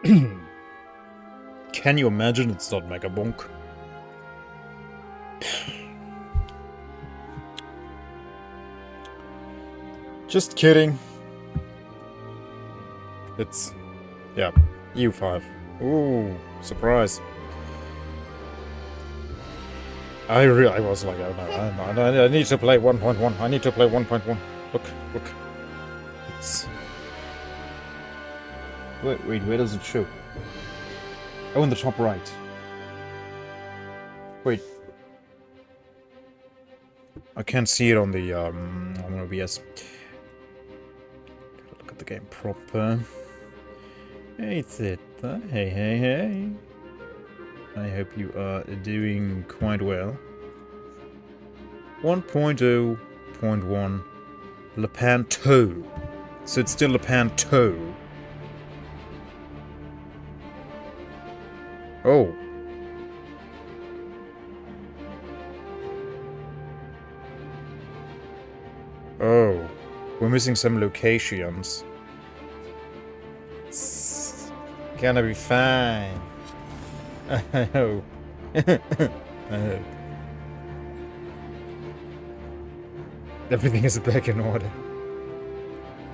Can you imagine it's not Megabonk? Just kidding. It's... yeah, EU5. Ooh, surprise. I was like, oh no, I need to play 1.1. I need to play 1.1. Look. It's... Wait, where does it show? Oh, in the top right. Wait. I can't see it on the on OBS. Look at the game proper. Hey Theta, hey. I hope you are doing quite well. 1.0.1 Lepanto. So it's still Lepanto. Oh. Oh. We're missing some locations. It's gonna be fine. I hope. I hope. Everything is back in order.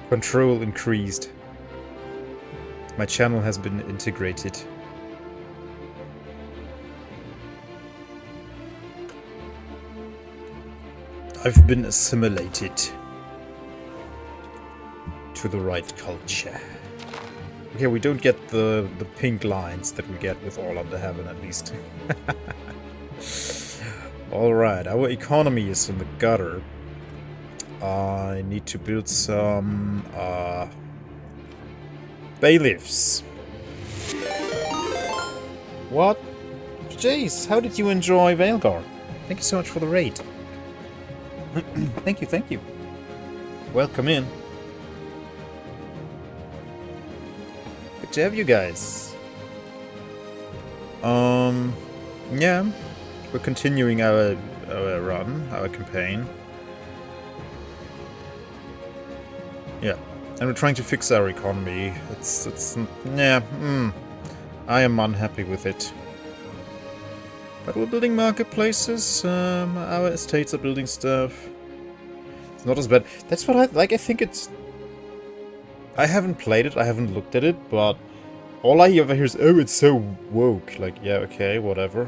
Control increased. My channel has been integrated. I've been assimilated to the right culture. Okay, we don't get the pink lines that we get with All Under Heaven, at least. Alright, our economy is in the gutter. I need to build some bailiffs. What? Jace, how did you enjoy Veilgar? Thank you so much for the raid. Thank you. Welcome in. Good to have you guys. Yeah. We're continuing our run, our campaign. Yeah. And we're trying to fix our economy. I am unhappy with it. But we're building marketplaces, our estates are building stuff. It's not as bad. That's what I like. I think it's... I haven't played it, I haven't looked at it, but all I ever hear is, oh, it's so woke. Like, yeah, okay, whatever.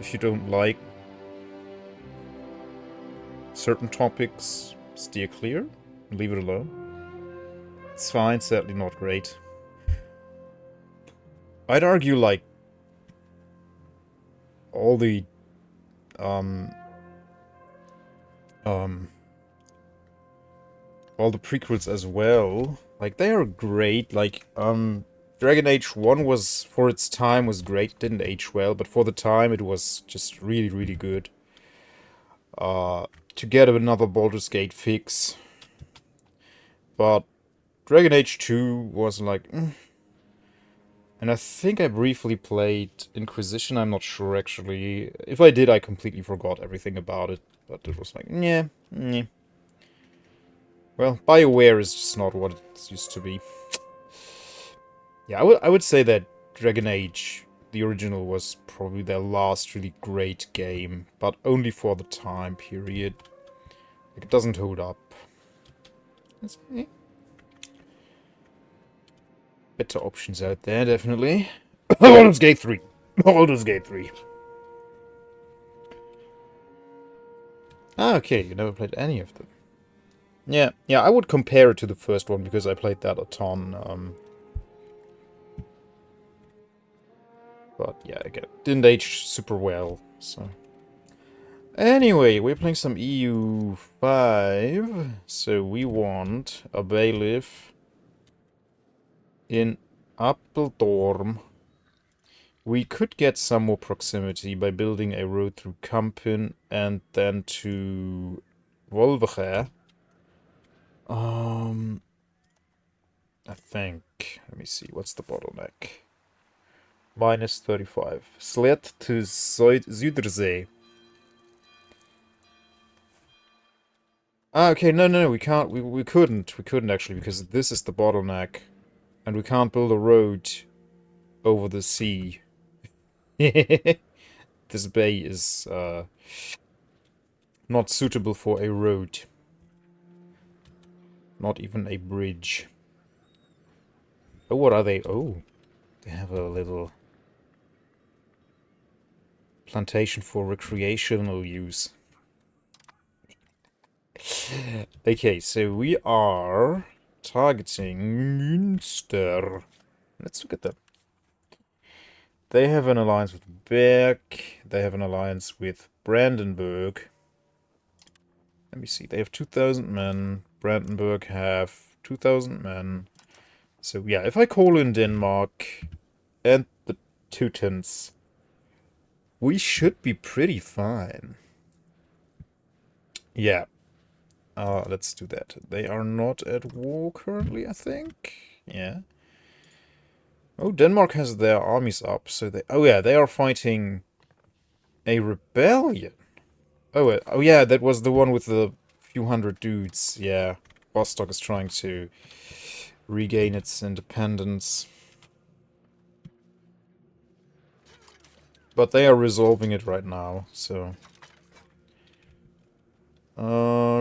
If you don't like certain topics, steer clear, leave it alone. It's fine, certainly not great. I'd argue, like, all the all the prequels as well, like, they are great. Like, Dragon Age 1 was, for its time, was great. Didn't age well, but for the time it was just really good. To get another Baldur's Gate fix. But Dragon Age 2 was like... And I think I briefly played Inquisition, I'm not sure actually. If I did, I completely forgot everything about it. But it was like, yeah. Well, BioWare is just not what it used to be. Yeah, I would say that Dragon Age, the original, was probably their last really great game. But only for the time period. Like, it doesn't hold up. Better options out there, definitely. Baldur's Gate 3. Baldur's Gate 3. Ah, okay, you never played any of them. Yeah, I would compare it to the first one, because I played that a ton. But yeah, again, didn't age super well, so... Anyway, we're playing some EU5, so we want a bailiff in Appeldorm. We could get some more proximity by building a road through Kampen and then to Wolvecher. I think. Let me see. What's the bottleneck? Minus 35. Sled to Südersee. Ah, okay. No. We can't. We couldn't. We couldn't actually, because this is the bottleneck. And we can't build a road over the sea. This bay is not suitable for a road. Not even a bridge. Oh, what are they? Oh, they have a little plantation for recreational use. Okay, so we are targeting Münster. Let's look at them. They have an alliance with Berg. They have an alliance with Brandenburg. Let me see. They have 2,000 men. Brandenburg have 2,000 men. So yeah, if I call in Denmark and the Teutons, we should be pretty fine. Yeah. Let's do that. They are not at war currently, I think. Yeah. Oh, Denmark has their armies up, so they... Oh yeah, they are fighting a rebellion. Oh yeah, that was the one with the few hundred dudes. Yeah. Rostock is trying to regain its independence. But they are resolving it right now, so...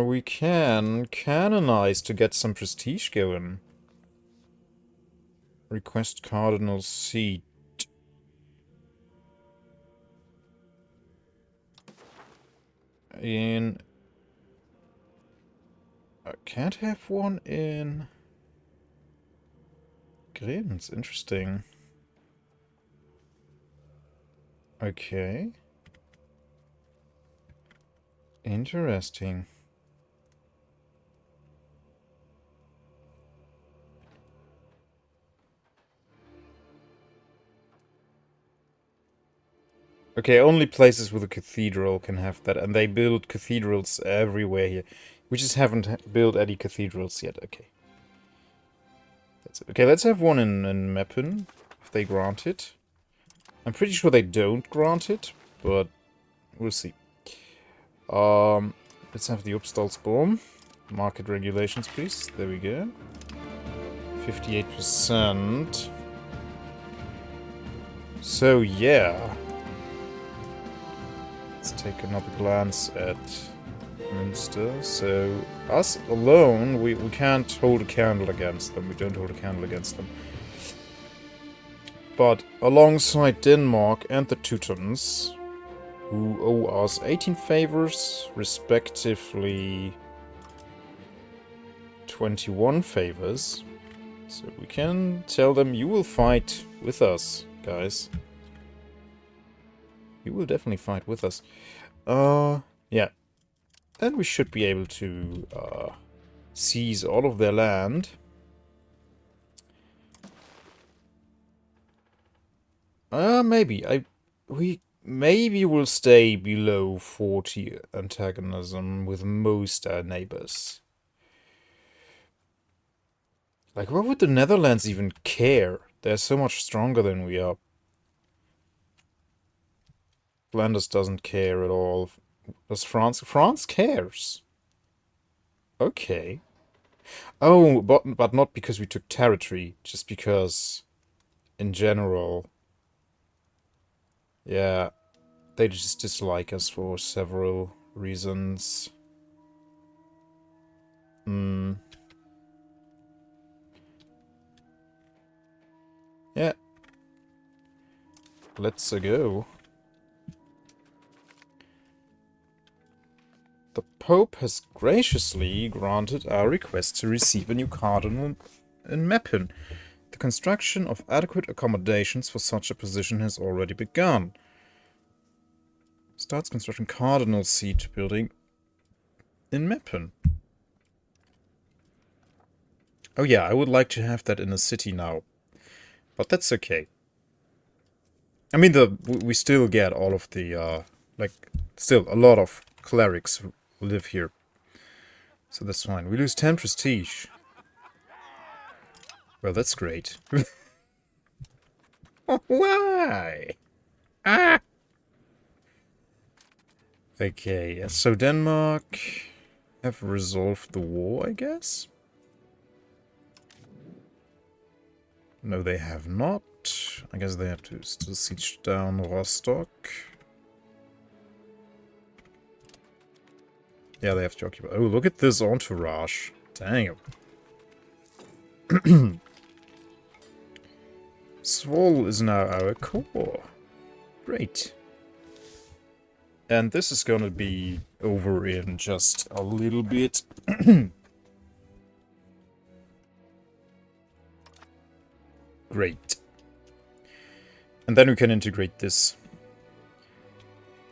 we can canonize to get some prestige going. Request cardinal seat. I can't have one in... Grems, interesting. Okay. Interesting. Okay, only places with a cathedral can have that, and they build cathedrals everywhere here. We just haven't built any cathedrals yet, okay. That's it. Okay, let's have one in Meppen, if they grant it. I'm pretty sure they don't grant it, but we'll see. Let's have the Upstalsbaum. Market regulations, please. There we go. 58%. So, yeah. Let's take another glance at Münster. So, us alone, we can't hold a candle against them. We don't hold a candle against them. But alongside Denmark and the Teutons, who owe us 18 favors, respectively 21 favors. So we can tell them, you will fight with us, guys. You will definitely fight with us. Yeah. And we should be able to seize all of their land. Maybe. We maybe will stay below 40 antagonism with most our neighbors. Like, why would the Netherlands even care? They're so much stronger than we are. Flanders doesn't care at all. Does France? France cares. Okay. Oh, but not because we took territory, just because, in general, yeah, they just dislike us for several reasons. Yeah. Let's go. The Pope has graciously granted our request to receive a new cardinal in Meppen. The construction of adequate accommodations for such a position has already begun. Starts constructing cardinal seat building in Meppen. Oh yeah, I would like to have that in a city now. But that's okay. I mean, we still get all of the, like, still a lot of clerics live here. So that's fine. We lose 10 prestige. Well, that's great. Why? Ah! Okay, so Denmark have resolved the war, I guess? No, they have not. I guess they have to still siege down Rostock. Yeah, they have to occupy. Oh, look at this entourage. Dang. Svol is now our core. Great. And this is gonna be over in just a little bit. Great. And then we can integrate this.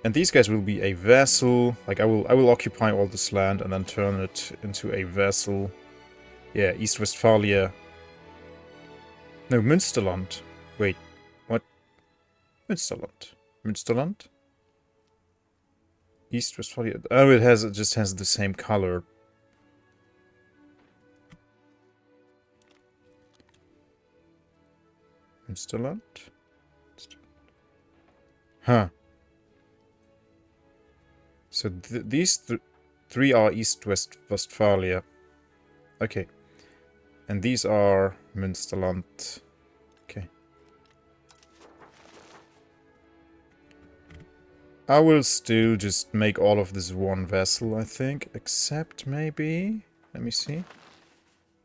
And these guys will be a vassal. Like I will occupy all this land and then turn it into a vassal. Yeah, East Westphalia. No, Münsterland. Wait, what? Münsterland. Münsterland? East Westphalia. Oh, it just has the same color. Münsterland? Huh. So these three are East Westphalia. Okay. And these are Münsterland. Okay. I will still just make all of this one vessel, I think. Except maybe... Let me see.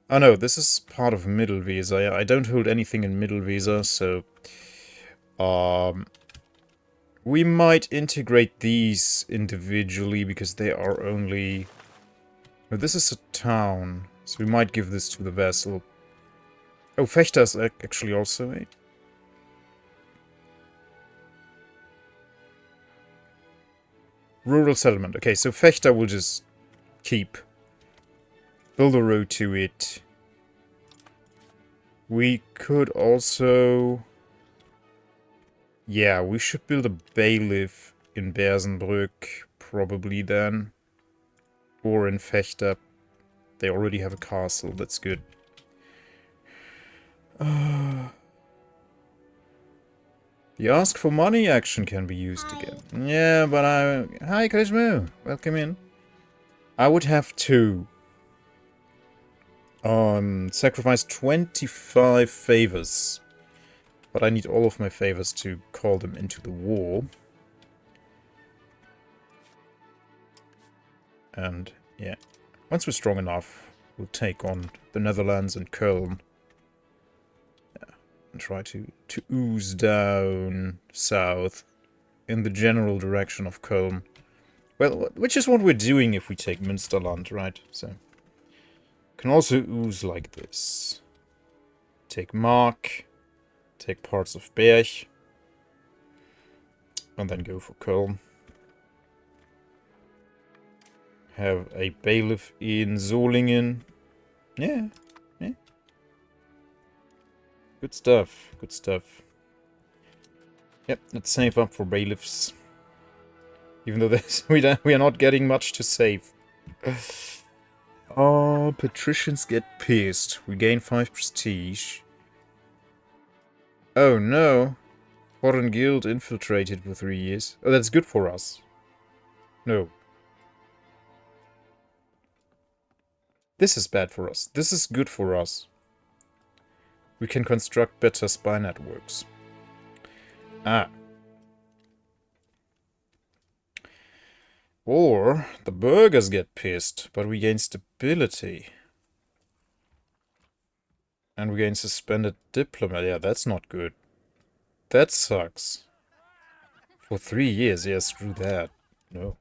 Oh no, this is part of Mittelweser. I don't hold anything in Mittelweser, so... we might integrate these individually, because they are only... Oh, this is a town, so we might give this to the vassal. Oh, Fechter is actually also a... Rural settlement. Okay, so Fechter will just keep. Build a road to it. We could also... Yeah, we should build a bailiff in Bersenbrück, probably then. Or in Fechter. They already have a castle, that's good. The ask for money action can be used again. Yeah, but Hi, Charisma! Welcome in. I would have to... sacrifice 25 favors. But I need all of my favors to call them into the war. And, yeah. Once we're strong enough, we'll take on the Netherlands and Cologne. Yeah. And try to ooze down south in the general direction of Cologne. Well, which is what we're doing if we take Münsterland, right? So, can also ooze like this. Take Mark. Take parts of Berg. And then go for Köln. Have a bailiff in Solingen. Yeah. Yeah. Good stuff. Good stuff. Yep, let's save up for bailiffs. Even though we are not getting much to save. Oh, patricians get pissed. We gain 5 prestige. Oh no. Foreign guild infiltrated for 3 years. Oh, that's good for us. No. This is bad for us. This is good for us. We can construct better spy networks. Ah. Or the burghers get pissed, but we gain stability. And we gain suspended diplomat. Yeah, that's not good. That sucks. For 3 years, yeah, screw that. No.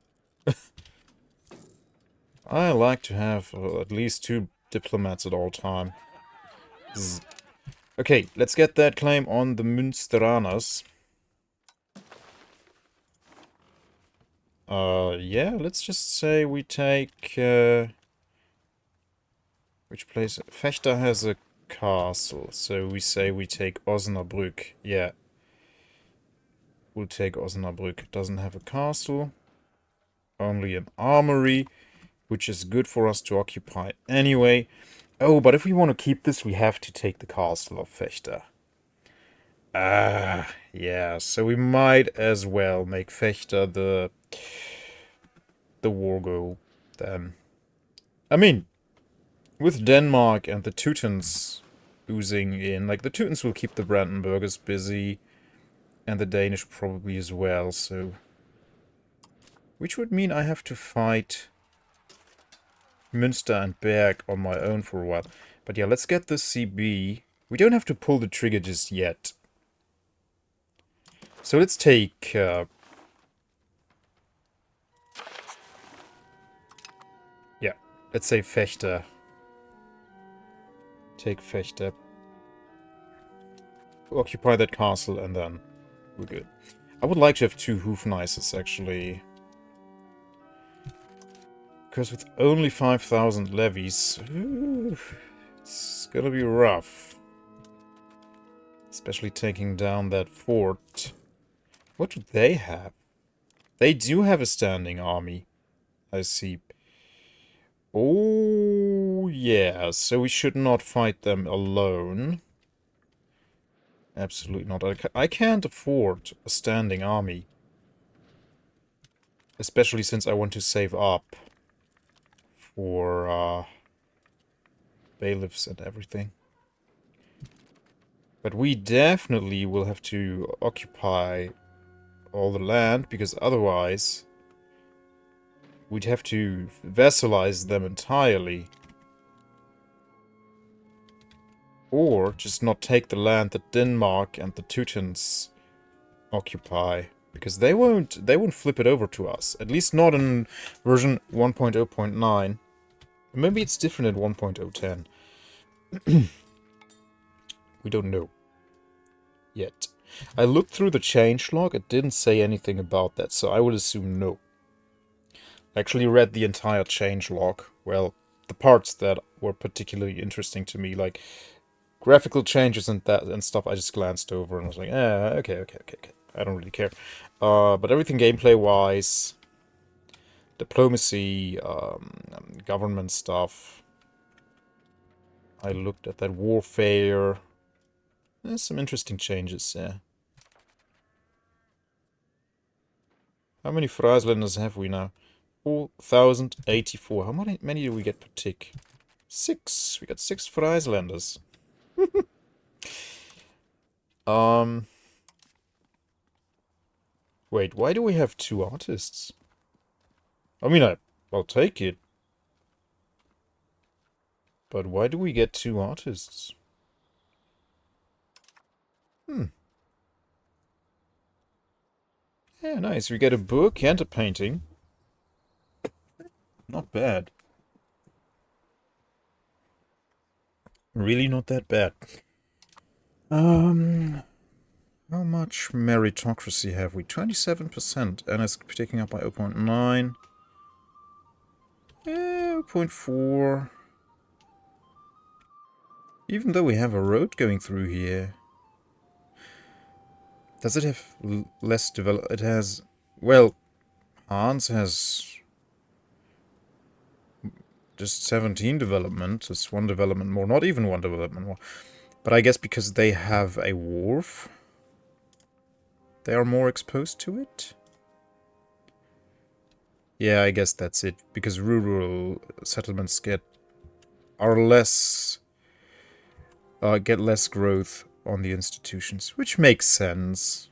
I like to have at least 2 diplomats at all time. Okay, let's get that claim on the Münsteraners. Yeah, let's just say we take... which place? Fechter has a castle, so we say we take Osnabrück. Yeah. We'll take Osnabrück. It doesn't have a castle. Only an armory, which is good for us to occupy anyway. Oh, but if we want to keep this, we have to take the castle of Fechter. Ah, yeah. So we might as well make Fechter the war goal then. I mean, with Denmark and the Teutons oozing in. Like, the Teutons will keep the Brandenburgers busy, and the Danish probably as well, so... Which would mean I have to fight Münster and Berg on my own for a while. But yeah, let's get the CB. We don't have to pull the trigger just yet. So let's take... yeah, let's say Fechter. Take Fechter. Occupy that castle and then we're good. I would like to have 2 Hofneisses, actually. Because with only 5,000 levies, it's gonna be rough. Especially taking down that fort. What do they have? They do have a standing army. I see. Oh, yeah. So we should not fight them alone. Absolutely not. I can't afford a standing army. Especially since I want to save up for bailiffs and everything. But we definitely will have to occupy all the land, because otherwise we'd have to vassalize them entirely. Or just not take the land that Denmark and the Teutons occupy. Because they won't flip it over to us. At least not in version 1.0.9. Maybe it's different at 1.010. We don't know. Yet. I looked through the changelog, it didn't say anything about that, so I would assume no. I actually read the entire changelog. Well, the parts that were particularly interesting to me, like graphical changes and that and stuff, I just glanced over and was like, okay. I don't really care. But everything gameplay-wise, diplomacy, government stuff. I looked at that warfare. There's some interesting changes, yeah. How many Frieslanders have we now? 4,084. How many do we get per tick? 6. We got 6 Frieslanders. Wait, why do we have 2 artists? I mean, I'll take it. But why do we get 2 artists? Yeah, nice. We get a book and a painting. Not bad. Really not that bad. How much meritocracy have we? 27%, and it's taking up by 0.9. 0.4. Even though we have a road going through here. Does it have less develop? It has... Well, Hans has just 17 development. Just 1 development more. Not even 1 development more. But I guess because they have a wharf, they are more exposed to it? Yeah, I guess that's it. Because rural settlements get less growth on the institutions, which makes sense.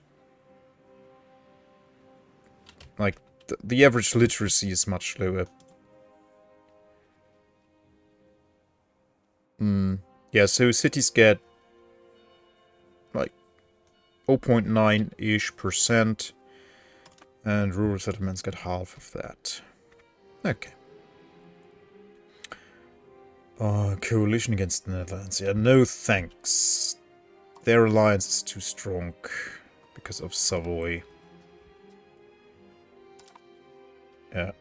Like, the average literacy is much lower. Yeah, so cities get like 0.9-ish%, and rural settlements get half of that. Okay. Coalition against the Netherlands. Yeah, no thanks. Their alliance is too strong because of Savoy. Yeah.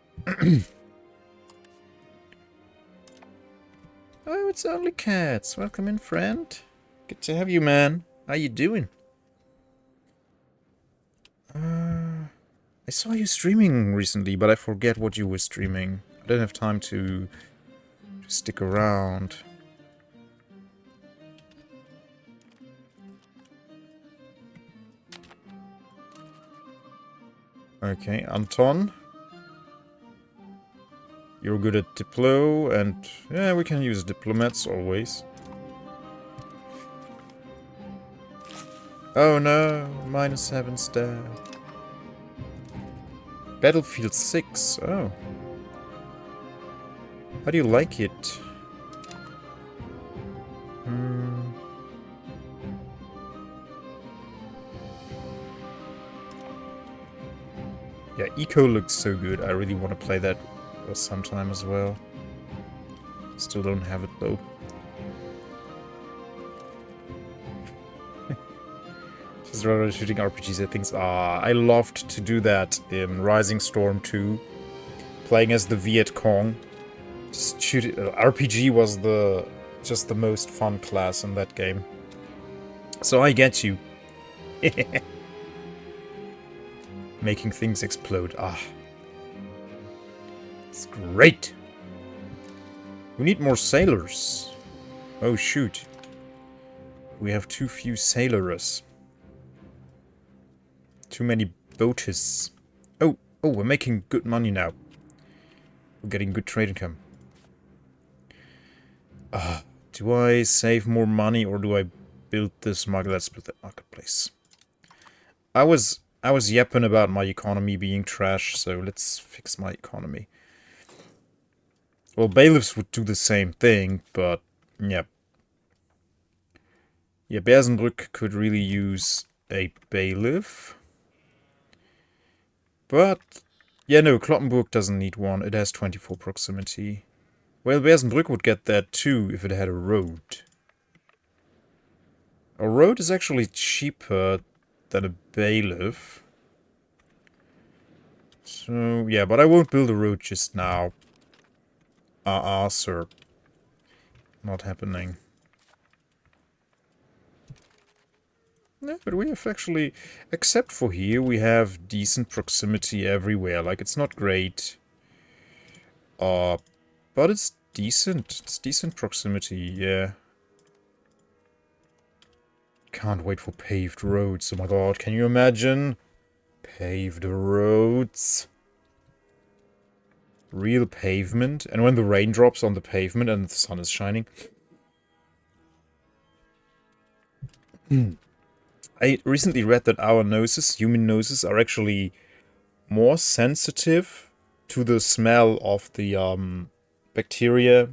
Oh, it's only cats. Welcome in, friend. Good to have you, man. How you doing? I saw you streaming recently, but I forget what you were streaming. I don't have time to stick around. Okay, Anton. You're good at Diplo, and yeah, we can use diplomats always. Oh no, -7 star. Battlefield 6, oh. How do you like it? Hmm. Yeah, Eco looks so good. I really want to play that sometime as well. Still don't have it though. Just rather shooting RPGs at things. Ah, I loved to do that in Rising Storm 2. Playing as the Viet Cong. Just shoot it. RPG was just the most fun class in that game. So I get you. Making things explode. Ah. It's great. We need more sailors. Oh shoot. We have too few sailors. Too many boates. Oh, we're making good money now. We're getting good trade income. Do I save more money or do I build this market? Let's build that marketplace. I was yapping about my economy being trash, so let's fix my economy. Well, bailiffs would do the same thing, but yeah. Yeah, Bersenbrück could really use a bailiff. But yeah, no, Clottenburg doesn't need one. It has 24 proximity. Well, Bersenbrück would get that too if it had a road. A road is actually cheaper than a bailiff. So, yeah, but I won't build a road just now. Sir. Not happening. No, but we have actually, except for here, we have decent proximity everywhere. Like, it's not great. But it's decent. It's decent proximity, yeah. Can't wait for paved roads. Oh my god, can you imagine? Paved roads. Real pavement. And when the rain drops on the pavement and the sun is shining. I recently read that our noses, human noses, are actually more sensitive to the smell of the bacteria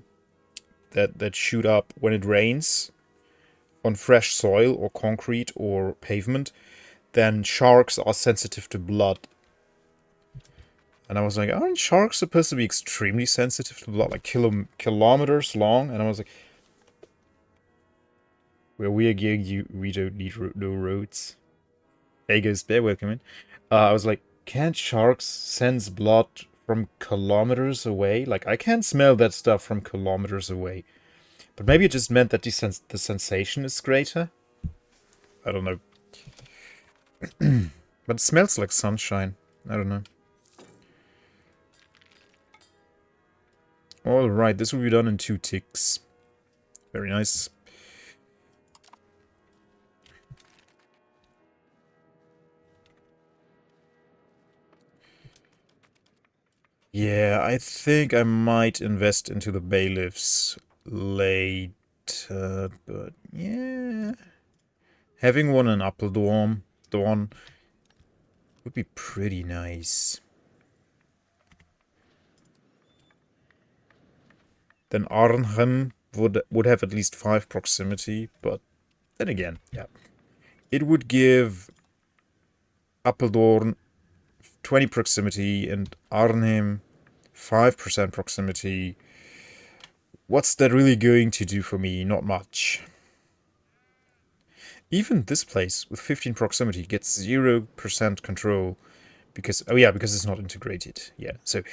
that shoot up when it rains on fresh soil or concrete or pavement than sharks are sensitive to blood. And I was like, aren't sharks supposed to be extremely sensitive to blood, like kilometers long? And I was like, well, we don't need no roads. Hey guys, bear welcome in. I was like, can't sharks sense blood from kilometers away? Like, I can't smell that stuff from kilometers away. But maybe it just meant that the sensation is greater? I don't know. But it smells like sunshine. I don't know. Alright, this will be done in 2 ticks. Very nice. Yeah, I think I might invest into the bailiffs later, but yeah. Having one in Apeldoorn would be pretty nice. Then Arnhem would have at least 5 proximity, but then again, yeah. It would give Apeldoorn 20 proximity and Arnhem 5% proximity. What's that really going to do for me? Not much. Even this place with 15 proximity gets 0% control because, oh yeah, because it's not integrated. Yeah, so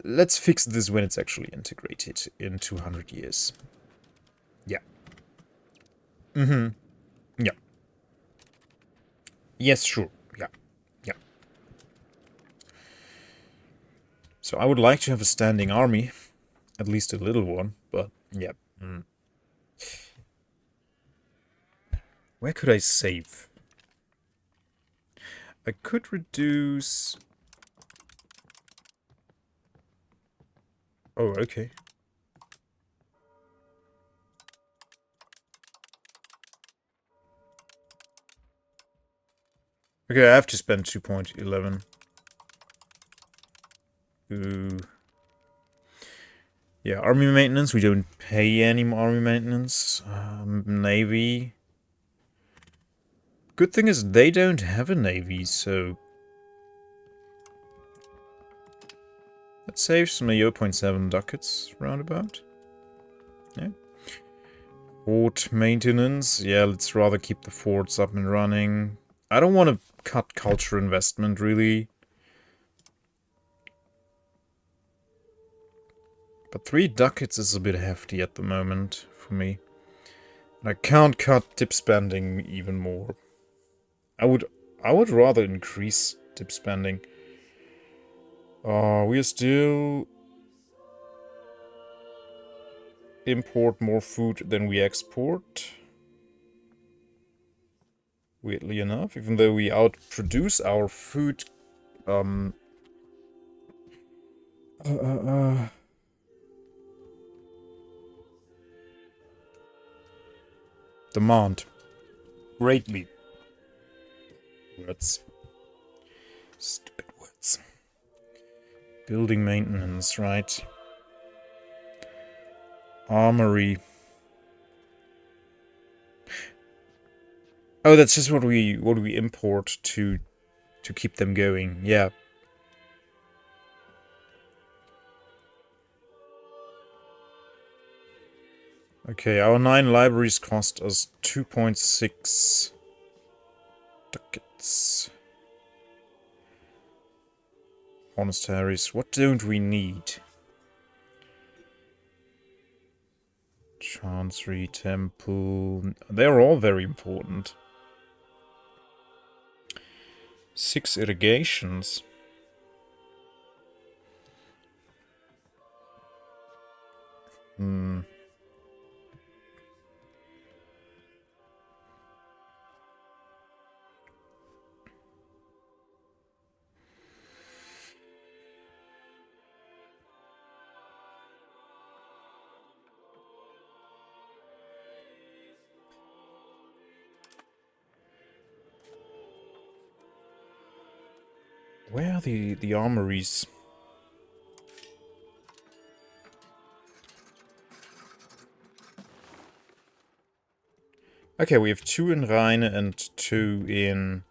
let's fix this when it's actually integrated in 200 years. Yeah. Yeah. Yes, sure. Yeah. Yeah. So I would like to have a standing army. At least a little one, but yeah. Where could I save? I could reduce... Oh, okay. Okay, I have to spend 2.11. Ooh. Yeah, army maintenance. We don't pay any army maintenance. Navy. Good thing is they don't have a navy, so... That saves me 0.7 ducats, roundabout. Yeah. Fort maintenance. Yeah, let's rather keep the forts up and running. I don't want to cut culture investment, really. But 3 ducats is a bit hefty at the moment for me. And I can't cut tip spending even more. I would rather increase tip spending. We are still import more food than we export. Weirdly enough, even though we outproduce our food demand greatly. Words. Stupid words. Building maintenance, right? Armory. Oh, that's just what we import to keep them going. Yeah. Okay, our 9 libraries cost us 2.6 ducats. Monasteries. What don't we need? Chancery, temple. They're all very important. 6 irrigations. Where are the armories? Okay, we have 2 in Rheine and 2 in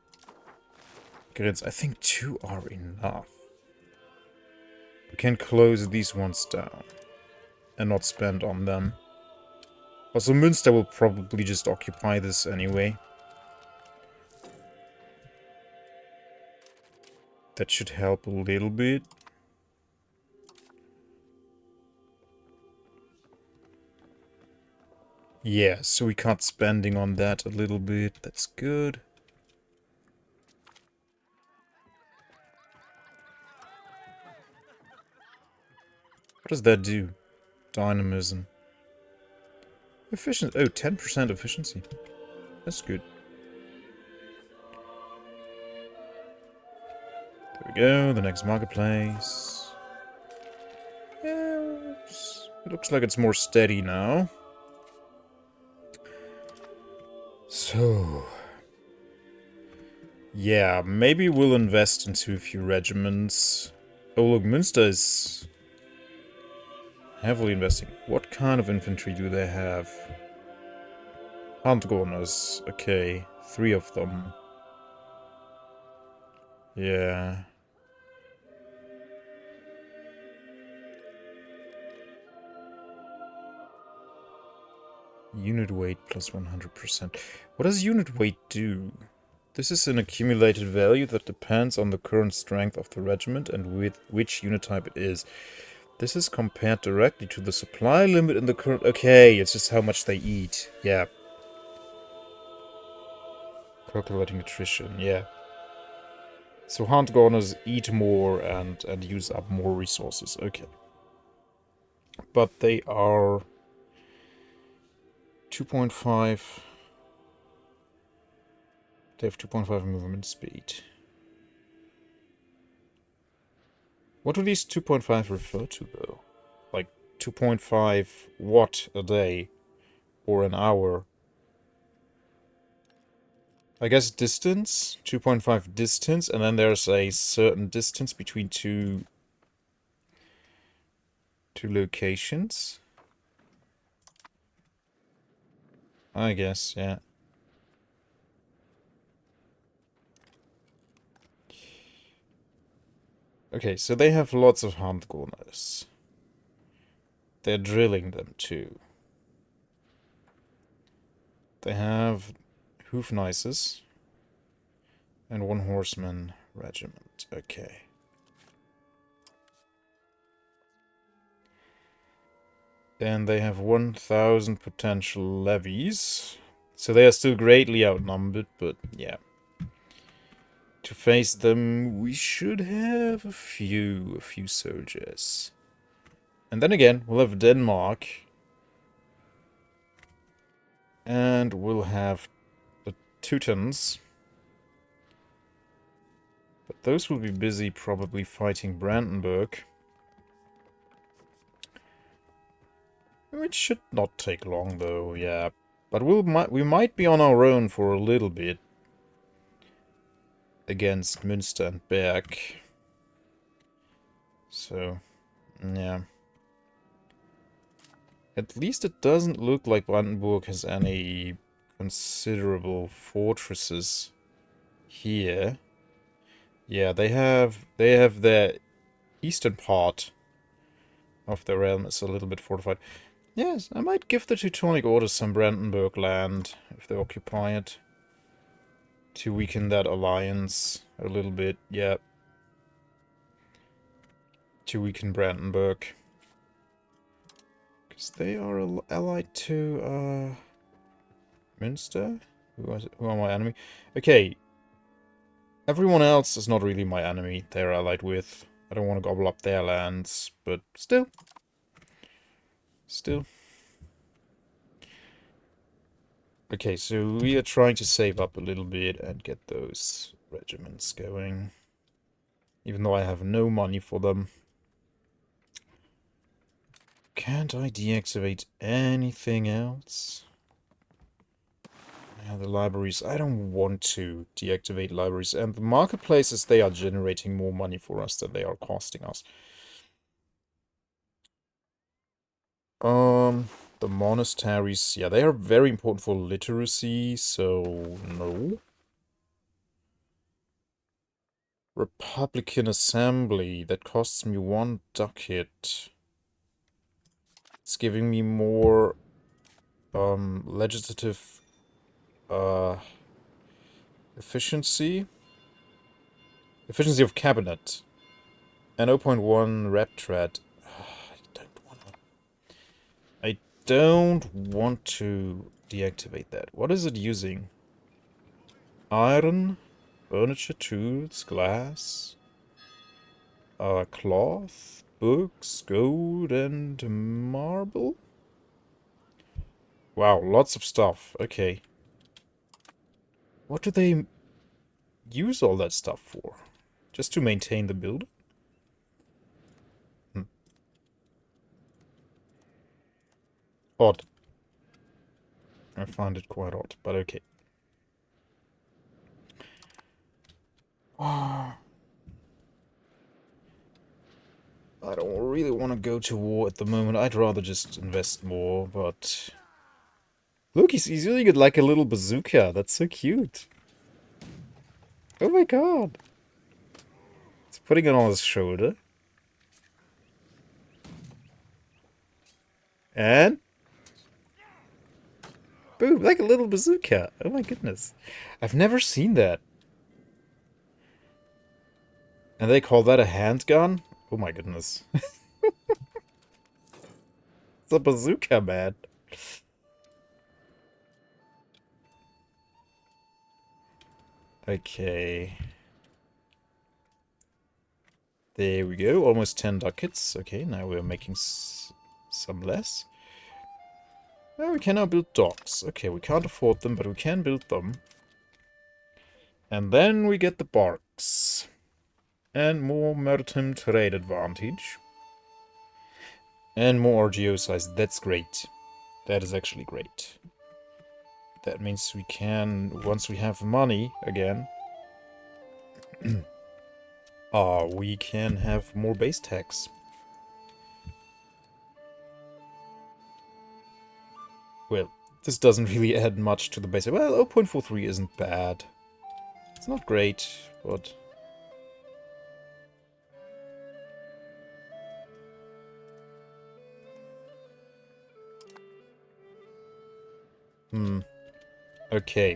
Gritz. I think 2 are enough. We can close these ones down and not spend on them. Also, Münster will probably just occupy this anyway. That should help a little bit. Yeah, so we cut spending on that a little bit. That's good. What does that do? Dynamism. Efficiency. Oh, 10% efficiency. That's good. There we go, the next marketplace. Yeah, it looks like it's more steady now. So... yeah, maybe we'll invest into a few regiments. Oh look, Münster is heavily investing. What kind of infantry do they have? Handgunners. Okay, 3 of them. Yeah. Unit weight plus 100%. What does unit weight do? This is an accumulated value that depends on the current strength of the regiment and with which unit type it is. This is compared directly to the supply limit in the current... okay, it's just how much they eat. Yeah. Calculating attrition, yeah. So Handgunners eat more and use up more resources. Okay. But they are... 2.5... they have 2.5 movement speed. What do these 2.5 refer to, though? Like 2.5 watt a day? Or an hour? I guess distance, 2.5 distance, and then there's a certain distance between two locations. I guess, yeah. Okay, so they have lots of handgunners. They're drilling them too. They have Hoofnices and one horseman regiment. Okay. Then they have 1,000 potential levies. So they are still greatly outnumbered, but yeah. To face them, we should have a few soldiers. And then again, we'll have Denmark. And we'll have the Teutons. But those will be busy probably fighting Brandenburg. Which should not take long though, yeah. But we might be on our own for a little bit. Against Münster and Berg. So, yeah. At least it doesn't look like Brandenburg has any considerable fortresses here. Yeah, they have their eastern part of their realm is a little bit fortified. Yes, I might give the Teutonic Order some Brandenburg land if they occupy it. To weaken that alliance a little bit, yeah. To weaken Brandenburg. Because they are allied to, Münster? Who are my enemy? Okay. Everyone else is not really my enemy they're allied with. I don't want to gobble up their lands, but still. Still. Okay, so we are trying to save up a little bit and get those regiments going. Even though I have no money for them. Can't I deactivate anything else? Yeah, the libraries. I don't want to deactivate libraries. And the marketplaces, they are generating more money for us than they are costing us. The monasteries, yeah, they are very important for literacy, so no. Republican Assembly, that costs me 1 ducat. It's giving me more, legislative, efficiency. Efficiency of cabinet. And 0.1 rep thread. I don't want to deactivate that. What is it using? Iron, furniture, tools, glass, cloth, books, gold, and marble? Wow, lots of stuff. Okay. What do they use all that stuff for? Just to maintain the building? Odd. I find it quite odd, but okay. I don't really want to go to war at the moment. I'd rather just invest more, but... Look, he's using it like a little bazooka. That's so cute. Oh my god. He's putting it on his shoulder. And... boom, like a little bazooka. Oh my goodness. I've never seen that. And they call that a handgun? Oh my goodness. It's a bazooka, man. Okay. There we go. Almost 10 ducats. Okay, now we're making some less. Well, we can now build docks. Okay, we can't afford them, but we can build them. And then we get the barks. And more maritime trade advantage. And more RGO size. That's great. That is actually great. that means we can, once we have money again, we can have more base tax. Well, this doesn't really add much to the base. Well, 0.43 isn't bad. It's not great, but... Okay.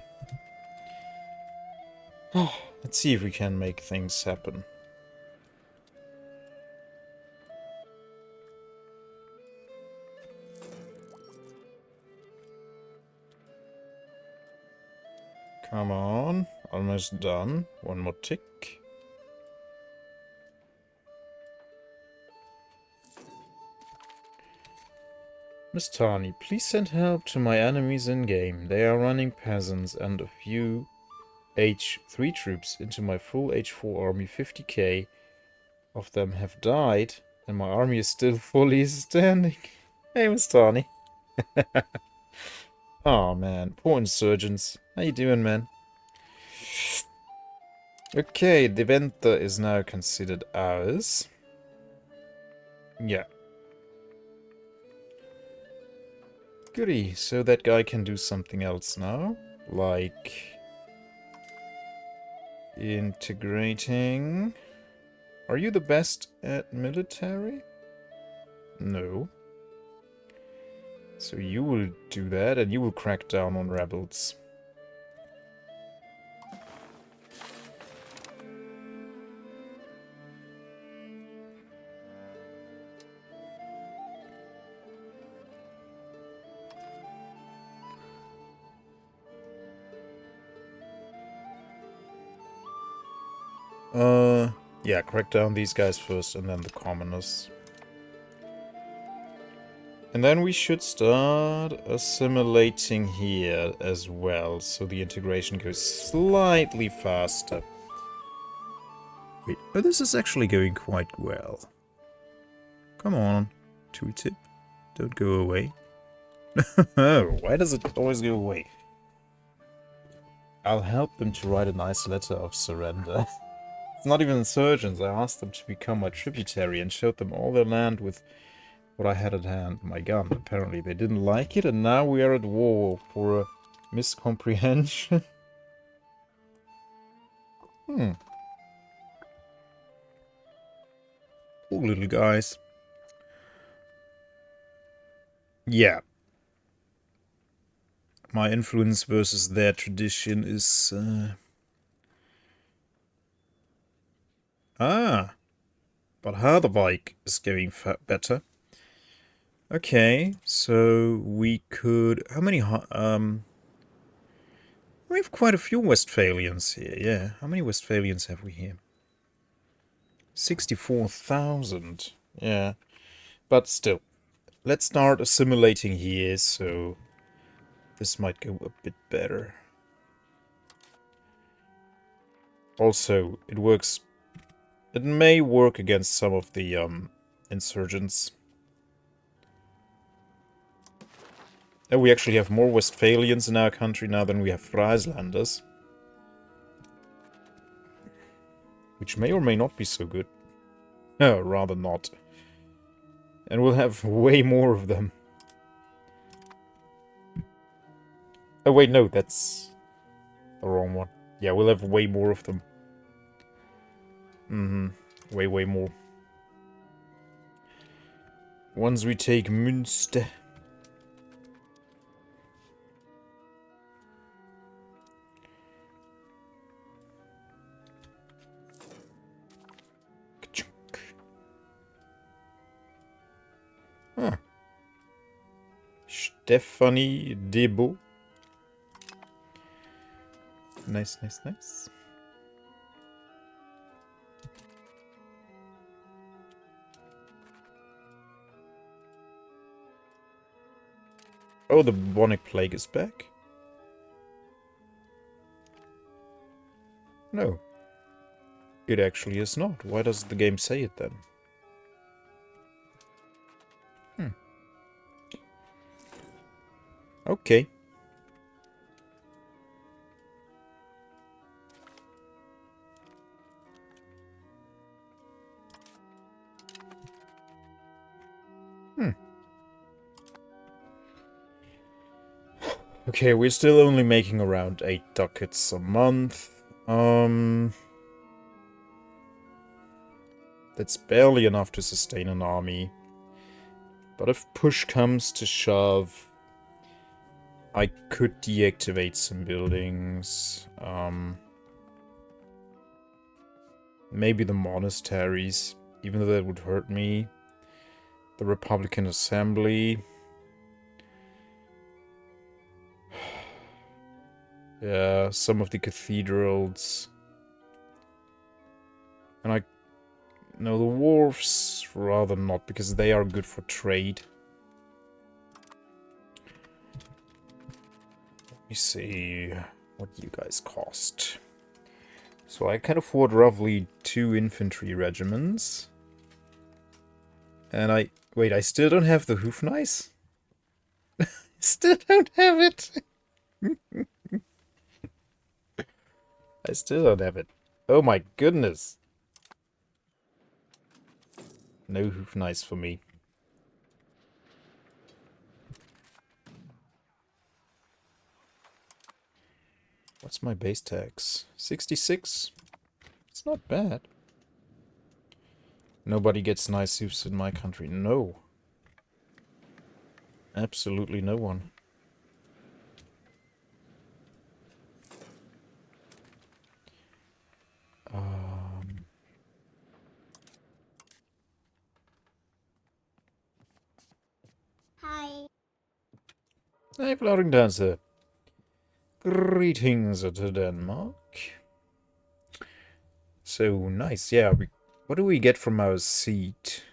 Let's see if we can make things happen. Come on. Almost done. One more tick. Miss Tani, please send help to my enemies in-game. They are running peasants and a few H3 troops into my full H4 army. 50k of them have died, and my army is still fully standing. Hey, Miss Tani. Oh man, poor insurgents. How you doing, man? Okay, the Venta is now considered ours. Yeah. Goody, so that guy can do something else now. Like... integrating... Are you the best at military? No. So you will do that, and you will crack down on rebels. Yeah, crack down these guys first, and then the commoners. And then we should start assimilating here as well, so the integration goes slightly faster. Wait, oh, this is actually going quite well. Come on, tooltip, don't go away. Why does it always go away? I'll help them to write a nice letter of surrender. It's not even insurgents. I asked them to become my tributary and showed them all their land with what I had at hand, my gun. Apparently they didn't like it, and now we are at war for a miscomprehension. Poor little guys. Yeah. My influence versus their tradition is... but Harderwijk is going better. Okay, so we could... How many... we have quite a few Westphalians here, yeah. How many Westphalians have we here? 64,000. Yeah. But still. Let's start assimilating here, so... this might go a bit better. Also, it works... It may work against some of the insurgents. And we actually have more Westphalians in our country now than we have Frieslanders. Which may or may not be so good. Oh, rather not. And we'll have way more of them. Oh wait, no, that's the wrong one. Yeah, we'll have way more of them. Way more. Once we take Münster. Huh. Stephanie Debo. Nice, nice, nice. Oh, the bubonic plague is back? No. It actually is not. Why does the game say it then? Okay. Okay, we're still only making around 8 ducats a month. That's barely enough to sustain an army. But if push comes to shove, I could deactivate some buildings. Maybe the monasteries, even though that would hurt me. The Republican Assembly. Yeah, some of the cathedrals. And no, the wharfs rather not, because they are good for trade. Let me see what you guys cost. So I can afford roughly 2 infantry regiments. And wait, I still don't have the Hufneis? Still don't have it! I still don't have it. Oh my goodness. No Hufneis for me. What's my base tax? 66? It's not bad. Nobody gets nice hoofs in my country. No. Absolutely no one. Hi. Hey, floating dancer. Greetings to Denmark. So nice, yeah. What do we get from our seat?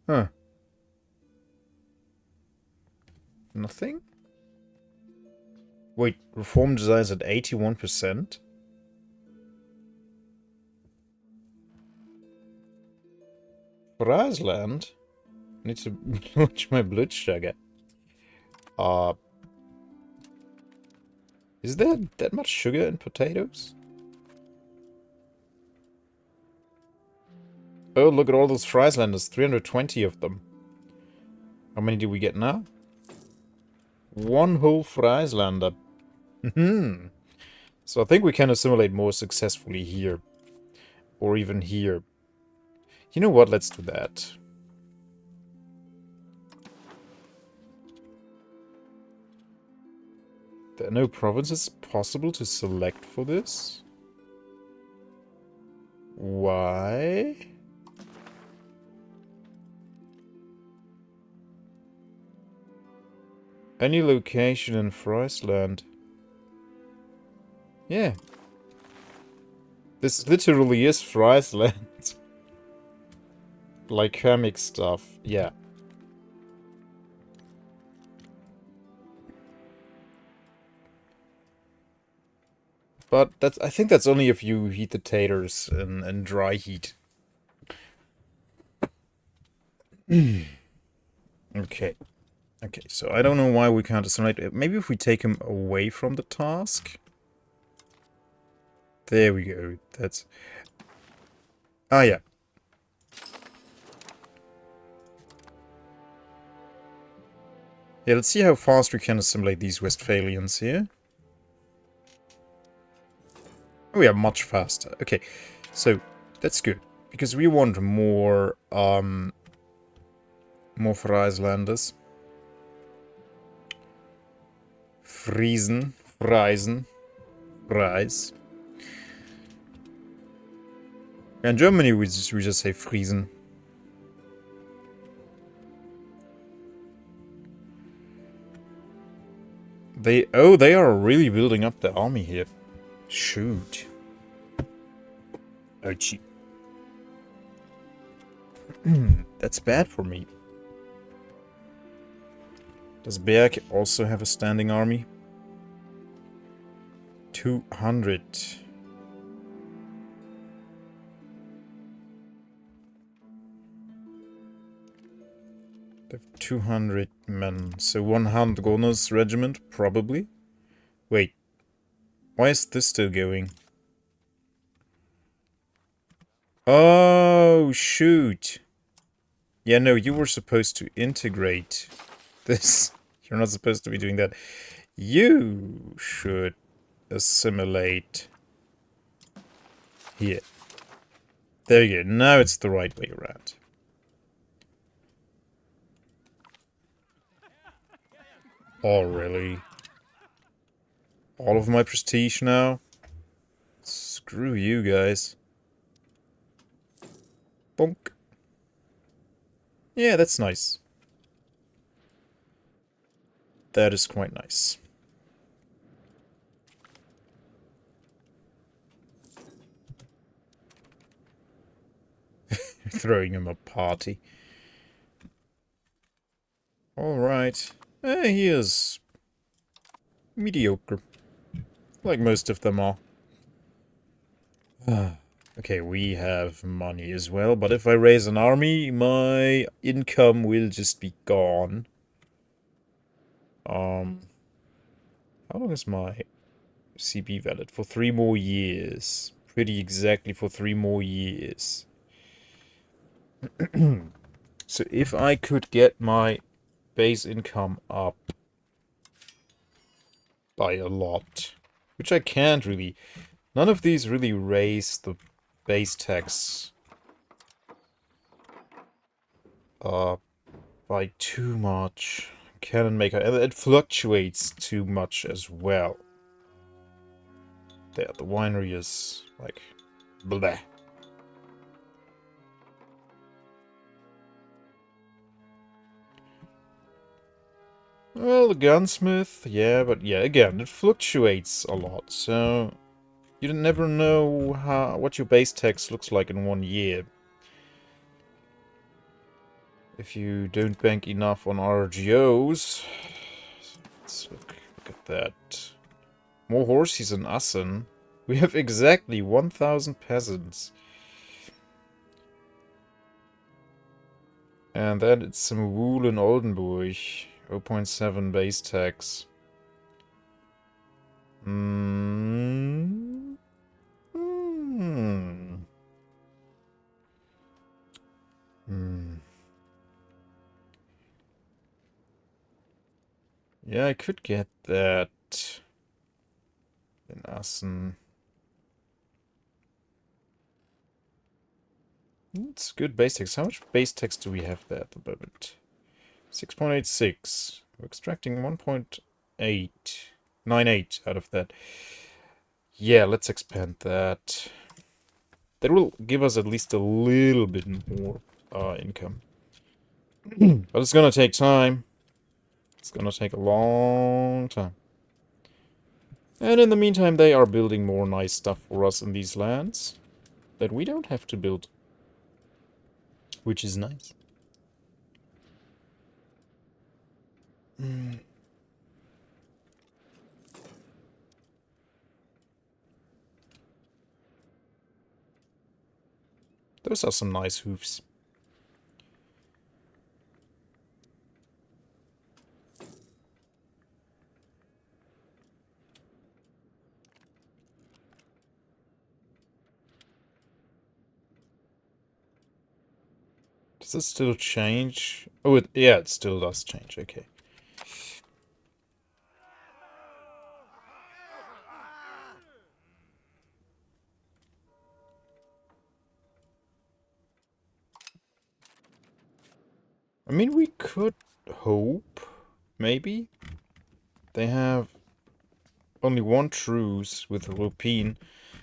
Huh. Nothing? Wait, reform designs at 81%? Friesland? Need to watch my blood sugar. Is there that much sugar in potatoes? Oh, look at all those Frieslanders. 320 of them. How many do we get now? 1 whole Frieslander. So I think we can assimilate more successfully here. Or even here. You know what? Let's do that. There are no provinces possible to select for this? Why? Any location in Friesland. Yeah. This literally is Friesland. Like comic stuff. Yeah. But I think that's only if you heat the taters in dry heat. Okay. Okay, so I don't know why we can't assimilate. Maybe if we take him away from the task. There we go. That's... Ah, yeah. Yeah, let's see how fast we can assimilate these Westphalians here. Oh yeah, much faster. Okay, so that's good. Because we want more Frieslanders. Friesen. Fries. In Germany we just say Friesen. They are really building up the army here. Shoot. Oh, gee. That's bad for me. Does Berg also have a standing army? 200. They have 200 men. So 100 Gunners regiment, probably. Wait. Why is this still going? Oh, shoot. Yeah, no, you were supposed to integrate this. You're not supposed to be doing that. You should assimilate here. There you go. Now it's the right way around. Oh, really? All of my prestige now? Screw you guys. Bonk. Yeah, that's nice. That is quite nice. Throwing him a party. Alright. He is mediocre. Like most of them are. Okay, we have money as well, but if I raise an army, my income will just be gone. How long is my CB valid? For 3 more years. Pretty exactly for 3 more years. So if I could get my base income up by a lot, which I can't really. None of these really raise the base tax by too much. Cannon maker, and it fluctuates too much as well. There, the winery is like bleh. Well, the gunsmith, yeah, but yeah, again, it fluctuates a lot, so you never know what your base tax looks like in 1 year. If you don't bank enough on RGOs. Let's look at that. More horses in Assen. We have exactly 1,000 peasants. And then it's some wool in Oldenburg. 0.7 base tax. Yeah, I could get that in Assen. It's good base tax. How much base tax do we have there at the moment? 6.86. We're extracting 1.898 out of that. Yeah, let's expand that. That will give us at least a little bit more income. But it's gonna take time. It's gonna take a long time. And in the meantime, they are building more nice stuff for us in these lands that we don't have to build. Which is nice. Those are some nice hoofs. Does it still change? Oh, yeah, it still does change. Okay. I mean, we could hope, maybe. They have only one truce with Europine,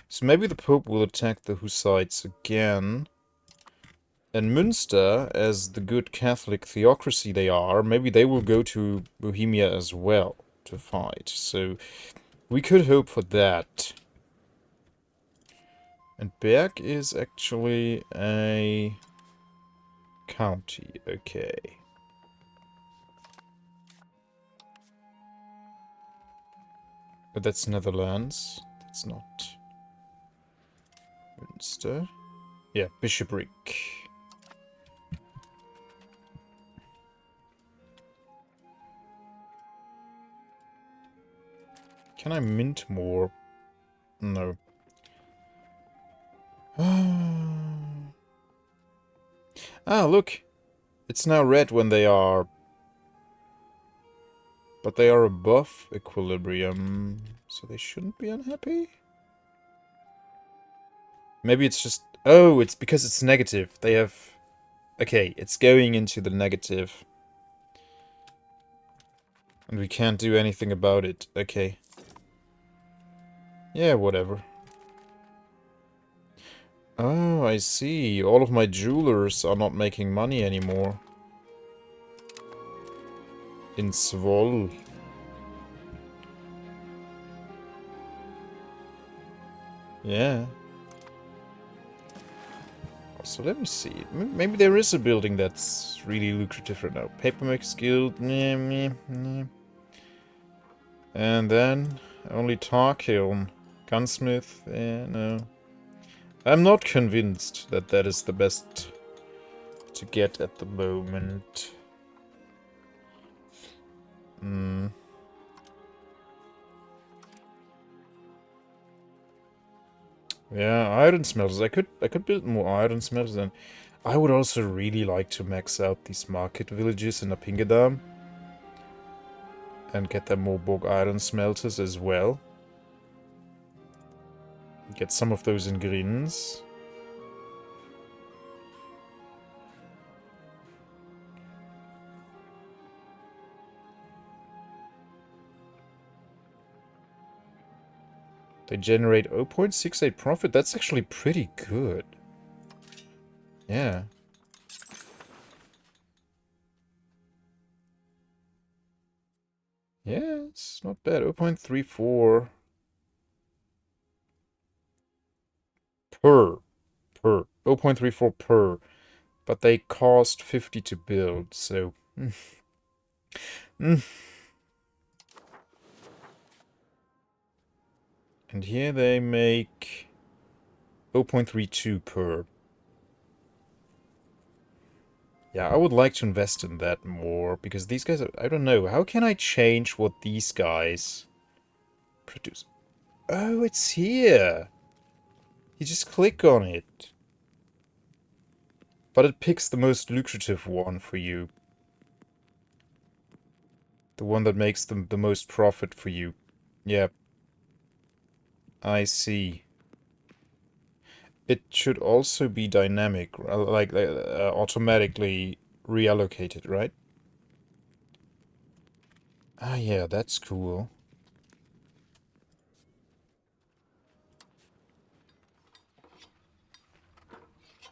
so maybe the Pope will attack the Hussites again. And Münster, as the good Catholic theocracy they are, maybe they will go to Bohemia as well to fight. So we could hope for that. And Berg is actually a county. Okay. But that's Netherlands. That's not Münster. Yeah, bishopric. Can I mint more? No. Ah, look. It's now red when they are... But they are above equilibrium. So they shouldn't be unhappy? Maybe it's just... Oh, it's because it's negative. They have... Okay, it's going into the negative. And we can't do anything about it. Okay. Yeah, whatever. Oh, I see. All of my jewelers are not making money anymore. In Svol. Yeah. So let me see. Maybe there is a building that's really lucrative right now. Papermaker's Guild. Meh, meh, meh. And then only tar kiln. Gunsmith. No. I'm not convinced that that is the best to get at the moment. Hmm. Yeah, iron smelters. I could build more iron smelters, and I would also really like to max out these market villages in Apingedam and get them more bog iron smelters as well. Get some of those in Grins. They generate 0.68 profit. That's actually pretty good. Yeah. Yeah, it's not bad. 0.34 per. 0.34 per. But they cost 50 to build, so... And here they make 0.32 per. Yeah, I would like to invest in that more, because these guys are... I don't know, how can I change what these guys produce? Oh, it's here! You just click on it. But it picks the most lucrative one for you. The one that makes the most profit for you. Yep. I see. It should also be dynamic, like automatically reallocated, right? Ah, yeah, that's cool.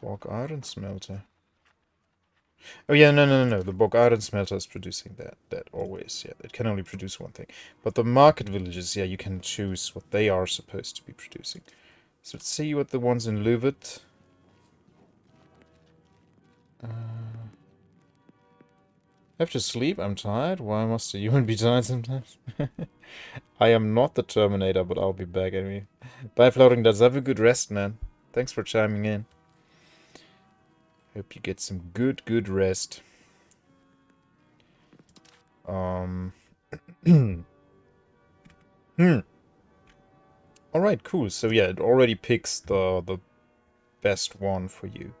Bog iron smelter. Oh yeah, no. The bog iron smelter is producing that always. Yeah, it can only produce one thing. But the market villages, yeah, you can choose what they are supposed to be producing. So let's see what the ones in Luvet. I have to sleep. I'm tired. Why must a human be tired sometimes? I am not the Terminator, but I'll be back anyway. Bye, Floating Dots. Have a good rest, man. Thanks for chiming in. Hope you get some good rest. Alright, cool. So yeah, it already picks the best one for you.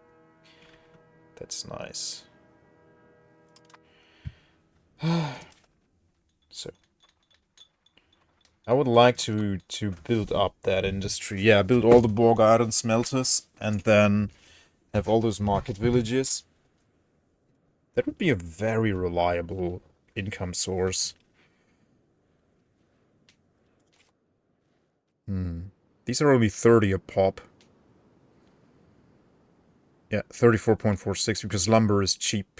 That's nice. So I would like to build up that industry. Yeah, build all the bog iron smelters and then have all those market villages. That would be a very reliable income source. These are only 30 a pop. Yeah, 34.46 because lumber is cheap.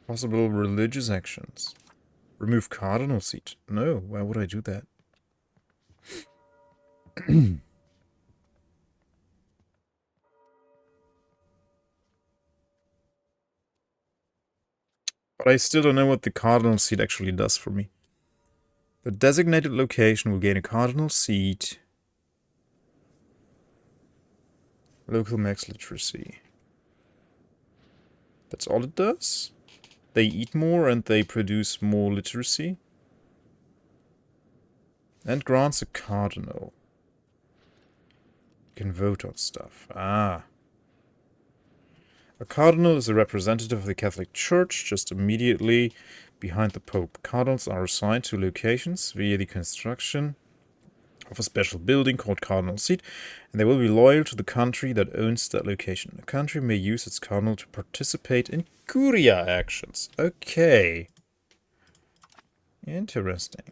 Possible religious actions. Remove cardinal seat. No, why would I do that? But I still don't know what the cardinal seat actually does for me. The designated location will gain a cardinal seat. Local max literacy. That's all it does? They eat more and they produce more literacy? And grants a cardinal. You can vote on stuff. Ah. A cardinal is a representative of the Catholic Church, just immediately behind the Pope. Cardinals are assigned to locations via the construction of a special building called Cardinal Seat, and they will be loyal to the country that owns that location. A country may use its cardinal to participate in Curia actions. Okay. Interesting.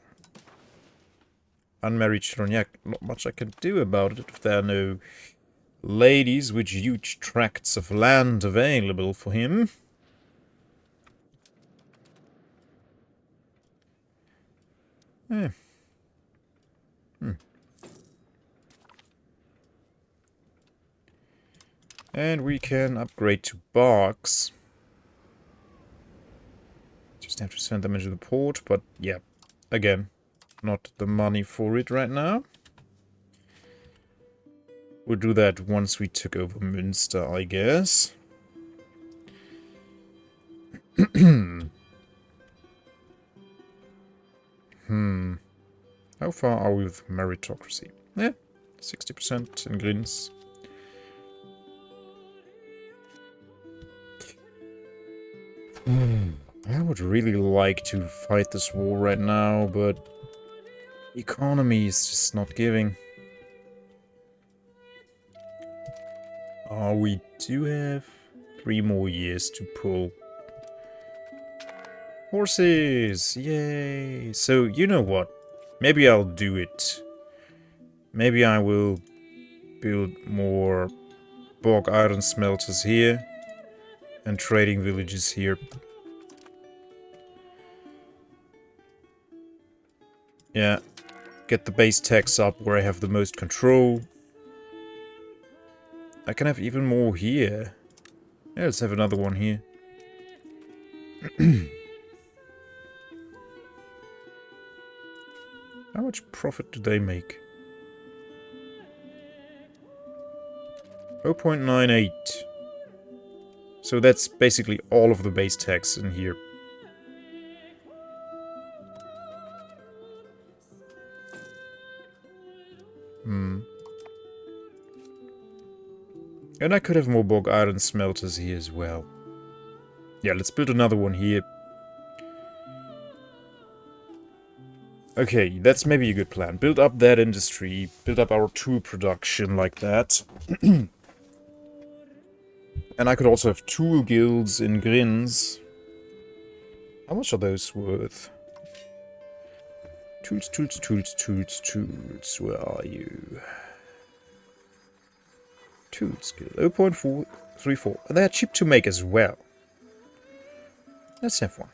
Unmarried children. Yeah, not much I can do about it if there are no ladies with huge tracts of land available for him. Eh. And we can upgrade to barks. Just have to send them into the port, but yeah, again, not the money for it right now. We'll do that once we took over Münster, I guess. How far are we with meritocracy? Yeah, 60% in Grins. I would really like to fight this war right now, but the economy is just not giving. We do have 3 more years to pull. Horses! Yay! So, you know what? Maybe I'll do it. Maybe I will build more bog iron smelters here and trading villages here. Yeah, get the base tax up where I have the most control. I can have even more here. Yeah, let's have another one here. How much profit do they make? 0.98. So that's basically all of the base tax in here. And I could have more bog iron smelters here as well. Yeah, let's build another one here. Okay, that's maybe a good plan. Build up that industry, build up our tool production like that. And I could also have tool guilds in Grins. How much are those worth? Tools, tools, tools, tools, tools. Where are you? Tools guild. 0.434. And they are cheap to make as well. Let's have one.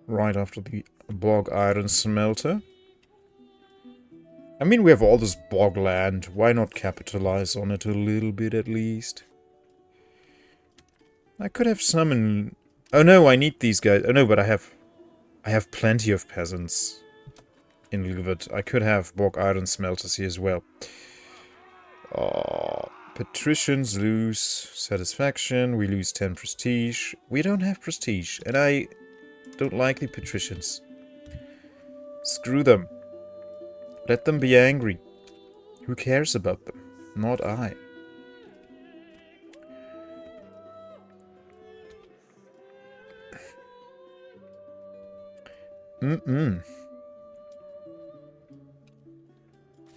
Right after the bog iron smelter. I mean, we have all this bog land. Why not capitalize on it a little bit at least? I could have some in... Oh no, I need these guys. Oh no, but I have plenty of peasants in Livet. I could have bog iron smelters here as well. Patricians lose satisfaction. We lose 10 prestige. We don't have prestige. And I don't like the patricians. Screw them. Let them be angry. Who cares about them? Not I.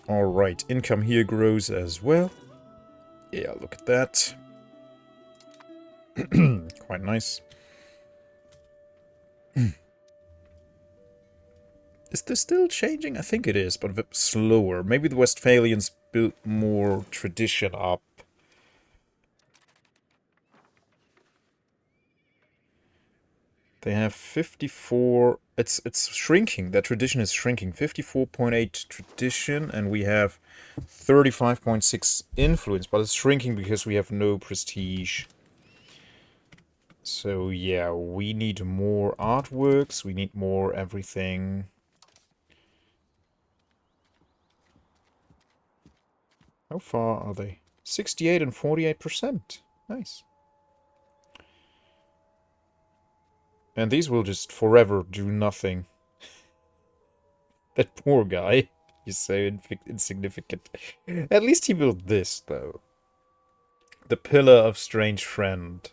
Alright, income here grows as well. Yeah, look at that. Quite nice. Is this still changing? I think it is, but a bit slower. Maybe the Westphalians built more tradition up. They have 54... It's shrinking. That tradition is shrinking. 54.8 tradition, and we have 35.6 influence, but it's shrinking because we have no prestige. So yeah, we need more artworks, we need more everything. How far are they? 68 and 48%. Nice. And these will just forever do nothing. That poor guy. He's so insignificant. At least he built this, though. The Pillar of Strange Friend.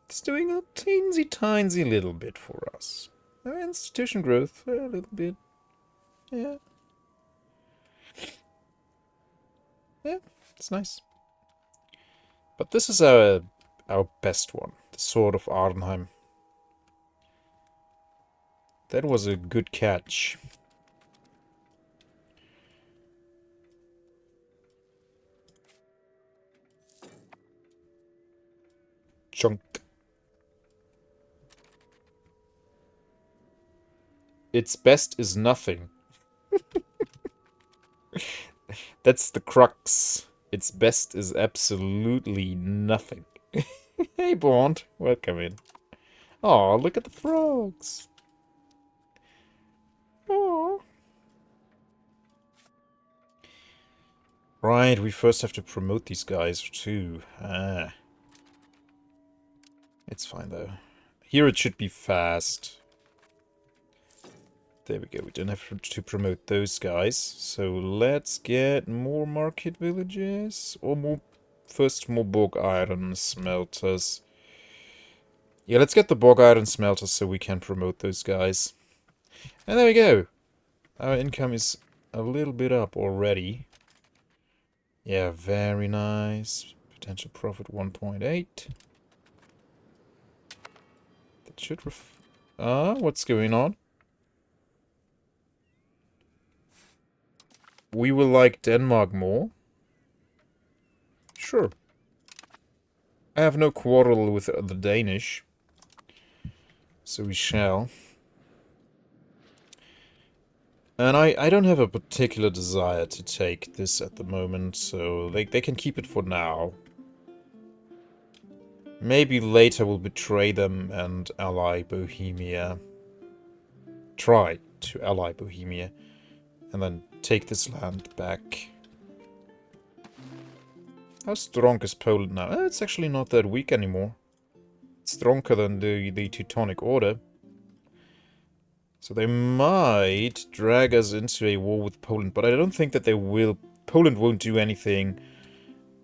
It's doing a teensy-tiny little bit for us. Institution growth, a little bit. Yeah. Yeah, it's nice. But this is our best one. The Sword of Arnheim. That was a good catch. Chunk. Its best is nothing. That's the crux. Its best is absolutely nothing. Hey, Bond. Welcome in. Oh, look at the frogs. Oh. Right, we first have to promote these guys too. It's fine though. Here it should be fast. There we go, we don't have to promote those guys. So let's get more market villages. Or more... First, more bog iron smelters. Yeah, let's get the bog iron smelters so we can promote those guys. And there we go. Our income is a little bit up already. Yeah, very nice. Potential profit 1.8. That should what's going on? We will like Denmark more. Sure. I have no quarrel with the Danish. So we shall. And I don't have a particular desire to take this at the moment, so they can keep it for now. Maybe later we'll betray them and ally Bohemia. Try to ally Bohemia. And then take this land back. How strong is Poland now? It's actually not that weak anymore. It's stronger than the Teutonic Order. So they might drag us into a war with Poland, but I don't think that they will. Poland won't do anything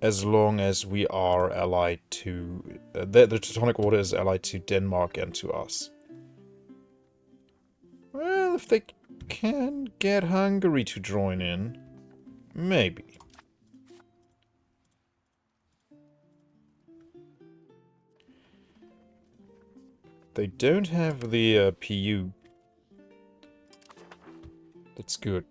as long as we are allied to... the Teutonic Order is allied to Denmark and to us. Well, if they can get Hungary to join in, maybe. They don't have the PU. That's good.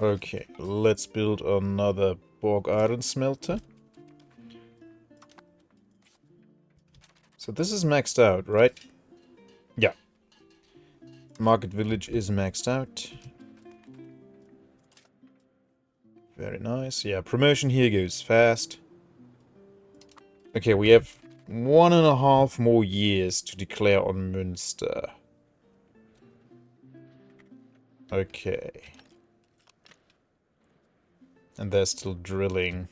Okay, let's build another bog iron smelter. So this is maxed out, right? Yeah. Market village is maxed out. Very nice. Yeah, promotion here goes fast. Okay, we have 1.5 more years to declare on Münster. Okay. And they're still drilling.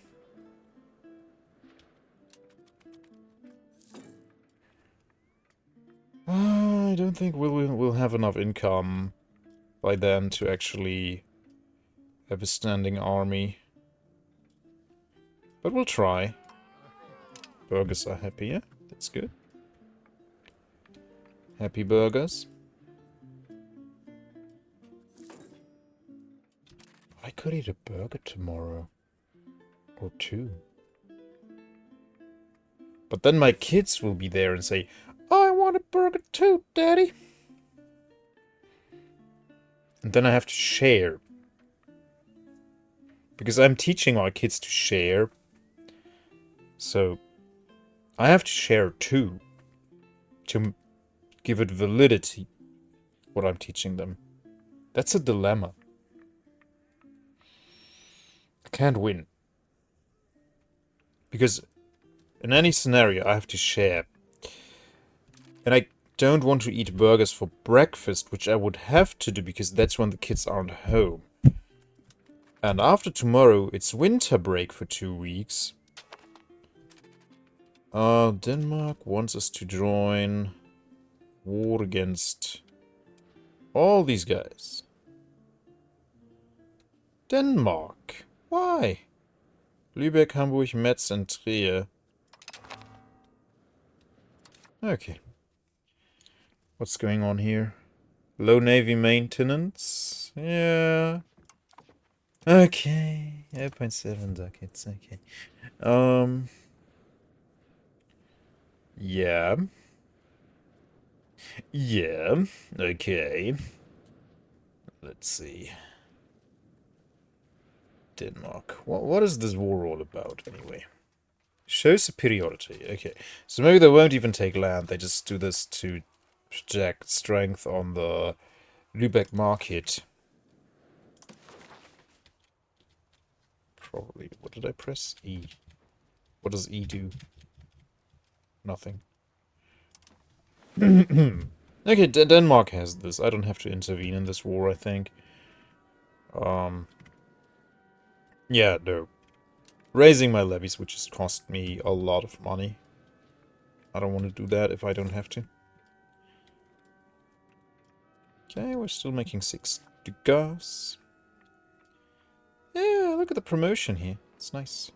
I don't think we'll have enough income by then to actually have a standing army. But we'll try. Burgers are happy, yeah? That's good. Happy burgers. I could eat a burger tomorrow. Or 2. But then my kids will be there and say, I want a burger too, Daddy. And then I have to share. Because I'm teaching our kids to share. So I have to share too. To give it validity. What I'm teaching them. That's a dilemma. I can't win. Because in any scenario I have to share. And I don't want to eat burgers for breakfast, which I would have to do because that's when the kids aren't home. And after tomorrow, it's winter break for 2 weeks. Denmark wants us to join war against all these guys. Denmark. Why? Lübeck, Hamburg, Metz, and Trier. Okay. What's going on here? Low navy maintenance? Yeah. Okay. 0.7 ducats. Okay. Yeah. Yeah. Okay. Let's see. Denmark. What is this war all about, anyway? Show superiority. Okay. So maybe they won't even take land. They just do this to project strength on the Lübeck market. Probably. What did I press? E. What does E do? Nothing. Okay, Denmark has this. I don't have to intervene in this war, I think. Yeah, no. Raising my levies would just cost me a lot of money. I don't want to do that if I don't have to. Okay, we're still making 6 ducats. Yeah, look at the promotion here. It's nice.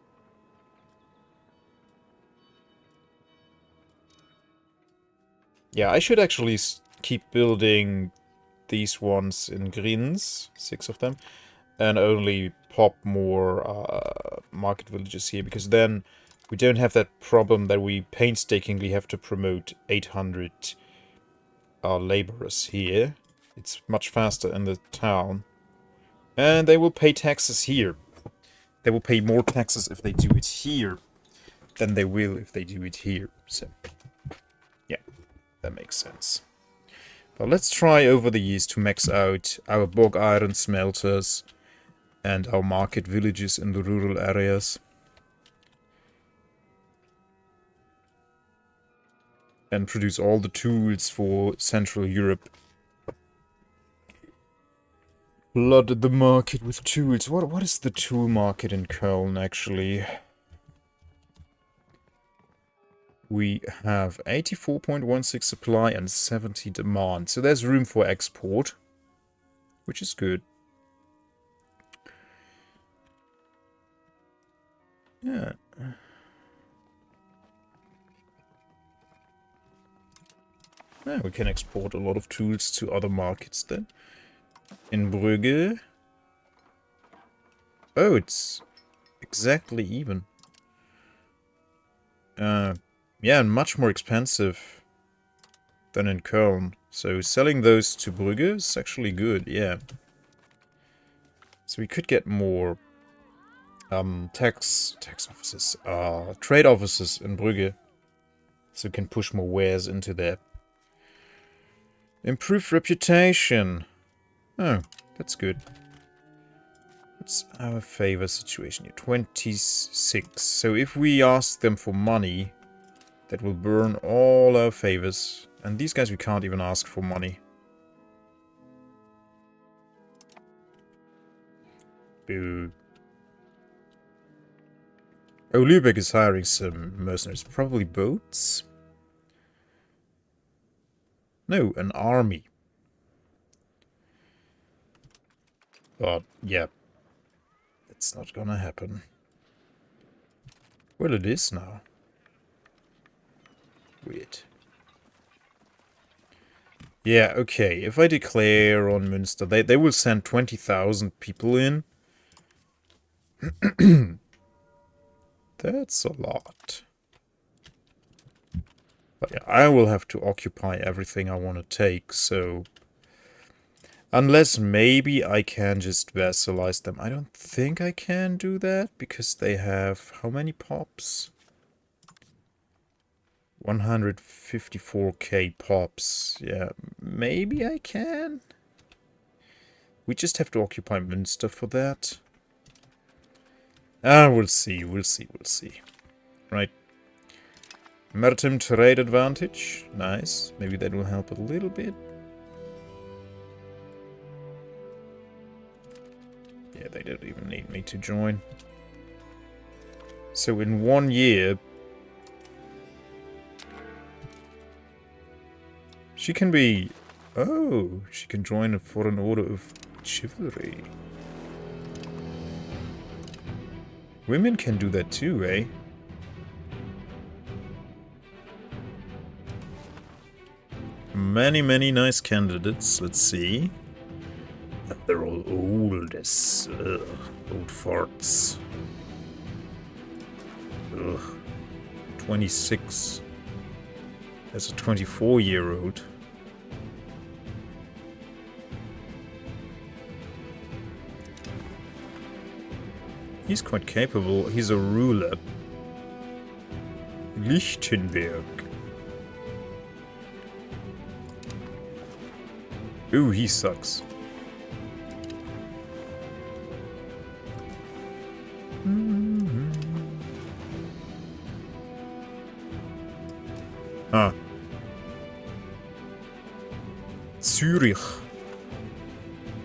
Yeah, I should actually keep building these ones in greens, 6 of them, and only pop more market villages here, because then we don't have that problem that we painstakingly have to promote 800 laborers here. It's much faster in the town. And they will pay taxes here. They will pay more taxes if they do it here than they will if they do it here. So, yeah, that makes sense. But let's try over the years to max out our bog iron smelters and our market villages in the rural areas. And produce all the tools for Central Europe. Flooded the market with tools. What is the tool market in Cologne, actually? We have 84.16 supply and 70 demand. So there's room for export, which is good. Yeah. Yeah, we can export a lot of tools to other markets then. In Brügge. Oh, it's exactly even. Yeah, and much more expensive than in Köln. So selling those to Brügge is actually good, yeah. So we could get more tax offices, trade offices in Brügge. So we can push more wares into there. Improved reputation. Oh, that's good. What's our favor situation here? 26. So if we ask them for money, that will burn all our favors. And these guys we can't even ask for money. Boo. Oh, Lübeck is hiring some mercenaries. Probably boats? No, an army. But, yeah. That's not gonna happen. Well, it is now. Weird. Yeah, okay. If I declare on Münster, they will send 20,000 people in. That's a lot. But yeah, I will have to occupy everything I want to take, so... Unless maybe I can just vassalize them. I don't think I can do that, because they have... How many pops? 154k pops. Yeah, maybe I can? We just have to occupy Münster for that. We'll see, we'll see. Right. Maritime trade advantage. Nice. Maybe that will help a little bit. Yeah, they don't even need me to join. So in 1 year... she can be... oh, she can join a foreign order of chivalry. Women can do that too, eh? Many, many nice candidates. Let's see. They're all old as... old farts. Ugh. 26. That's a 24-year-old. He's quite capable. He's a ruler. Lichtenberg. Ooh, he sucks. Ah. Zurich.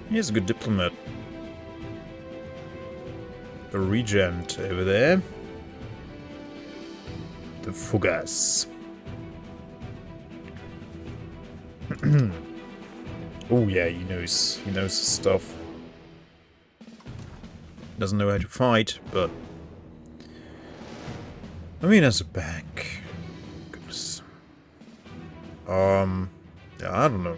He's a good diplomat. A regent over there. The Fugas. Oh yeah, he knows his stuff. Doesn't know how to fight, but I mean, as a bank. Goodness. Yeah, I don't know.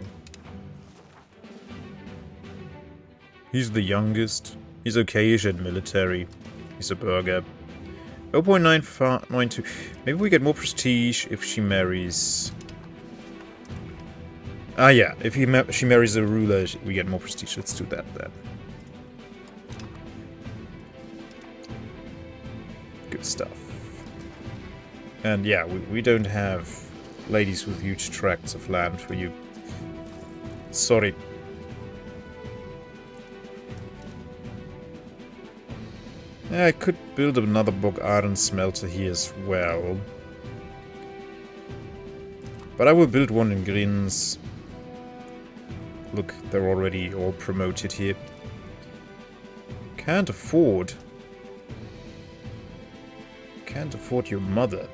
He's the youngest. He's okay-ish at military. He's a burger. 0.992. Maybe we get more prestige if she marries... ah, yeah. If she marries a ruler, we get more prestige. Let's do that then. Good stuff. And yeah, we don't have ladies with huge tracts of land for you. Sorry. Yeah, I could build another bog iron smelter here as well. But I will build one in Grins. Look, they're already all promoted here. Can't afford. Can't afford your mother.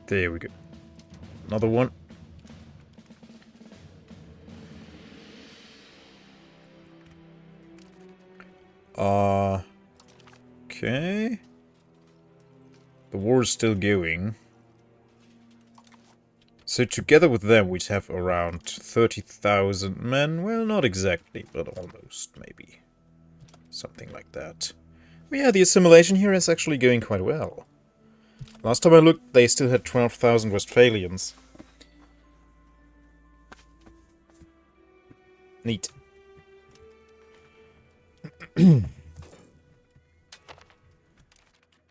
There we go. Another one. Okay. The war is still going. So together with them we'd have around 30,000 men. Well, not exactly, but almost, maybe. Something like that. But yeah, the assimilation here is actually going quite well. Last time I looked, they still had 12,000 Westphalians. Neat.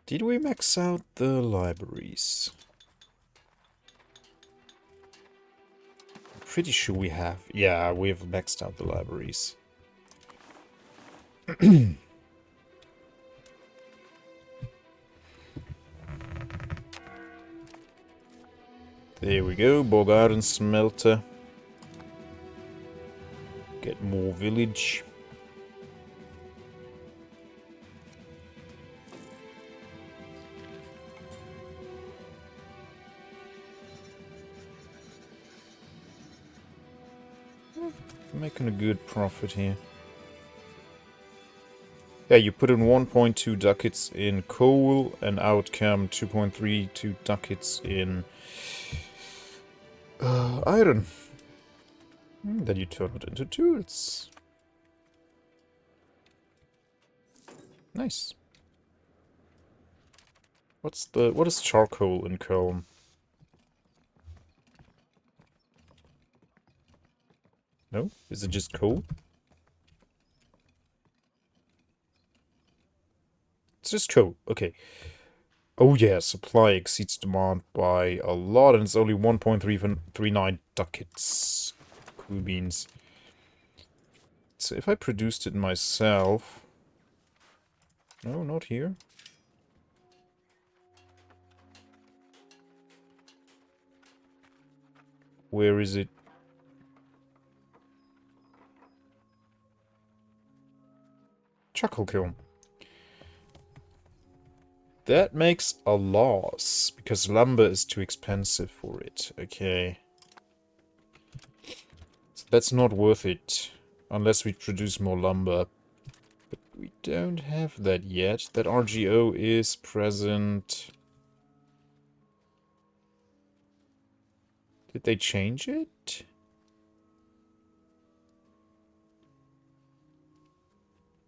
Did we max out the libraries? I'm pretty sure we have. Yeah, we have maxed out the libraries. There we go, bog iron smelter. Get more village. Making a good profit here. Yeah, you put in 1.2 ducats in coal, and out come 2.32 ducats in iron. Then you turn it into tools. Nice. What is charcoal in Cologne? No? Is it just coal? It's just coal. Okay. Oh yeah, supply exceeds demand by a lot, and it's only 1.339 ducats. Cool beans. So if I produced it myself... No, not here. Where is it? Charcoal kiln. That makes a loss, because lumber is too expensive for it. Okay. So that's not worth it, unless we produce more lumber. But we don't have that yet. That RGO is present. Did they change it?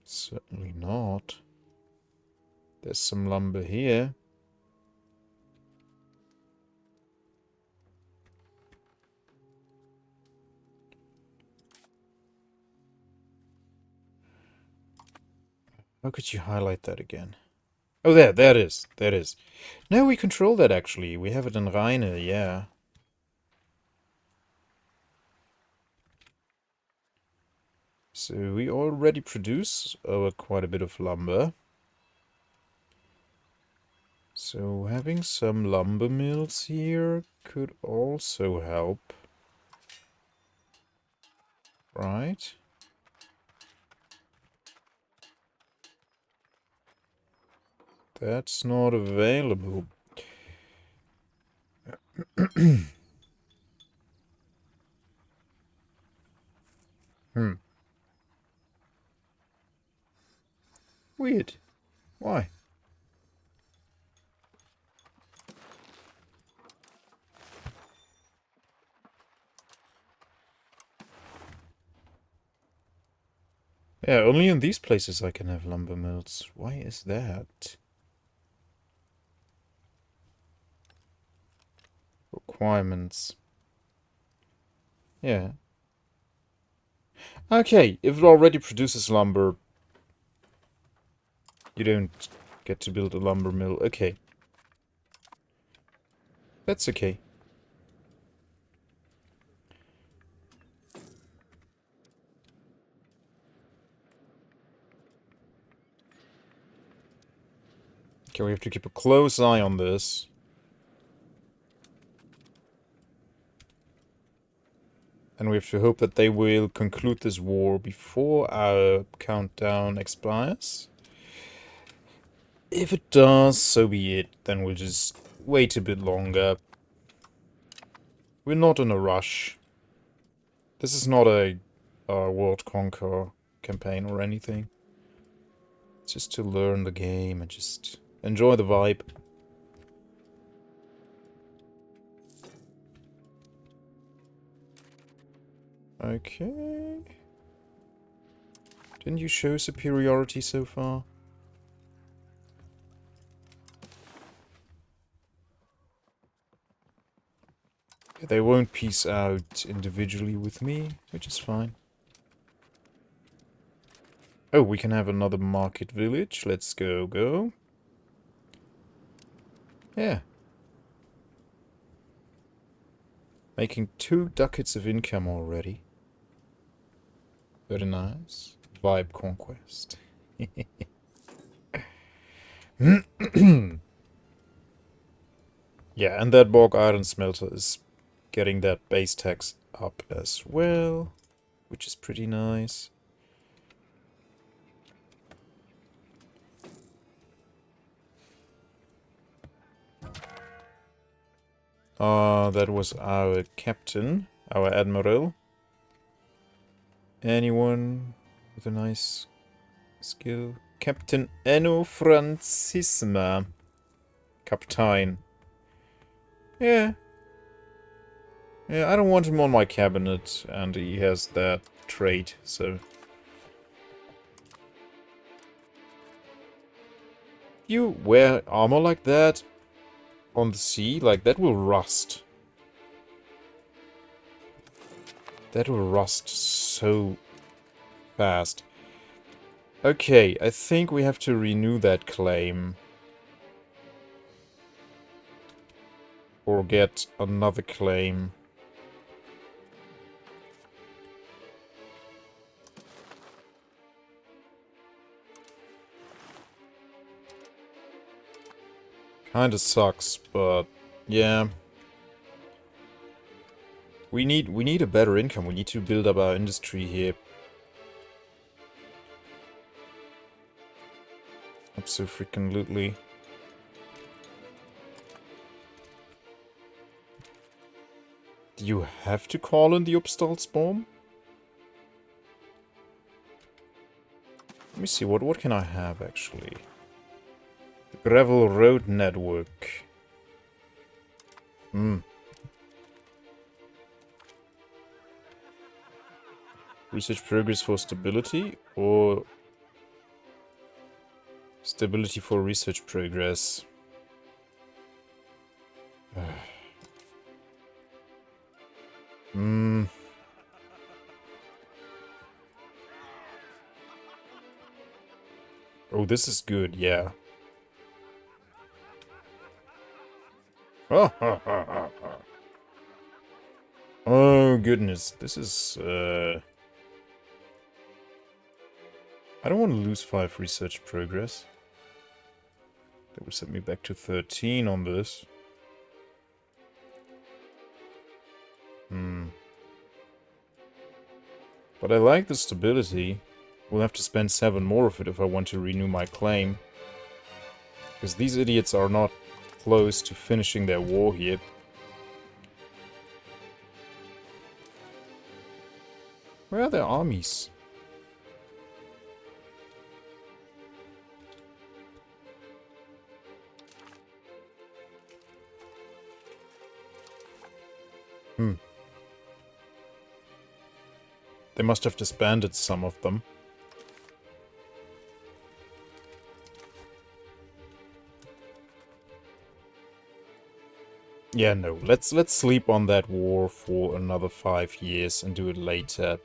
Certainly not. There's some lumber here. How could you highlight that again? Oh, there it is. There it is. No, we control that actually. We have it in Rheine, yeah. So we already produce quite a bit of lumber. So having some lumber mills here could also help. Right? That's not available. Weird. Why? Yeah, only in these places I can have lumber mills. Why is that? Requirements. Yeah. Okay, if it already produces lumber, you don't get to build a lumber mill. Okay. That's okay. Okay, we have to keep a close eye on this. And we have to hope that they will conclude this war before our countdown expires. If it does, so be it. Then we'll just wait a bit longer. We're not in a rush. This is not a World Conquer campaign or anything. It's just to learn the game and just enjoy the vibe. Okay. Didn't you show superiority so far? They won't peace out individually with me, which is fine. Oh, we can have another market village. Let's go. Yeah. Making 2 ducats of income already. Very nice. Vibe conquest. Yeah, and that bog iron smelter is getting that base tax up as well, which is pretty nice. That was our captain, our admiral. Anyone with a nice skill? Captain Enno Francisma. Kaptein. Yeah. Yeah, I don't want him on my cabinet, and he has that trait, so... You wear armor like that on the sea, like, that will rust. That will rust so fast. Okay, I think we have to renew that claim. Or get another claim. Kinda sucks, but yeah. We need a better income. We need to build up our industry here. Abso-freaking-lutely. Do you have to call in the Upstalsbaum? Let me see, what can I have, actually? The gravel road network. Research progress for stability, or stability for research progress? Oh, this is good, yeah. Oh, goodness. This is, I don't want to lose 5 research progress. That would set me back to 13 on this. But I like the stability. We'll have to spend 7 more of it if I want to renew my claim. Because these idiots are not close to finishing their war here. Where are their armies? They must have disbanded some of them. Yeah, no. Let's sleep on that war for another 5 years and do it later.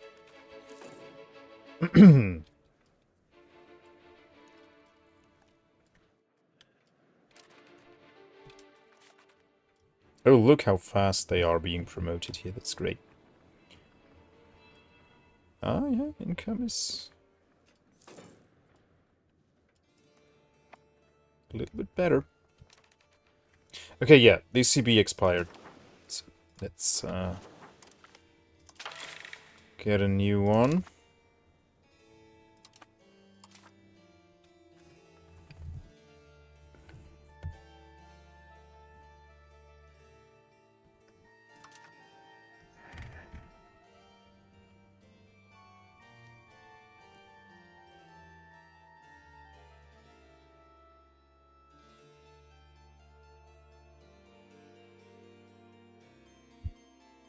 Oh, look how fast they are being promoted here. That's great. Ah, yeah, income is a little bit better. Okay, yeah, the CB expired. So let's get a new one.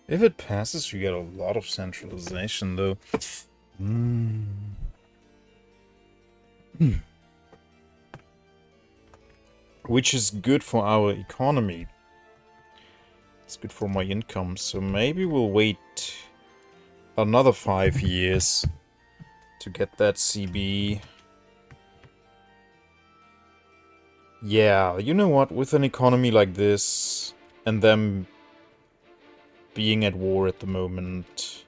If it passes, you get a lot of centralization, though. Which is good for our economy. It's good for my income, so maybe we'll wait another 5 years to get that CB. Yeah, you know what? With an economy like this, and them being at war at the moment,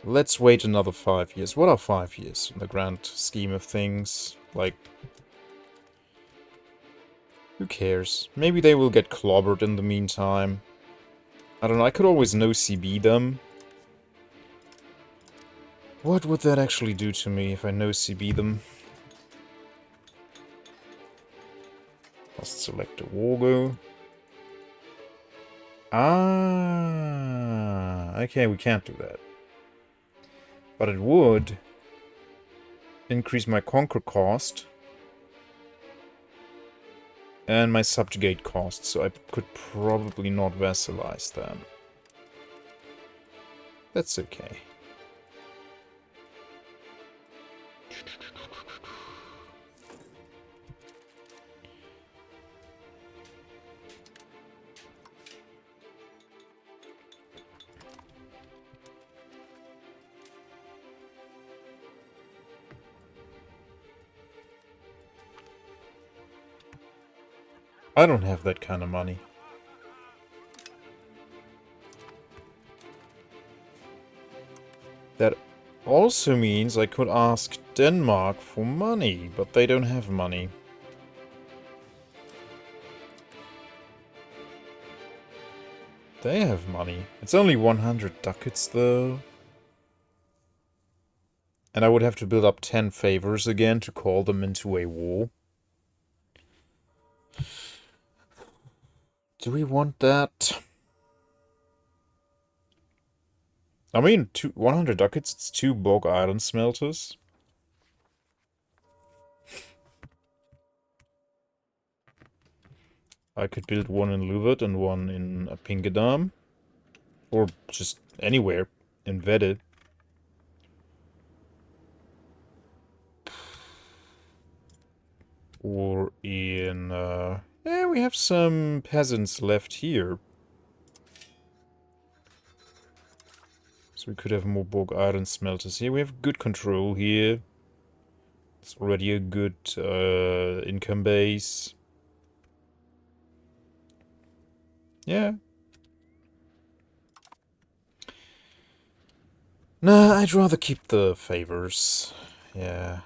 let's wait another 5 years. What are 5 years in the grand scheme of things? Like, who cares? Maybe they will get clobbered in the meantime. I don't know, I could always no CB them. What would that actually do to me if I no CB them? Must select a war go. Ah, okay, we can't do that. But it would increase my conquer cost and my subjugate cost, so I could probably not vassalize them. That's okay. I don't have that kind of money. That also means I could ask Denmark for money, but they don't have money. They have money. It's only 100 ducats, though. And I would have to build up 10 favors again to call them into a war. Do we want that? I mean, 100 ducats, it's 2 bog iron smelters. I could build one in Luvet and one in Pingedam. Or just anywhere in Vede. Or in... yeah, we have some peasants left here. So we could have more bog iron smelters here. We have good control here. It's already a good income base. Yeah. Nah, I'd rather keep the favors. Yeah.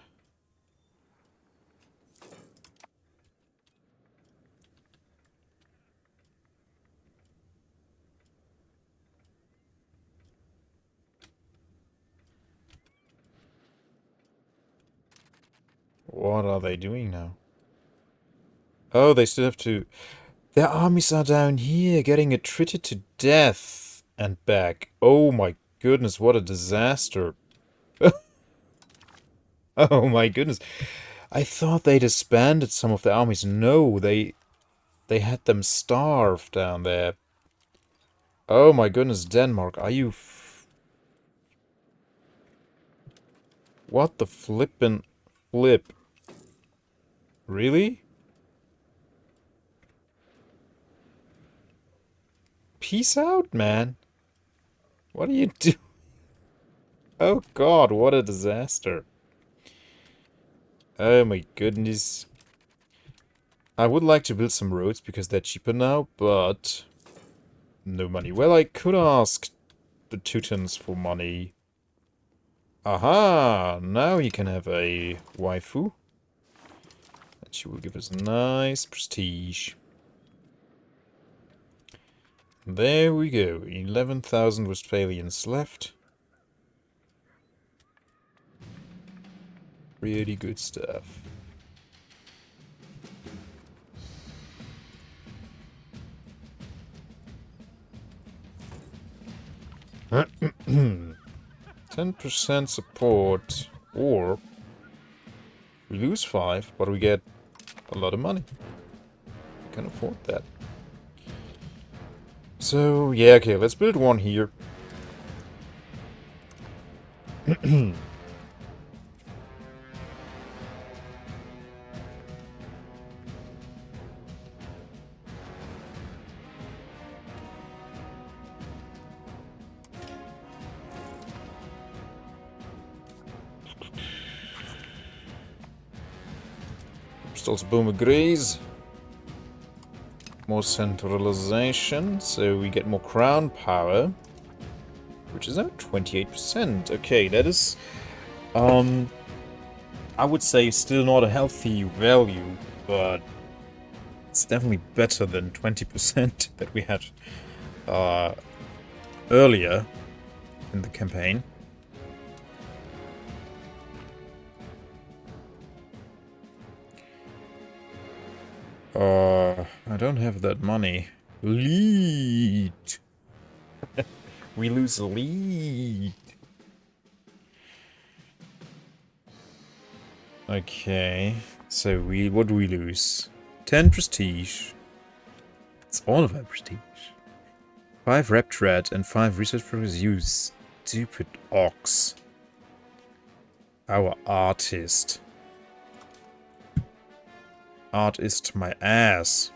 What are they doing now? Oh, they still have to... Their armies are down here, getting treated to death and back. Oh my goodness, what a disaster. Oh my goodness. I thought they disbanded some of their armies. No, they had them starved down there. Oh my goodness, Denmark, are you... What the flippin' flip? Really? Peace out, man. What are you doing? Oh god, what a disaster. Oh my goodness. I would like to build some roads because they're cheaper now, but... no money. Well, I could ask the Teutons for money. Aha! Now he can have a waifu. And she will give us nice prestige. There we go. 11,000 Westphalians left. Really good stuff. $10% support, or we lose 5, but we get a lot of money. We can afford that. So, yeah, okay, let's build one here. Boom agrees. More centralization, so we get more crown power, which is now 28%. Okay, that is, I would say still not a healthy value, but it's definitely better than 20% that we had earlier in the campaign. I don't have that money. Lead! We lose lead. Okay, so what do we lose? 10 prestige. It's all of our prestige. 5 rep threat and 5 research progress. You stupid ox. Our artist. Artist my ass.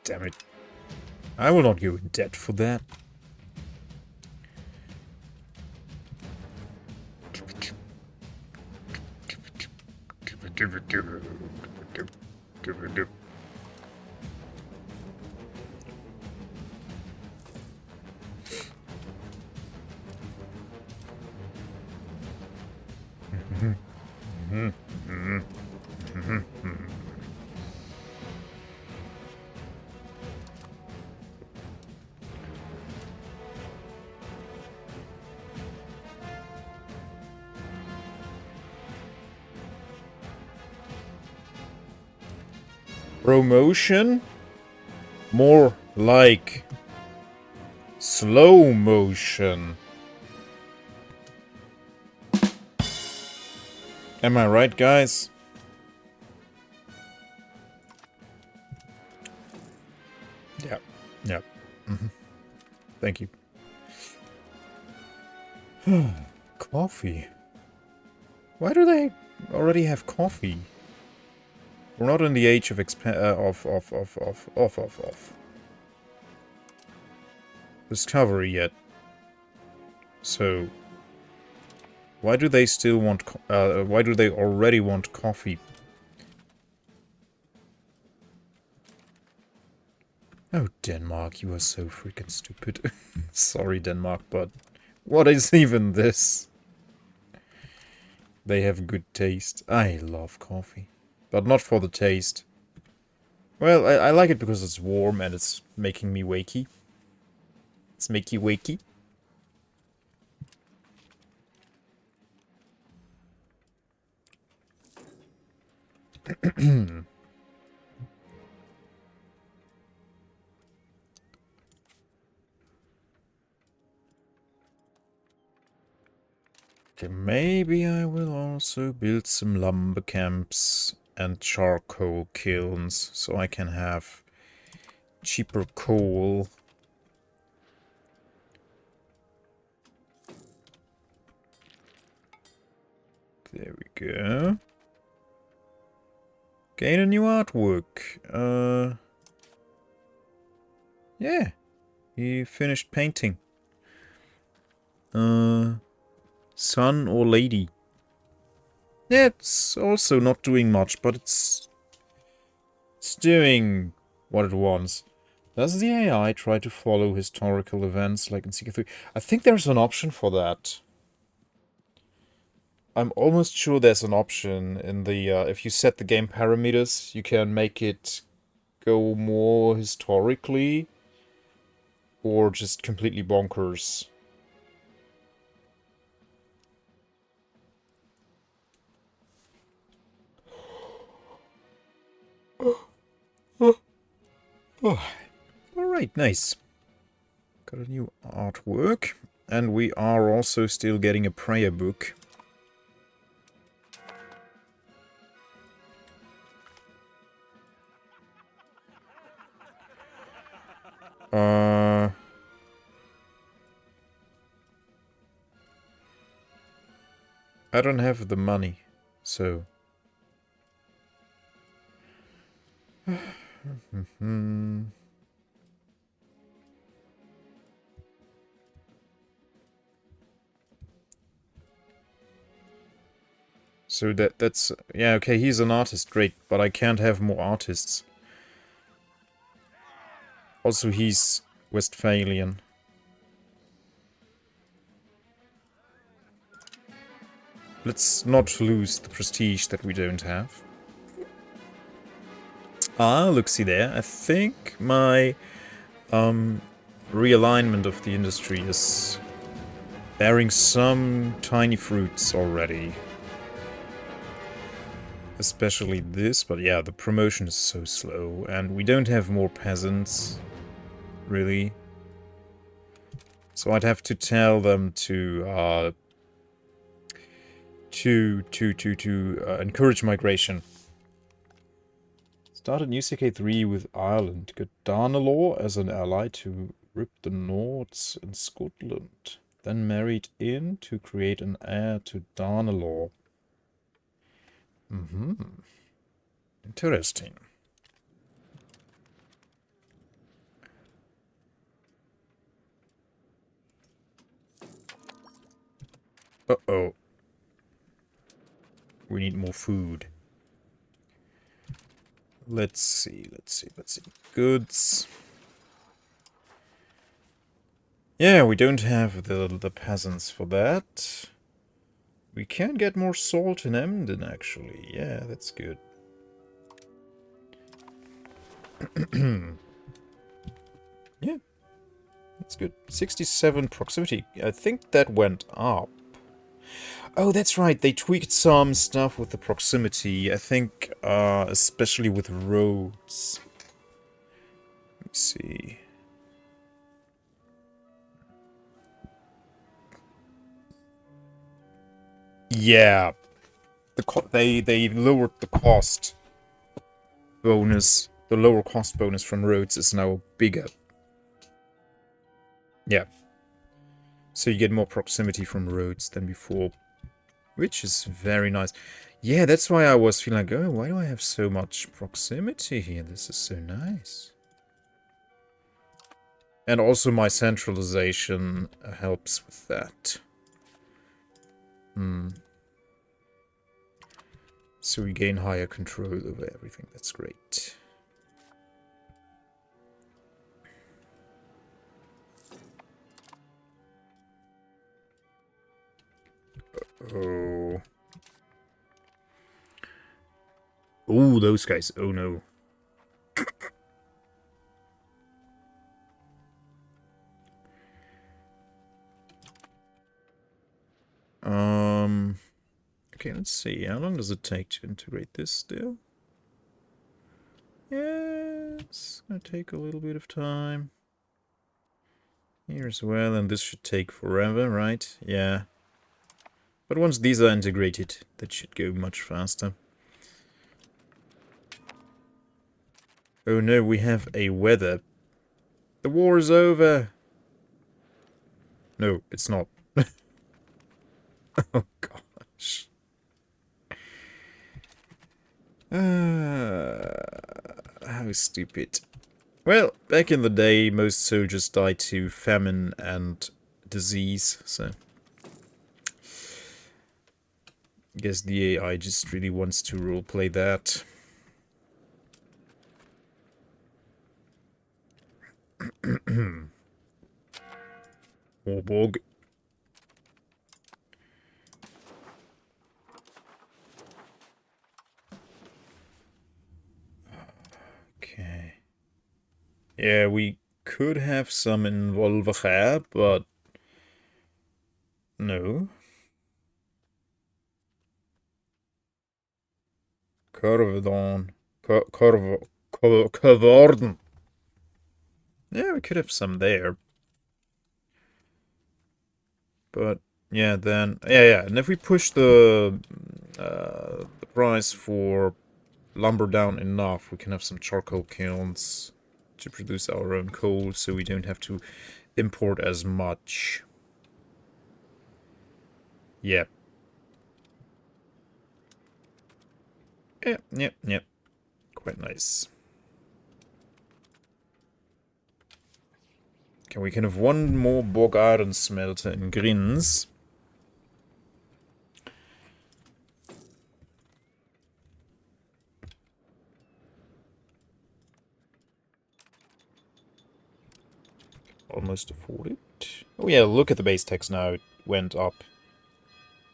Damn it. I will not go in debt for that. Promotion? More like slow motion. Am I right, guys? Yeah. Yeah. Thank you. Coffee. Why do they already have coffee? We're not in the age of discovery yet. So why do they still want? Why do they already want coffee? Oh, Denmark, you are so freaking stupid. Sorry, Denmark, but what is even this? They have good taste. I love coffee, but not for the taste. Well, I like it because it's warm and it's making me wakey. It's makey wakey. Okay, maybe I will also build some lumber camps and charcoal kilns so I can have cheaper coal. There we go. Gain a new artwork. Yeah. He finished painting. Son or lady? Yeah, it's also not doing much, but it's doing what it wants. Does the AI try to follow historical events like in CK3? I think there's an option for that. I'm almost sure there's an option in the, if you set the game parameters, you can make it go more historically or just completely bonkers. Alright, nice. Got a new artwork. And we are also still getting a prayer book. I don't have the money, so... So that's... Yeah, okay, he's an artist, great, but I can't have more artists. Also, he's Westphalian. Let's not lose the prestige that we don't have. Ah, look-see there. I think my realignment of the industry is bearing some tiny fruits already. Especially this, but yeah, the promotion is so slow, and we don't have more peasants, really. So I'd have to tell them to encourage migration. Started new CK3 with Ireland. Got Danelaw as an ally to rip the Nords in Scotland. Then married in to create an heir to Danelaw. Interesting. Uh-oh. We need more food. Let's see. Goods. Yeah, we don't have the peasants for that. We can get more salt in Emden, actually. Yeah, that's good. Yeah, that's good. 67 proximity. I think that went up. Oh, that's right. They tweaked some stuff with the proximity. I think, especially with roads. Let me see. Yeah, they lowered the cost bonus. The lower cost bonus from roads is now bigger. Yeah. So you get more proximity from roads than before, which is very nice. Yeah, that's why I was feeling like, oh, why do I have so much proximity here? This is so nice. And also my centralization helps with that. So we gain higher control over everything. That's great. Oh. Oh, those guys. Oh, no. Okay, let's see. How long does it take to integrate this still? Yeah, it's gonna take a little bit of time. Here as well, and this should take forever, right? Yeah. But once these are integrated, that should go much faster. Oh no, we have a weather. The war is over! No, it's not. Oh gosh. How stupid. Well, back in the day, most soldiers died to famine and disease, so... I guess the AI just really wants to roleplay that. Warborg. Okay. Yeah, we could have some in Wolverhampton, but... No. Corvedon. Corvorden. Yeah, we could have some there. But, yeah, then... Yeah, and if we push the price for lumber down enough, we can have some charcoal kilns to produce our own coal, so we don't have to import as much. Yep. Yep. Quite nice. Okay, we can have one more bog iron smelter in Grins. Almost afford it. Oh yeah, look at the base tax now. It went up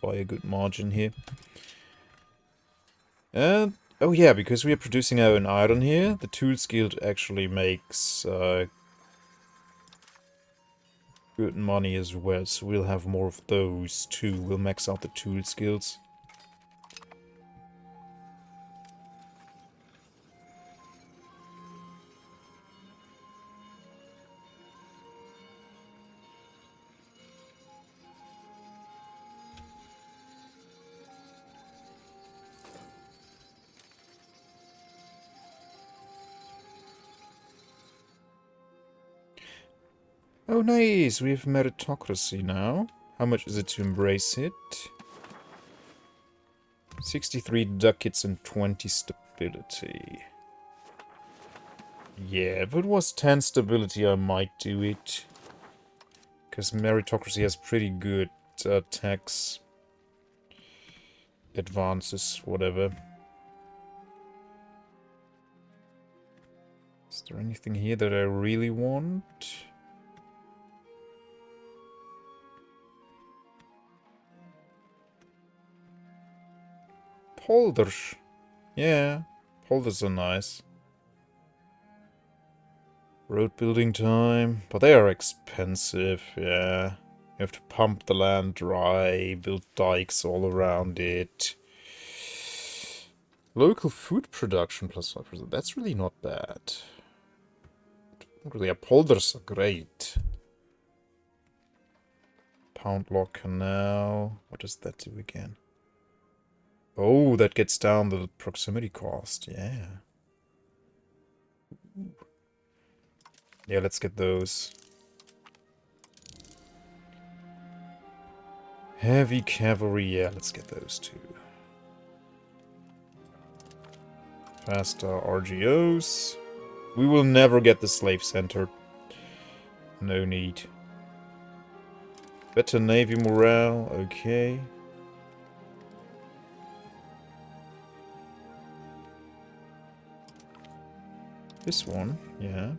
by a good margin here. And oh yeah, because we are producing our own iron here, the Tools Guild actually makes good money as well, so we'll have more of those too. We'll max out the Tools Guilds. Oh nice, we have meritocracy now. How much is it to embrace it? 63 ducats and 20 stability. Yeah, if it was 10 stability, I might do it. Because meritocracy has pretty good tax advances, whatever. Is there anything here that I really want? Polders. Yeah, polders are nice. Road building time, but they are expensive, yeah. You have to pump the land dry, build dikes all around it. Local food production plus 5%. That's really not bad. Really, polders are great. Pound log canal. What does that do again? Oh, that gets down the proximity cost. Yeah. Yeah, let's get those. Heavy cavalry. Yeah, let's get those too. Faster RGOs. We will never get the slave center. No need. Better navy morale. Okay. This one, yeah.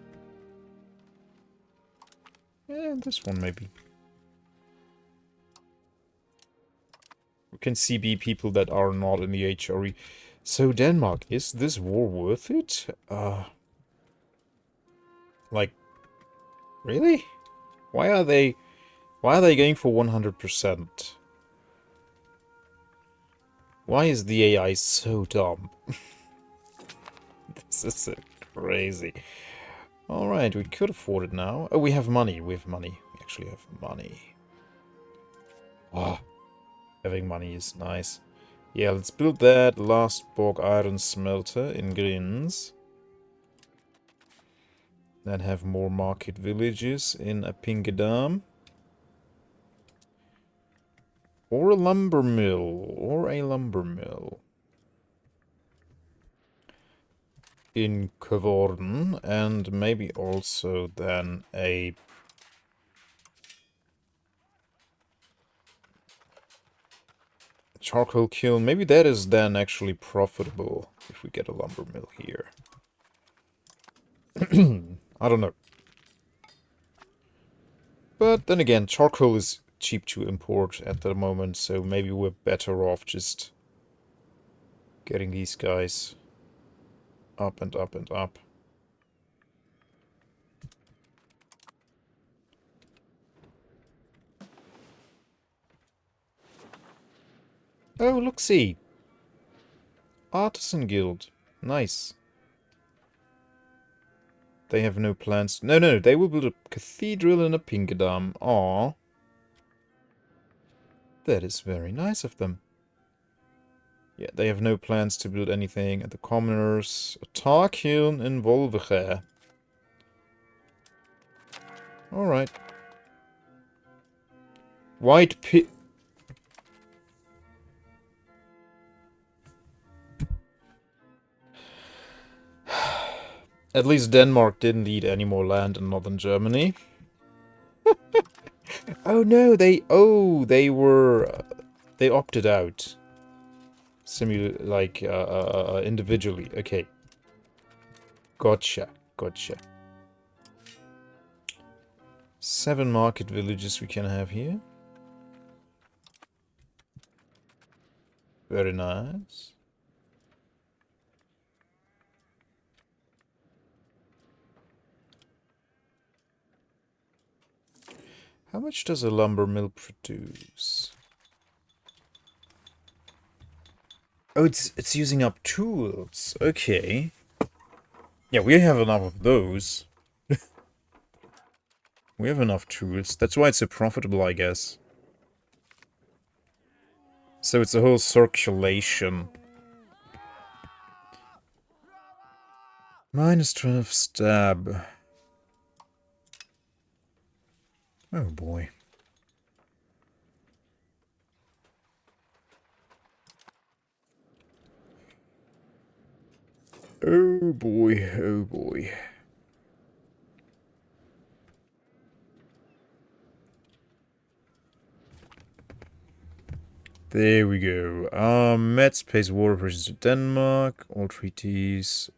Yeah, this one maybe. We can CB people that are not in the HRE. So Denmark, is this war worth it? Like, really? Why are they going for 100%? Why is the AI so dumb? This is so crazy. Alright, we could afford it now. Oh, we have money. We have money. We actually have money. Ah, having money is nice. Yeah, let's build that last bog iron smelter in Grins. Then have more market villages in Appingedam. Or a lumber mill. In Kevorden, and maybe also then a charcoal kiln. Maybe that is then actually profitable if we get a lumber mill here. I don't know. But then again, charcoal is cheap to import at the moment, so maybe we're better off just getting these guys up and up and up. Oh, look, see. Artisan Guild. Nice. They have no plans. No, they will build a cathedral in Appingedam. Aww. That is very nice of them. Yeah, they have no plans to build anything at the commoners. A tar kiln in Wolvege. Alright. White pit. At least Denmark didn't need any more land in northern Germany. Oh no, they opted out. Individually. Okay. Gotcha. 7 market villages we can have here. Very nice. How much does a lumber mill produce? Oh, it's using up tools. Okay. Yeah, we have enough of those. We have enough tools. That's why it's so profitable, I guess. So it's a whole circulation. -12 stab. Oh boy. Oh boy. There we go. Metz pays war reparations to Denmark. All treaties.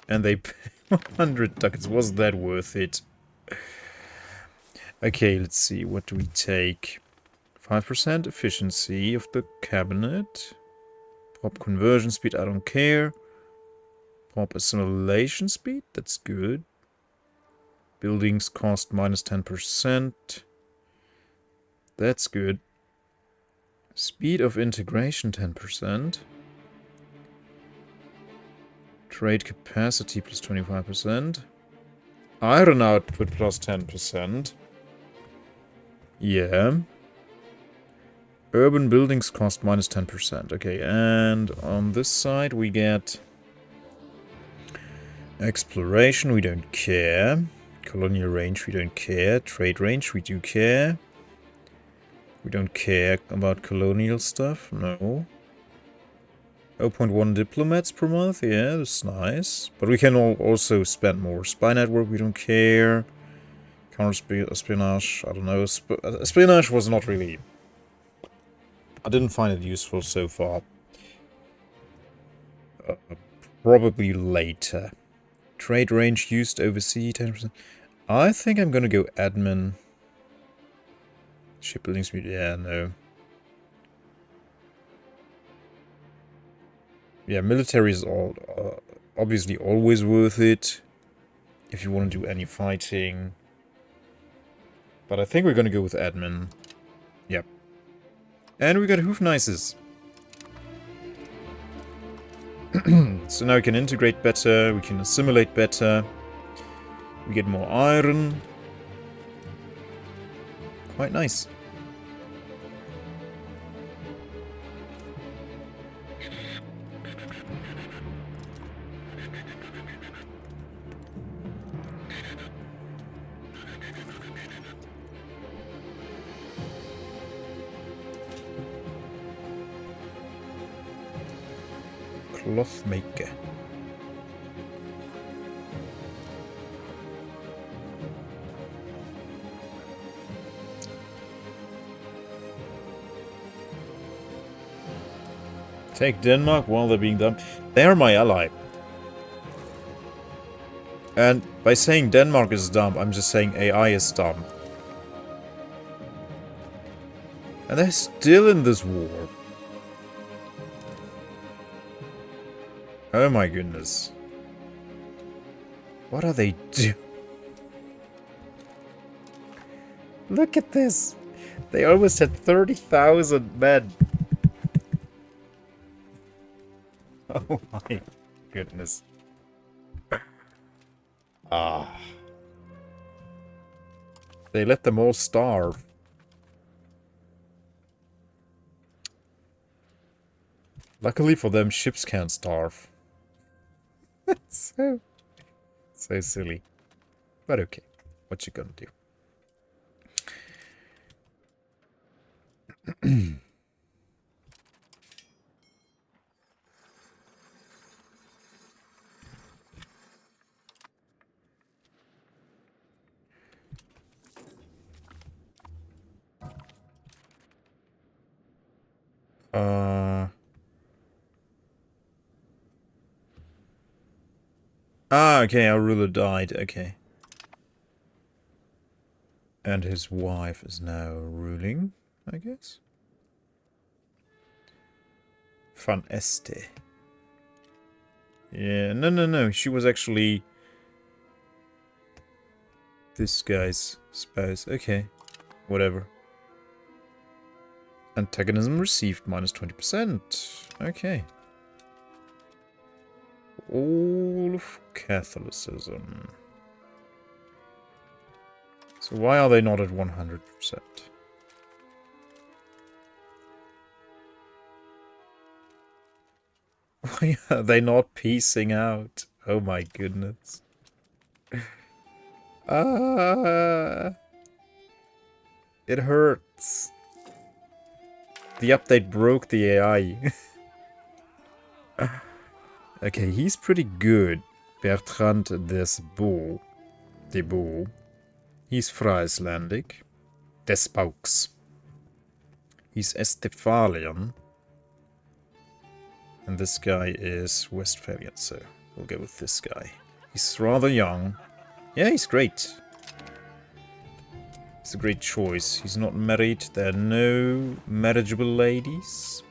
And they pay 100 ducats. Was that worth it? Okay, let's see. What do we take? 5% efficiency of the cabinet. Pop conversion speed, I don't care. Pop assimilation speed, that's good. Buildings cost -10%. That's good. Speed of integration 10%. Trade capacity plus 25%. Iron output plus 10%. Yeah. Urban buildings cost minus 10%. Okay, and on this side we get exploration, we don't care. Colonial range, we don't care. Trade range, we do care. We don't care about colonial stuff, no. 0.1 diplomats per month, yeah, that's nice. But we can also spend more. Spy network, we don't care. Counter-espionage, I don't know. Espionage was not really... I didn't find it useful so far. Probably later. Trade range used overseas, 10%. I think I'm gonna go admin. Shipbuilding speed, yeah, no. Yeah, military is obviously always worth it. If you want to do any fighting. But I think we're gonna go with admin. Yep. And we got Hoofnices. So now we can integrate better, we can assimilate better. We get more iron. Quite nice. Cloth maker. Take Denmark while they're being dumb. They are my ally. And by saying Denmark is dumb, I'm just saying AI is dumb. And they're still in this war. Oh my goodness. What are they doing? Look at this. They almost had 30,000 men. Oh my goodness. Ah. They let them all starve. Luckily for them, ships can't starve. so silly. But okay. What you gonna do? Okay, our ruler died, okay. And his wife is now ruling, I guess. Van Este. Yeah, no, she was actually this guy's spouse. Okay, whatever. Antagonism received minus 20%. Okay. All of Catholicism. So why are they not at 100%? Why are they not piecing out? Oh my goodness. It hurts. The update broke the AI. Okay, he's pretty good. Bertrand Desbeaux. He's Frieslandic. Despaux. He's Estefalian. And this guy is Westphalian, so we'll go with this guy. He's rather young. Yeah, he's great. It's a great choice. He's not married. There are no marriageable ladies.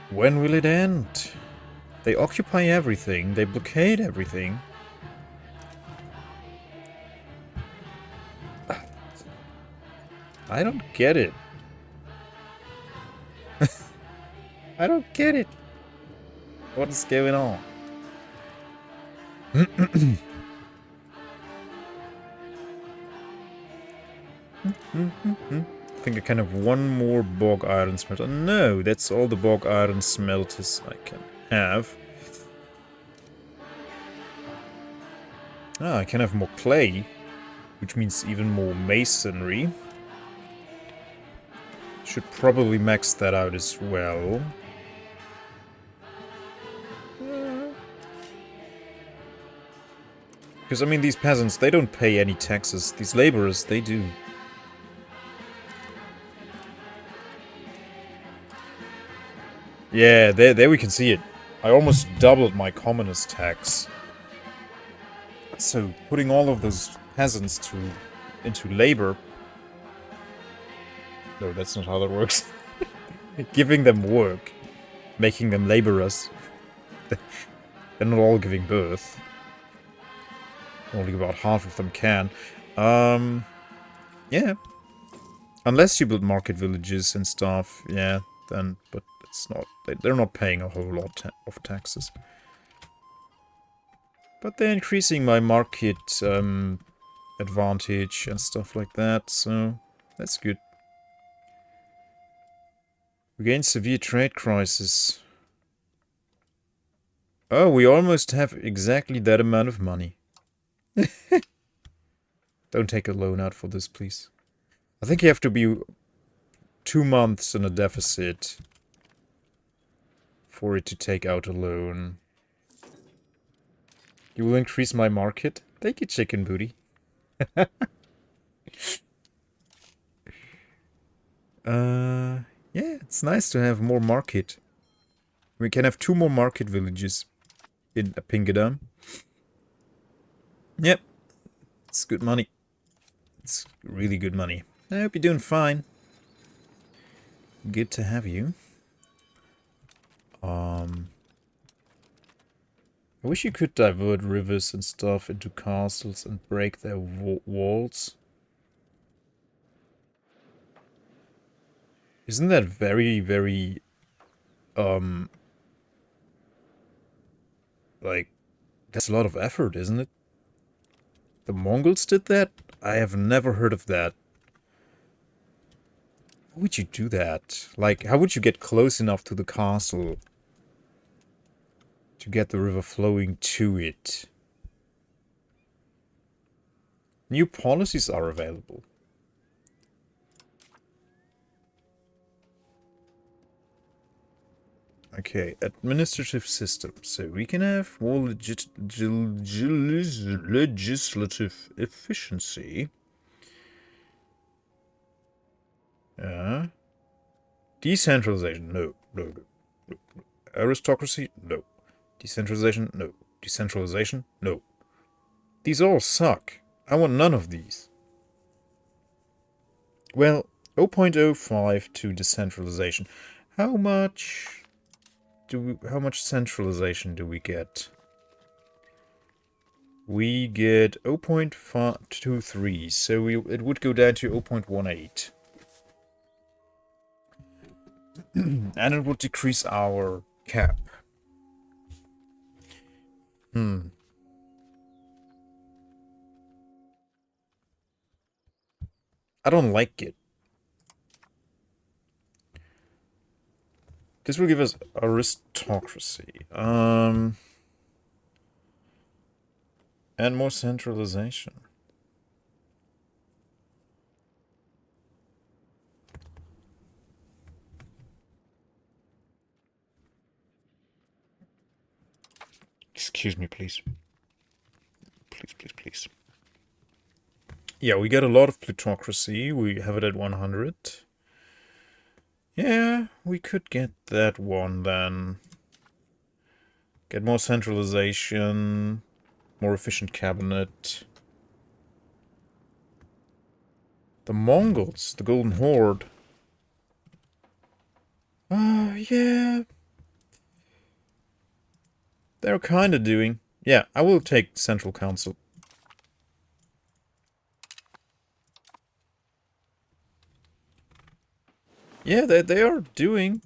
When will it end? They occupy everything. They blockade everything. I don't get it. I don't get it. What is going on? I think I can have one more bog iron smelter. No, that's all the bog iron smelters I can have. Ah, I can have more clay, which means even more masonry. Should probably max that out as well. Because, I mean, these peasants, they don't pay any taxes. These laborers, they do. Yeah, there we can see it. I almost doubled my commoners tax. So, putting all of those peasants into labor... No, that's not how that works. Giving them work. Making them laborers. They're not all giving birth. Only about half of them can. Yeah. Unless you build market villages and stuff, yeah, then... But it's not... They're not paying a whole lot of taxes. But they're increasing my market advantage and stuff like that, so that's good. We gain severe trade crisis. Oh, we almost have exactly that amount of money. Don't take a loan out for this, please. I think you have to be 2 months in a deficit for it to take out a loan. You will increase my market? Thank you, chicken booty. Yeah, it's nice to have more market. We can have 2 more market villages in Pingadam. Yep. It's good money. It's really good money. I hope you're doing fine. Good to have you. I wish you could divert rivers and stuff into castles and break their walls. Isn't that very, very... like, that's a lot of effort, isn't it? The Mongols did that? I have never heard of that. How would you do that? Like, how would you get close enough to the castle to get the river flowing to it? New policies are available. Okay, administrative system. So we can have more legislative efficiency. Decentralization. No. Aristocracy. No. Decentralization. No. Decentralization. No. These all suck. I want none of these. Well, 0.05 to decentralization. How much centralization do we get? We get 0.23, so it would go down to 0.18. And it would decrease our cap. I don't like it. This will give us aristocracy. And more centralization. Excuse me, please. Please. Yeah, we get a lot of plutocracy. We have it at 100. Yeah, we could get that one then. Get more centralization, more efficient cabinet. The Mongols, the Golden Horde. Yeah. They're kind of doing. Yeah, I will take Central Council. Yeah, they are doing.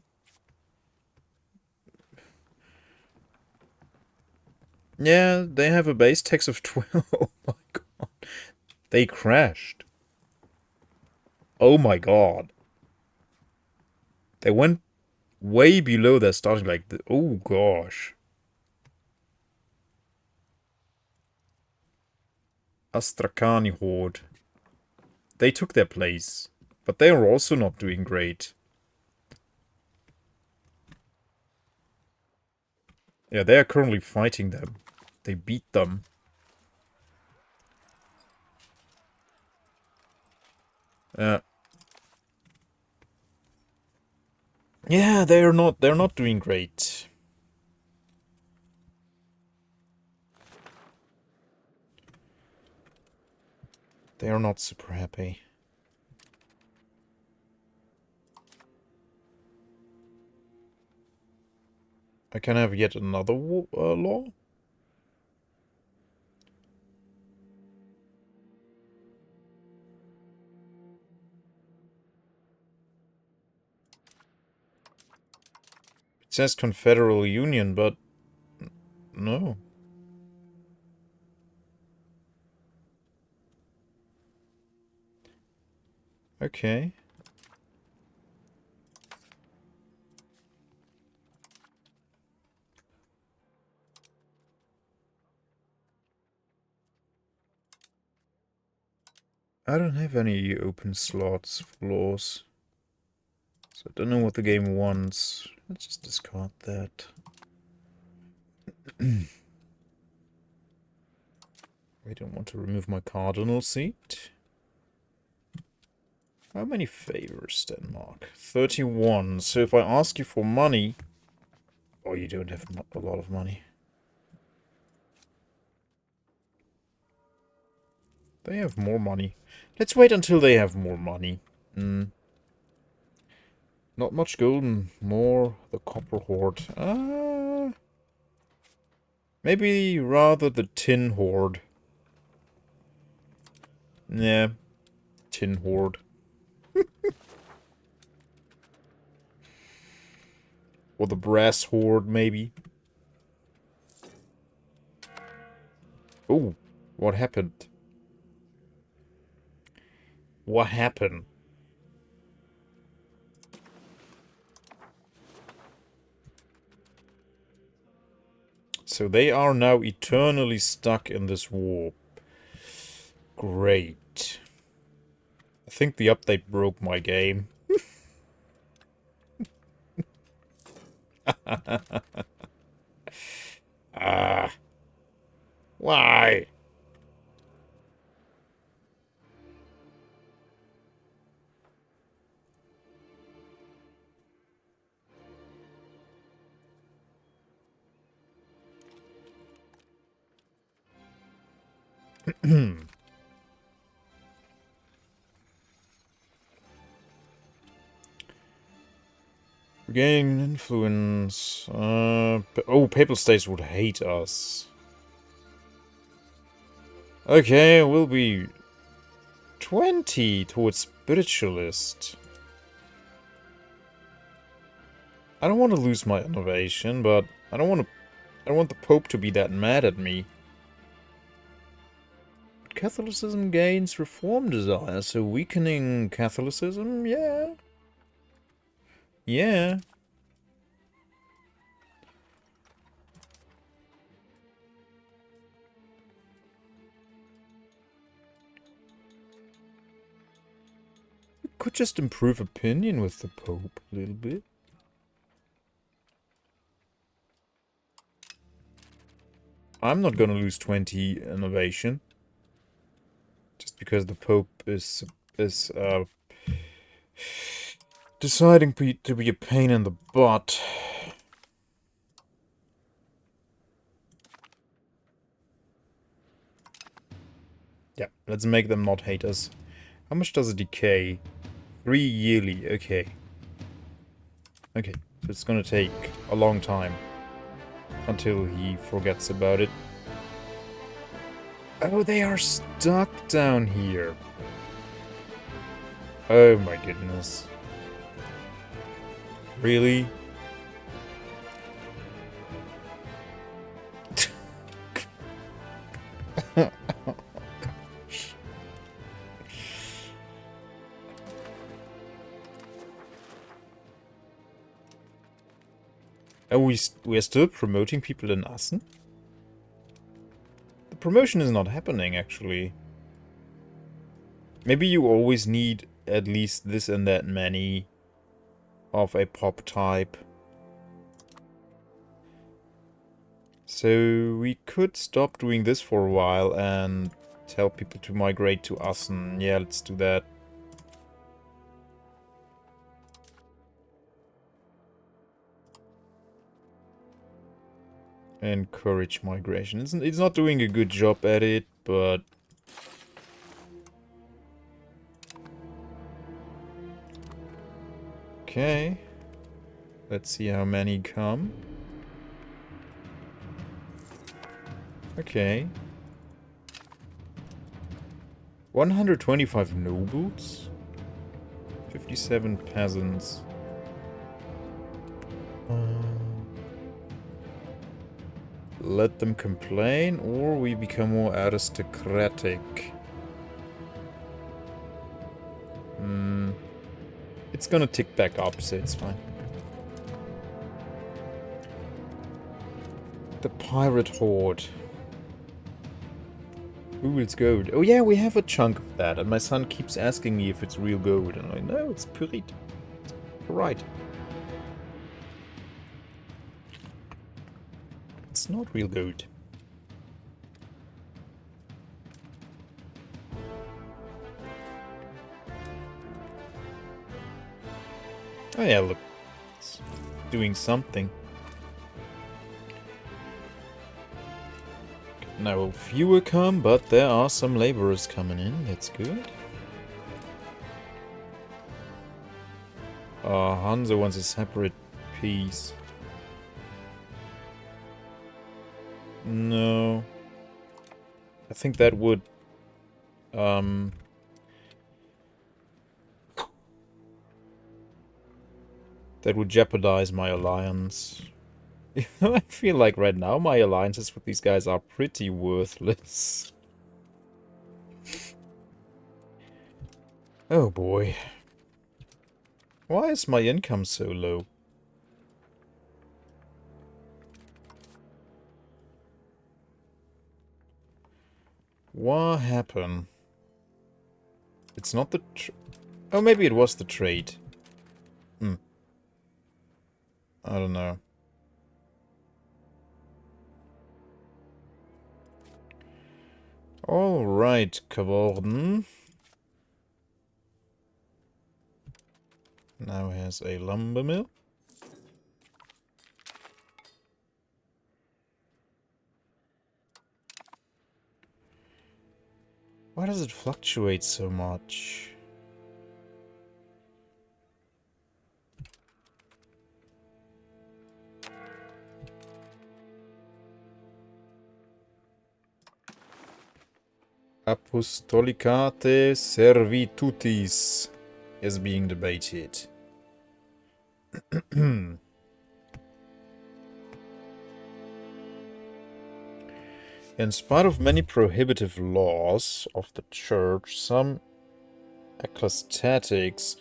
Yeah, they have a base tax of 12. Oh my god. They crashed. Oh my god. They went way below their starting, like, oh gosh. Astrakani Horde. They took their place. But they are also not doing great. Yeah, they are currently fighting them. They beat them. Yeah, they're not doing great. They are not super happy. I can have yet another law? It says Confederal Union, but no. Okay. I don't have any open slots for laws. So I don't know what the game wants. Let's just discard that. I don't want to remove my cardinal seat. How many favors, Denmark? 31. So if I ask you for money... Oh, you don't have a lot of money. They have more money. Let's wait until they have more money. Not much gold and more the copper horde. Maybe rather the tin horde. Yeah, tin horde. Or the brass horde, maybe. Oh, what happened? What happened? So they are now eternally stuck in this warp. Great. I think the update broke my game. Ah. Why? Gain influence. Oh, Papal States would hate us. Okay, we'll be 20 towards spiritualist. I don't want to lose my innovation, but I don't want the Pope to be that mad at me. Catholicism gains reform desire, so weakening Catholicism, yeah. Yeah. We could just improve opinion with the Pope a little bit. I'm not gonna lose 20 innovation. Just because the Pope is deciding to be a pain in the butt. Yeah, let's make them not hate us. How much does it decay? 3 yearly, okay. Okay, so it's gonna take a long time until he forgets about it. Oh, they are stuck down here. Oh my goodness. Really? Oh, we are still promoting people in Assen? The promotion is not happening, actually. Maybe you always need at least this and that many of a pop type. So we could stop doing this for a while and tell people to migrate to Assen. Yeah, let's do that. Encourage migration. It's not doing a good job at it, but... Okay. Let's see how many come. Okay. 125 nobles? 57 peasants. Let them complain, or we become more aristocratic. It's gonna tick back up, so it's fine. The pirate horde. Ooh, it's gold. Oh yeah, we have a chunk of that, and my son keeps asking me if it's real gold, and I'm like, no, it's pyrite. It's pyrite. It's not real gold. Oh yeah, look. It's doing something. Now, fewer come, but there are some laborers coming in. That's good. Hanzo wants a separate piece. No. I think that would... that would jeopardize my alliance. I feel like right now my alliances with these guys are pretty worthless. Oh boy. Why is my income so low? What happened? It's not the oh, maybe it was the trade. I don't know. Alright, geworden. Now has a lumber mill. Why does it fluctuate so much? Apostolicate servitutis is being debated. In spite of many prohibitive laws of the church, some ecclesiastics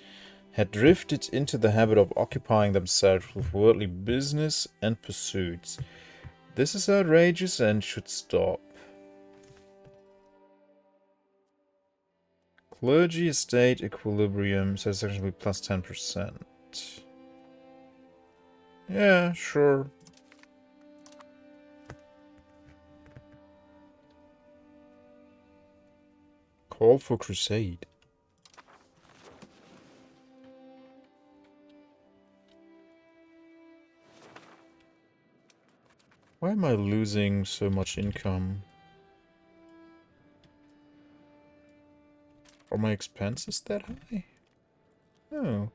had drifted into the habit of occupying themselves with worldly business and pursuits. This is outrageous and should stop. Clergy estate equilibrium says actually plus 10%. Yeah, sure. Call for crusade. Why am I losing so much income? Are my expenses that high? Oh.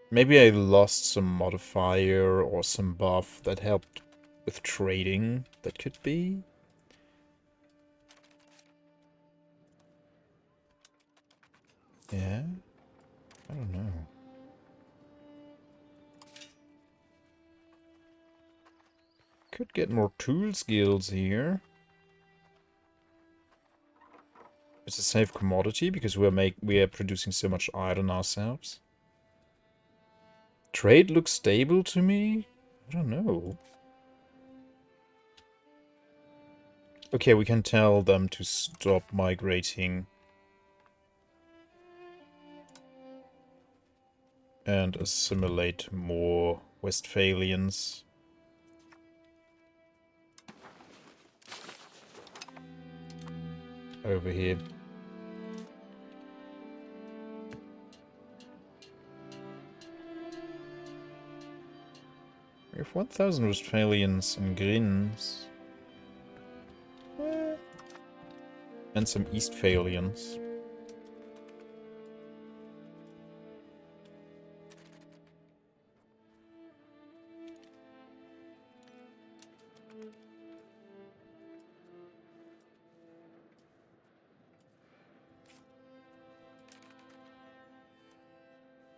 Maybe I lost some modifier or some buff that helped with trading. That could be. Yeah? I don't know. Could get more tool skills here. It's a safe commodity because we are producing so much iron ourselves. Trade looks stable to me. I don't know. Okay, we can tell them to stop migrating. And assimilate more Westphalians. Over here. We have 1,000 Westphalians and Grins. And some Eastphalians.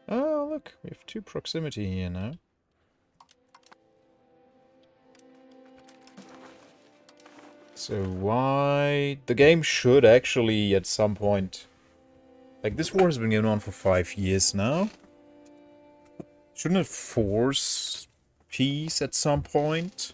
Oh, look, we have 2 proximity here now. So why... The game should actually, at some point... Like, this war has been going on for 5 years now. Shouldn't it force peace at some point?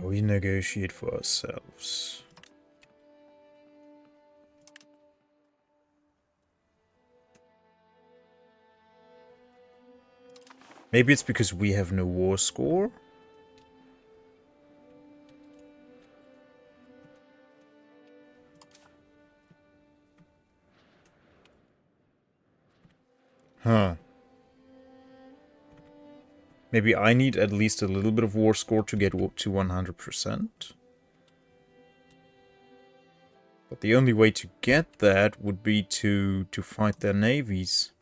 We negotiate for ourselves. Maybe it's because we have no war score? Huh. Maybe I need at least a little bit of war score to get to 100%. But the only way to get that would be to fight their navies.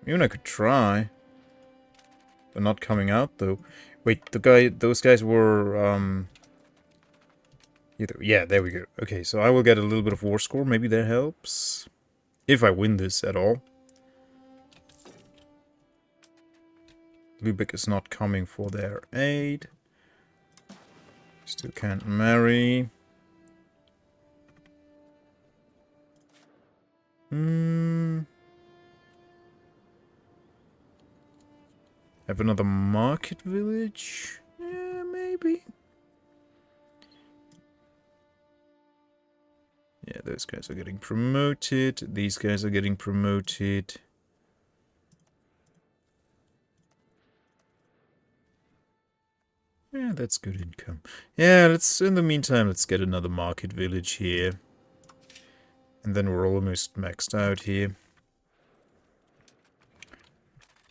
Even I could try. They're not coming out though. Wait, those guys were yeah, there we go. Okay, so I will get a little bit of war score. Maybe that helps. If I win this at all. Lübeck is not coming for their aid. Still can't marry. Have another market village? Yeah, maybe. Yeah, those guys are getting promoted. These guys are getting promoted. Yeah, that's good income. Yeah, in the meantime, let's get another market village here. And then we're almost maxed out here.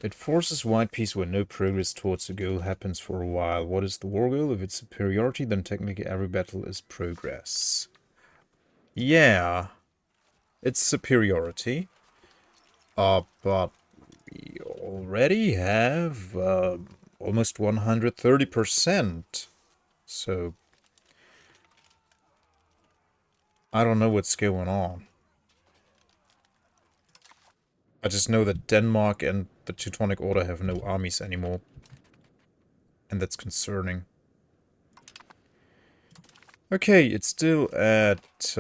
It forces white peace when no progress towards the goal happens for a while. What is the war goal? If it's superiority, then technically every battle is progress. Yeah. It's superiority. But we already have almost 130%. So I don't know what's going on. I just know that Denmark and the Teutonic Order have no armies anymore. And that's concerning. Okay, it's still at...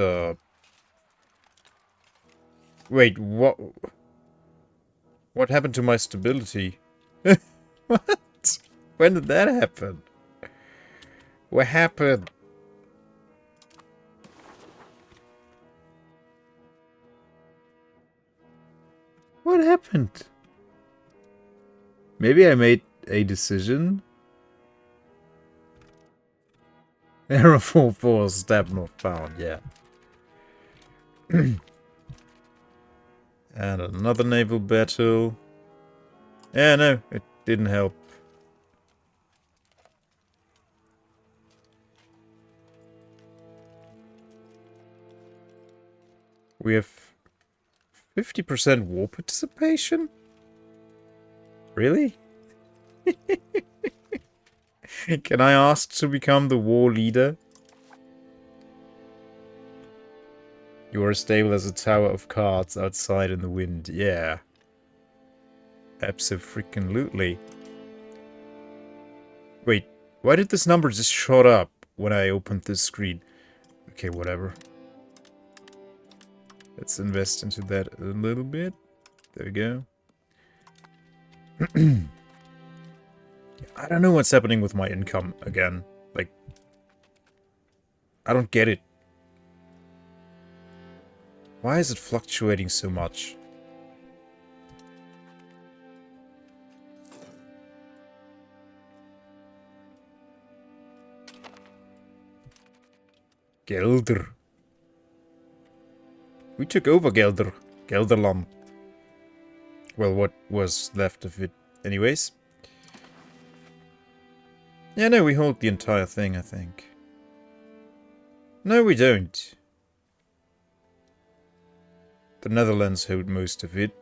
Wait, what? What happened to my stability? What? When did that happen? What happened? What happened? Maybe I made a decision? Error 44, step not found, yeah. And another naval battle. Yeah, no, it didn't help. We have 50% war participation? Really? Can I ask to become the war leader? You are as stable as a tower of cards outside in the wind. Yeah. Abso-freaking-lutely. Wait, why did this number just shut up when I opened this screen? Okay, whatever. Let's invest into that a little bit. There we go. I don't know what's happening with my income again. Like, I don't get it. Why is it fluctuating so much? Gelder. We took over Gelder. Gelderland. Well, what was left of it anyways. Yeah, no, we hold the entire thing, I think. No, we don't. The Netherlands hold most of it.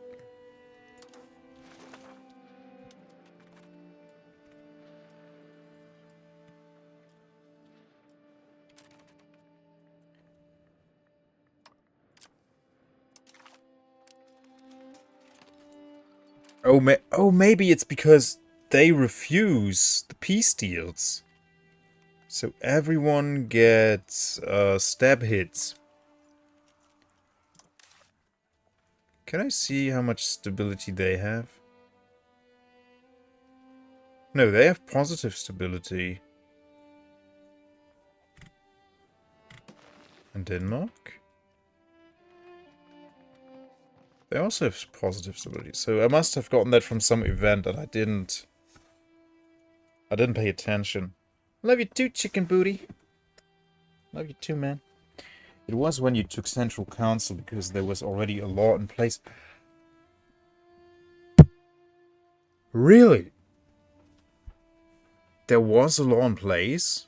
Oh, maybe it's because they refuse the peace deals. So everyone gets stab hits. Can I see how much stability they have? No, they have positive stability. And Denmark? They also have positive stability. So I must have gotten that from some event and I didn't pay attention. Love you too, chicken booty. Love you too, man. It was when you took Central Council because there was already a law in place. Really? There was a law in place?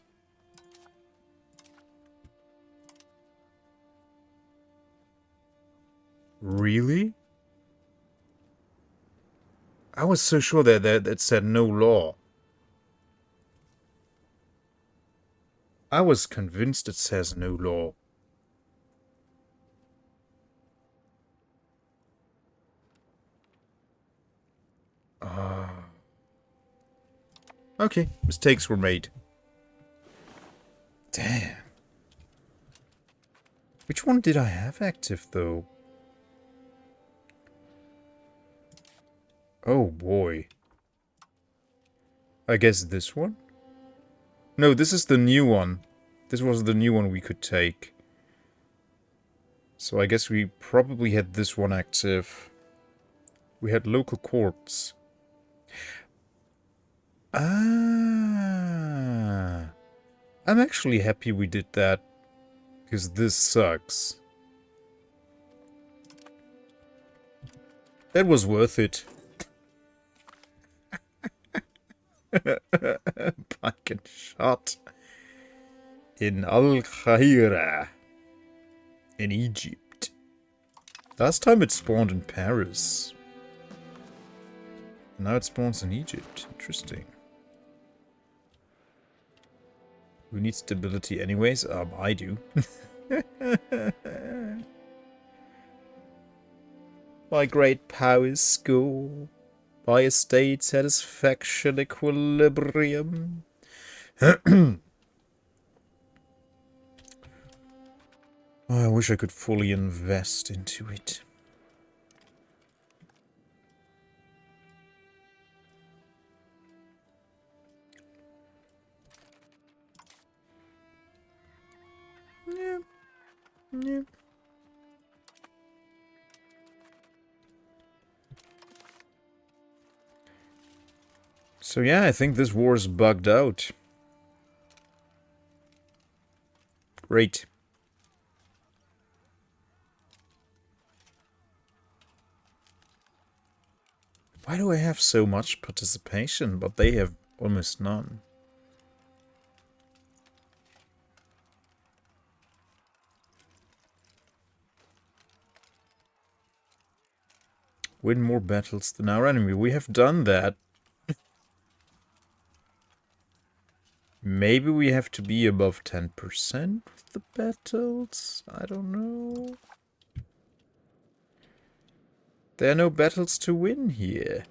Really? I was so sure that it said no law. I was convinced it says no law. Okay, mistakes were made. Damn. Which one did I have active, though? Oh, boy. I guess this one? No, this is the new one. This was the new one we could take. So I guess we probably had this one active. We had local courts. Ah. I'm actually happy we did that. Because this sucks. That was worth it. Pike and shot. In Al-Khahira. In Egypt. Last time it spawned in Paris. Now it spawns in Egypt. Interesting. Who needs stability anyways? I do. My great powers score. By a state satisfaction equilibrium. I wish I could fully invest into it. Yeah. Yeah. So yeah, I think this war is bugged out. Great. Why do I have so much participation, but they have almost none? Win more battles than our enemy. We have done that Maybe we have to be above 10% with the battles? I don't know. There are no battles to win here.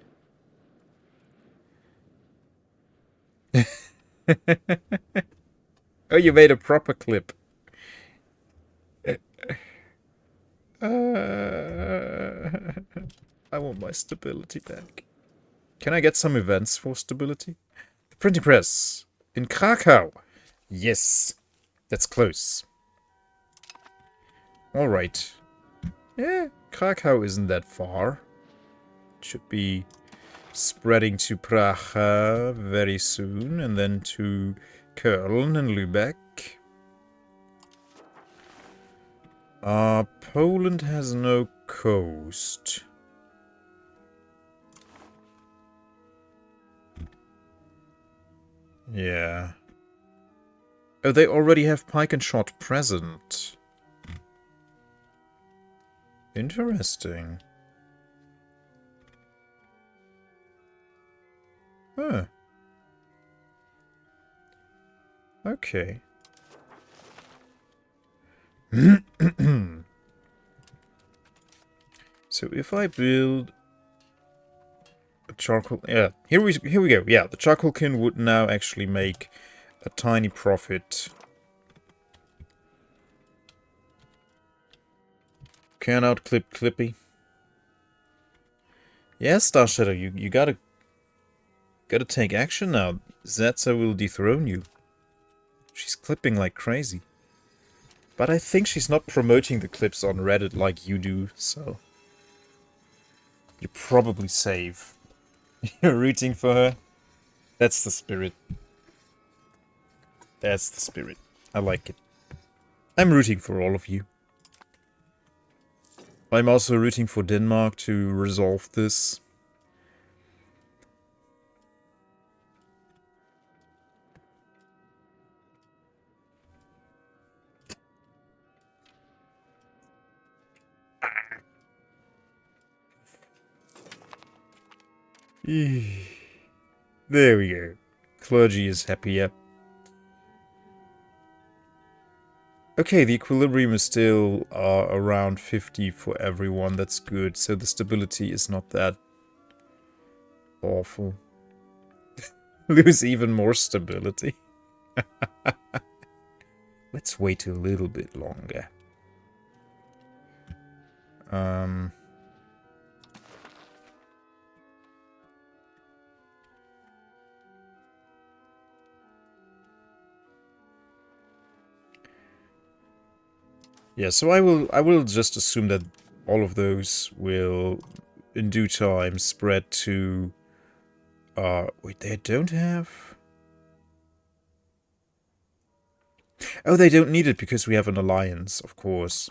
Oh, you made a proper clip. I want my stability back. Can I get some events for stability? The printing press in Krakow. Yes, that's close. Alright. Yeah, Krakow isn't that far. It should be spreading to Prague very soon, and then to Köln and Lübeck. Poland has no coast. Yeah. Oh, they already have pike and shot present. Interesting. Huh. Okay. So if I build a charcoal, yeah, here we go. Yeah, the charcoal kiln would now actually make a tiny profit. Can out clip Clippy. Yeah, Star Shadow, you gotta take action now. Zetsa will dethrone you. She's clipping like crazy. But I think she's not promoting the clips on Reddit like you do, so you're probably safe. You're rooting for her. That's the spirit. That's the spirit. I like it. I'm rooting for all of you. I'm also rooting for Denmark to resolve this. There we go. Clergy is happier. Okay, the equilibrium is still around 50 for everyone. That's good. So the stability is not that awful. Lose even more stability. Let's wait a little bit longer. Yeah, so I will just assume that all of those will in due time spread to wait, they don't have. Oh, they don't need it because we have an alliance, of course.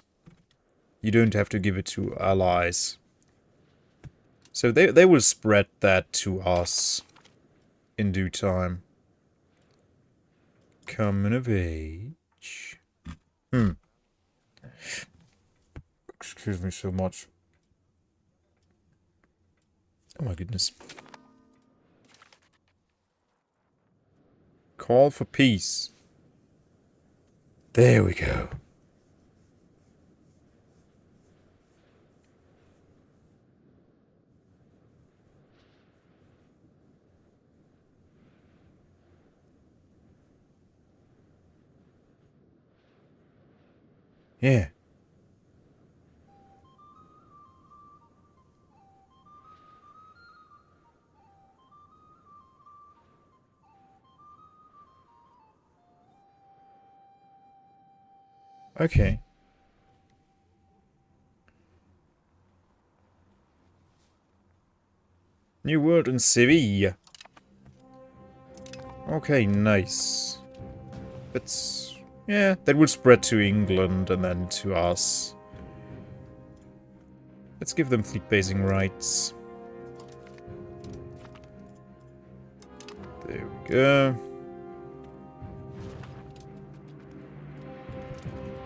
You don't have to give it to allies. So they will spread that to us in due time. Coming of age. Excuse me so much. Oh my goodness. Call for peace. There we go. Yeah. Okay. New world in Sevilla. Okay, nice. It's... yeah, that will spread to England and then to us. Let's give them fleet-basing rights. There we go.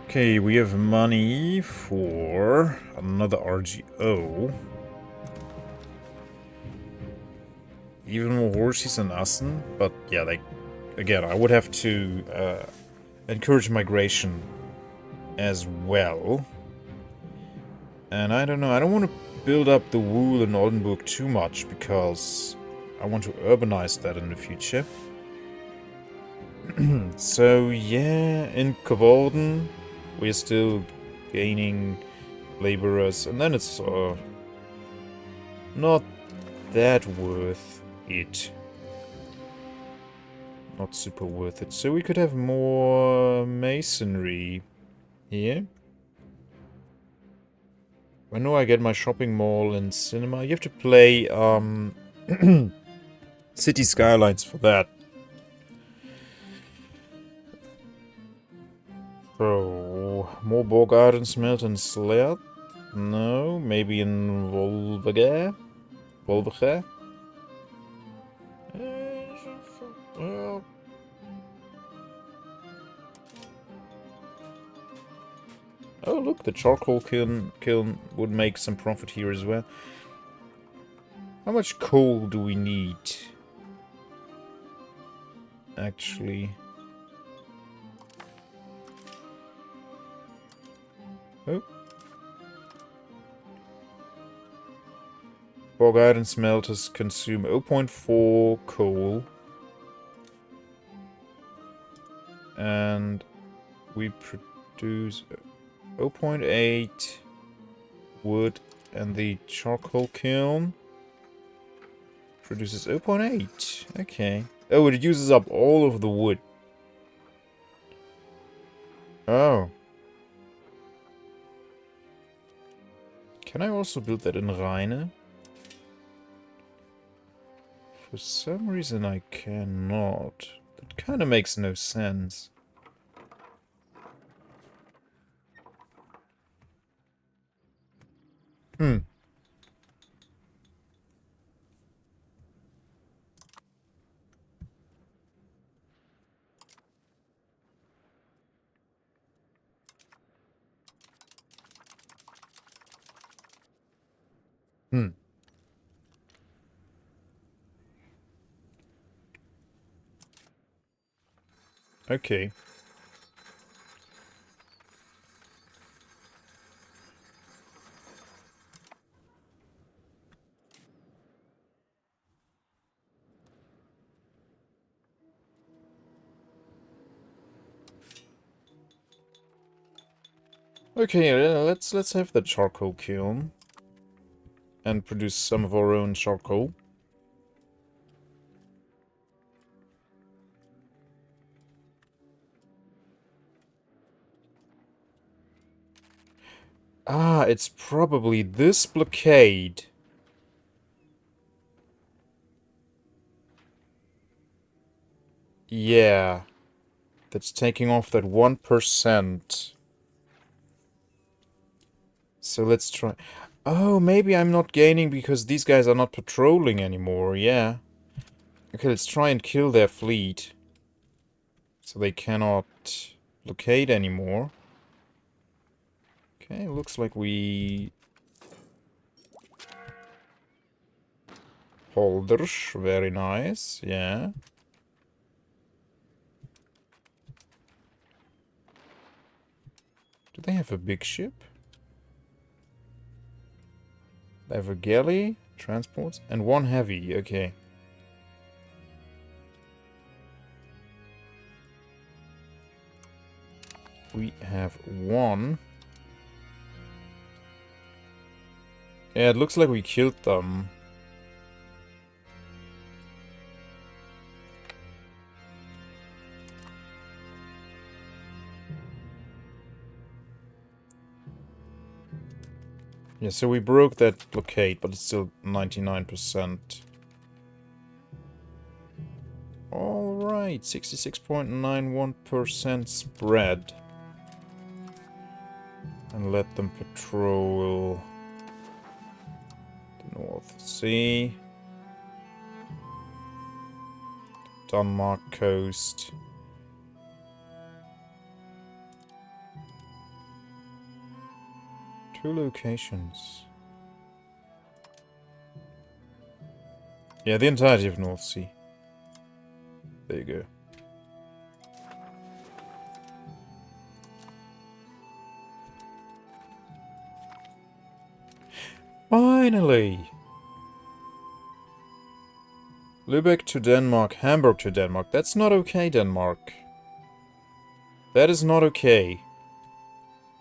Okay, we have money for another RGO. Even more horses than Assen, but yeah, like again, I would have to encourage migration as well. And I don't know, I don't want to build up the wool in Oldenburg too much, because I want to urbanize that in the future. So yeah, in Kowalden, we're still gaining laborers, and then it's not that worth it. Not super worth it. So we could have more masonry here. When do I get my shopping mall and cinema? You have to play City Skylines for that. So, more Borgarden, Smelt and Sled? No, maybe in Volvega? Volvega? Well, oh, look, the charcoal kiln would make some profit here as well. How much coal do we need? Actually. Oh. Borgarden smelters consume 0.4 coal. And we produce 0.8 wood, and the charcoal kiln produces 0.8. Okay. Oh, it uses up all of the wood. Oh. Can I also build that in Rheine? For some reason I cannot. That kind of makes no sense. Hmm. Hmm. Okay. Okay, let's have the charcoal kiln and produce some of our own charcoal. Ah, it's probably this blockade. Yeah. That's taking off that 1%. So let's try. Oh, maybe I'm not gaining because these guys are not patrolling anymore. Yeah. Okay, let's try and kill their fleet. So they cannot blockade anymore. Okay, looks like we... Holders, very nice, yeah. Do they have a big ship? They have a galley, transports, and one heavy, okay. We have one. Yeah, it looks like we killed them. Yeah, so we broke that blockade, but it's still 99%. Alright, 66.91% spread. And let them patrol the North Sea. Denmark coast. Two locations. Yeah, the entirety of North Sea. There you go. Finally! Lübeck to Denmark, Hamburg to Denmark. That's not okay, Denmark. That is not okay.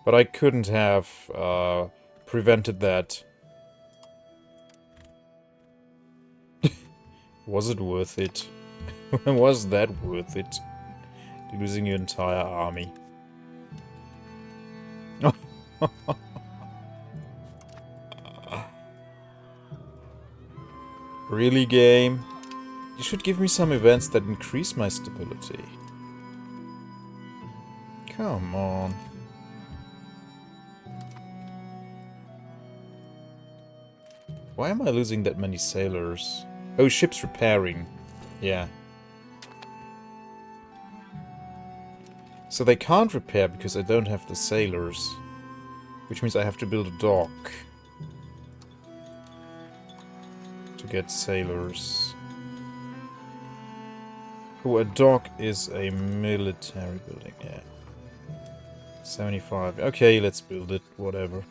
But I couldn't have prevented that. Was it worth it? Was that worth it? Losing your entire army. Really, game? You should give me some events that increase my stability. Come on. Why am I losing that many sailors? Oh, ship's repairing. Yeah. So they can't repair because I don't have the sailors. Which means I have to build a dock. To get sailors. Oh, a dock is a military building, yeah. 75. Okay, let's build it, whatever.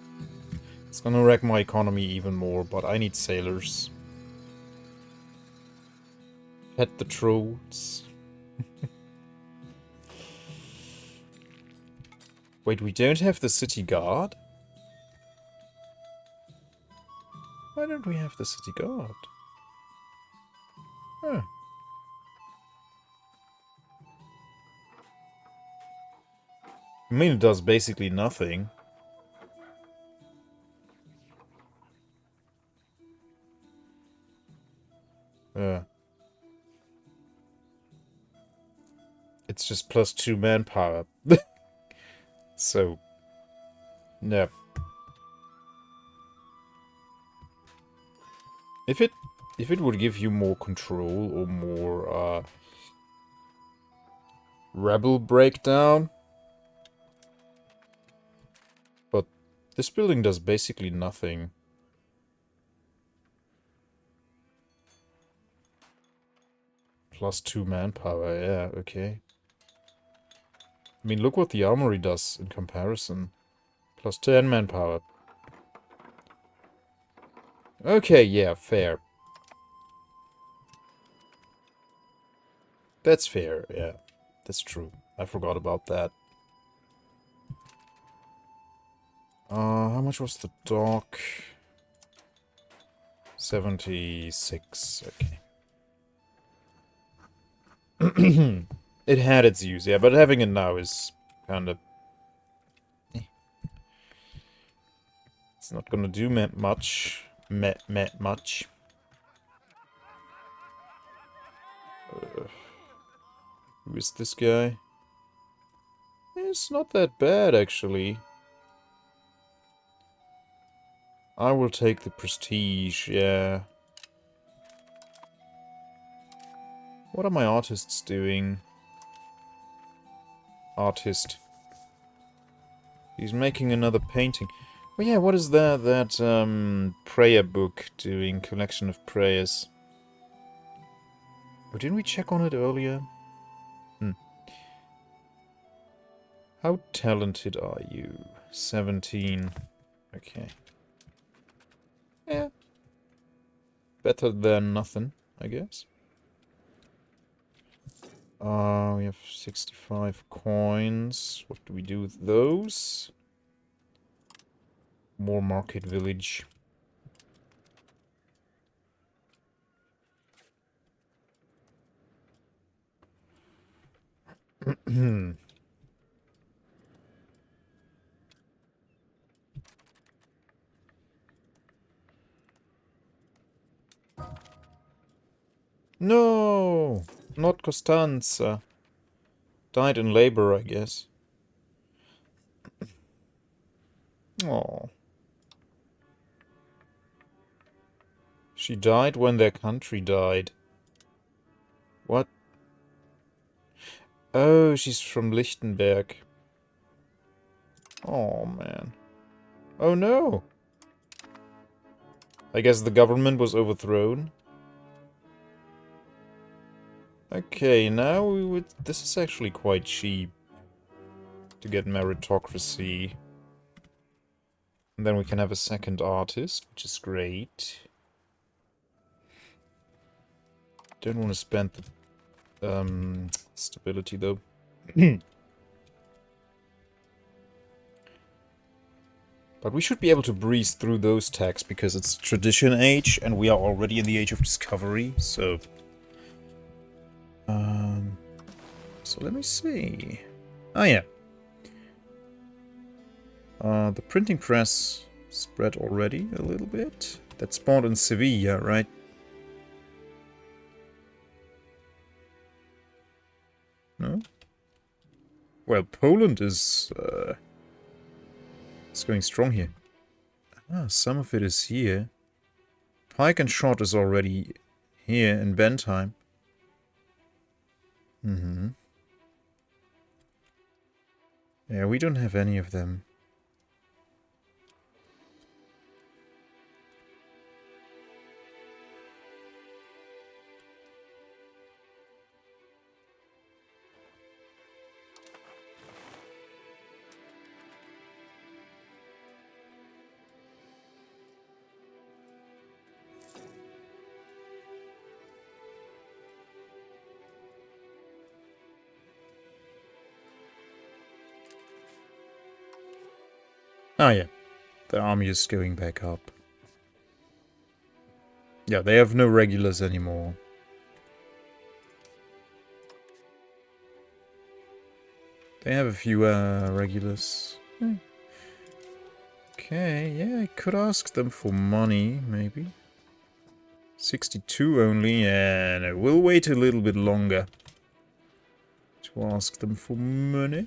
It's gonna wreck my economy even more, but I need sailors. Pet the trolls. Wait, we don't have the city guard? Why don't we have the city guard? Huh. I mean, it does basically nothing. It's just +2 manpower. So, no. If it would give you more control or more rebel breakdown. But this building does basically nothing. +2 manpower, yeah, okay. I mean, look what the armory does in comparison. +10 manpower. Okay, yeah, fair. That's fair, yeah. That's true. I forgot about that. How much was the dock? 76, okay. It had its use, yeah, but having it now is kind of... It's not gonna do much. Much. Who is this guy? It's not that bad, actually. I will take the prestige, yeah. What are my artists doing? Artist. He's making another painting. Oh yeah, what is that prayer book doing? Collection of prayers. Oh, didn't we check on it earlier? How talented are you? 17. Okay. Yeah. Better than nothing, I guess. We have 65 coins. What do we do with those? More market village. No! Not Costanza. Died in labor, I guess. Oh. She died when their country died. What? Oh, she's from Lichtenberg. Oh, man. Oh, no! I guess the government was overthrown. Okay, now we would... This is actually quite cheap. To get meritocracy. And then we can have a second artist, which is great. Don't want to spend the stability, though. But we should be able to breeze through those tags, because it's tradition age, and we are already in the age of discovery, so... So let me see... Oh yeah. The printing press spread already a little bit. That spawned in Sevilla, right? No? Well, Poland is going strong here. Ah, some of it is here. Pike and shot is already here in Bentheim. Yeah, we don't have any of them. Ah, yeah. The army is going back up. Yeah, they have no regulars anymore. They have a few regulars. Okay, yeah, I could ask them for money, maybe. 62 only, and I will wait a little bit longer to ask them for money.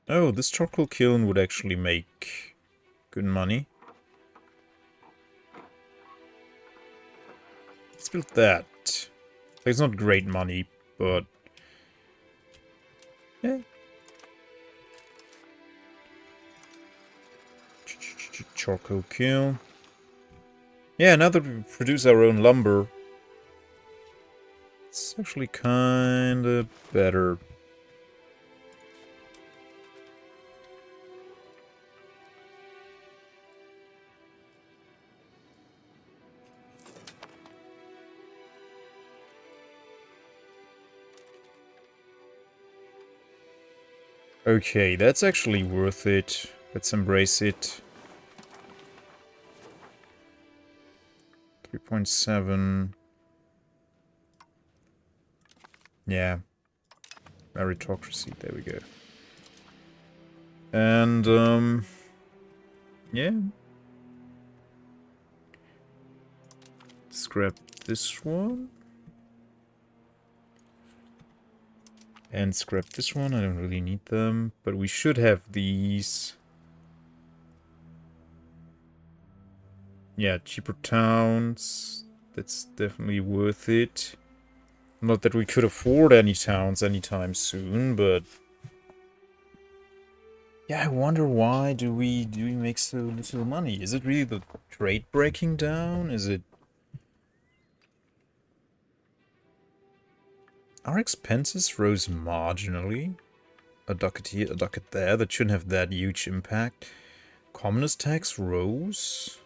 Oh, this charcoal kiln would actually make good money. Let's build that. It's not great money, but... yeah. Charcoal kiln. Yeah, now that we produce our own lumber, it's actually kinda better. Okay, that's actually worth it. Let's embrace it. 3.7. Yeah. Meritocracy, there we go. And, yeah. Scrap this one. And scrap this one, I don't really need them. But we should have these. Yeah, cheaper towns. That's definitely worth it. Not that we could afford any towns anytime soon, but... yeah, I wonder why do we make so little money? Is it really the trade breaking down? Is it... our expenses rose marginally. A ducat here, a ducat there. That shouldn't have that huge impact. Communist tax rose?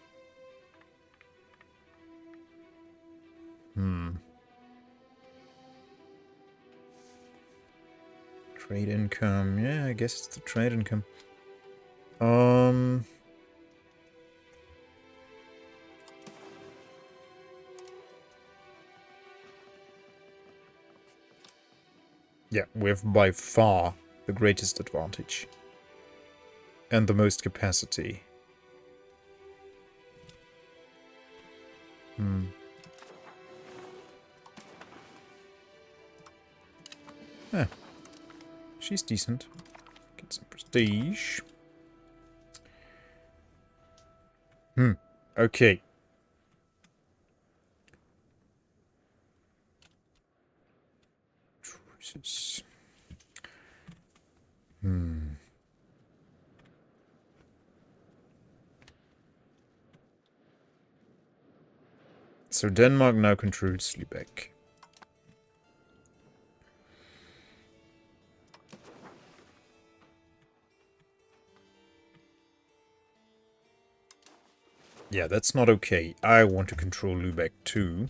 Trade income. Yeah, I guess it's the trade income. Yeah, we have by far the greatest advantage. And the most capacity. Ah, she's decent. Get some prestige. Okay. Choices. Hmm. So Denmark now controls Lübeck. Yeah, that's not okay. I want to control Lübeck too.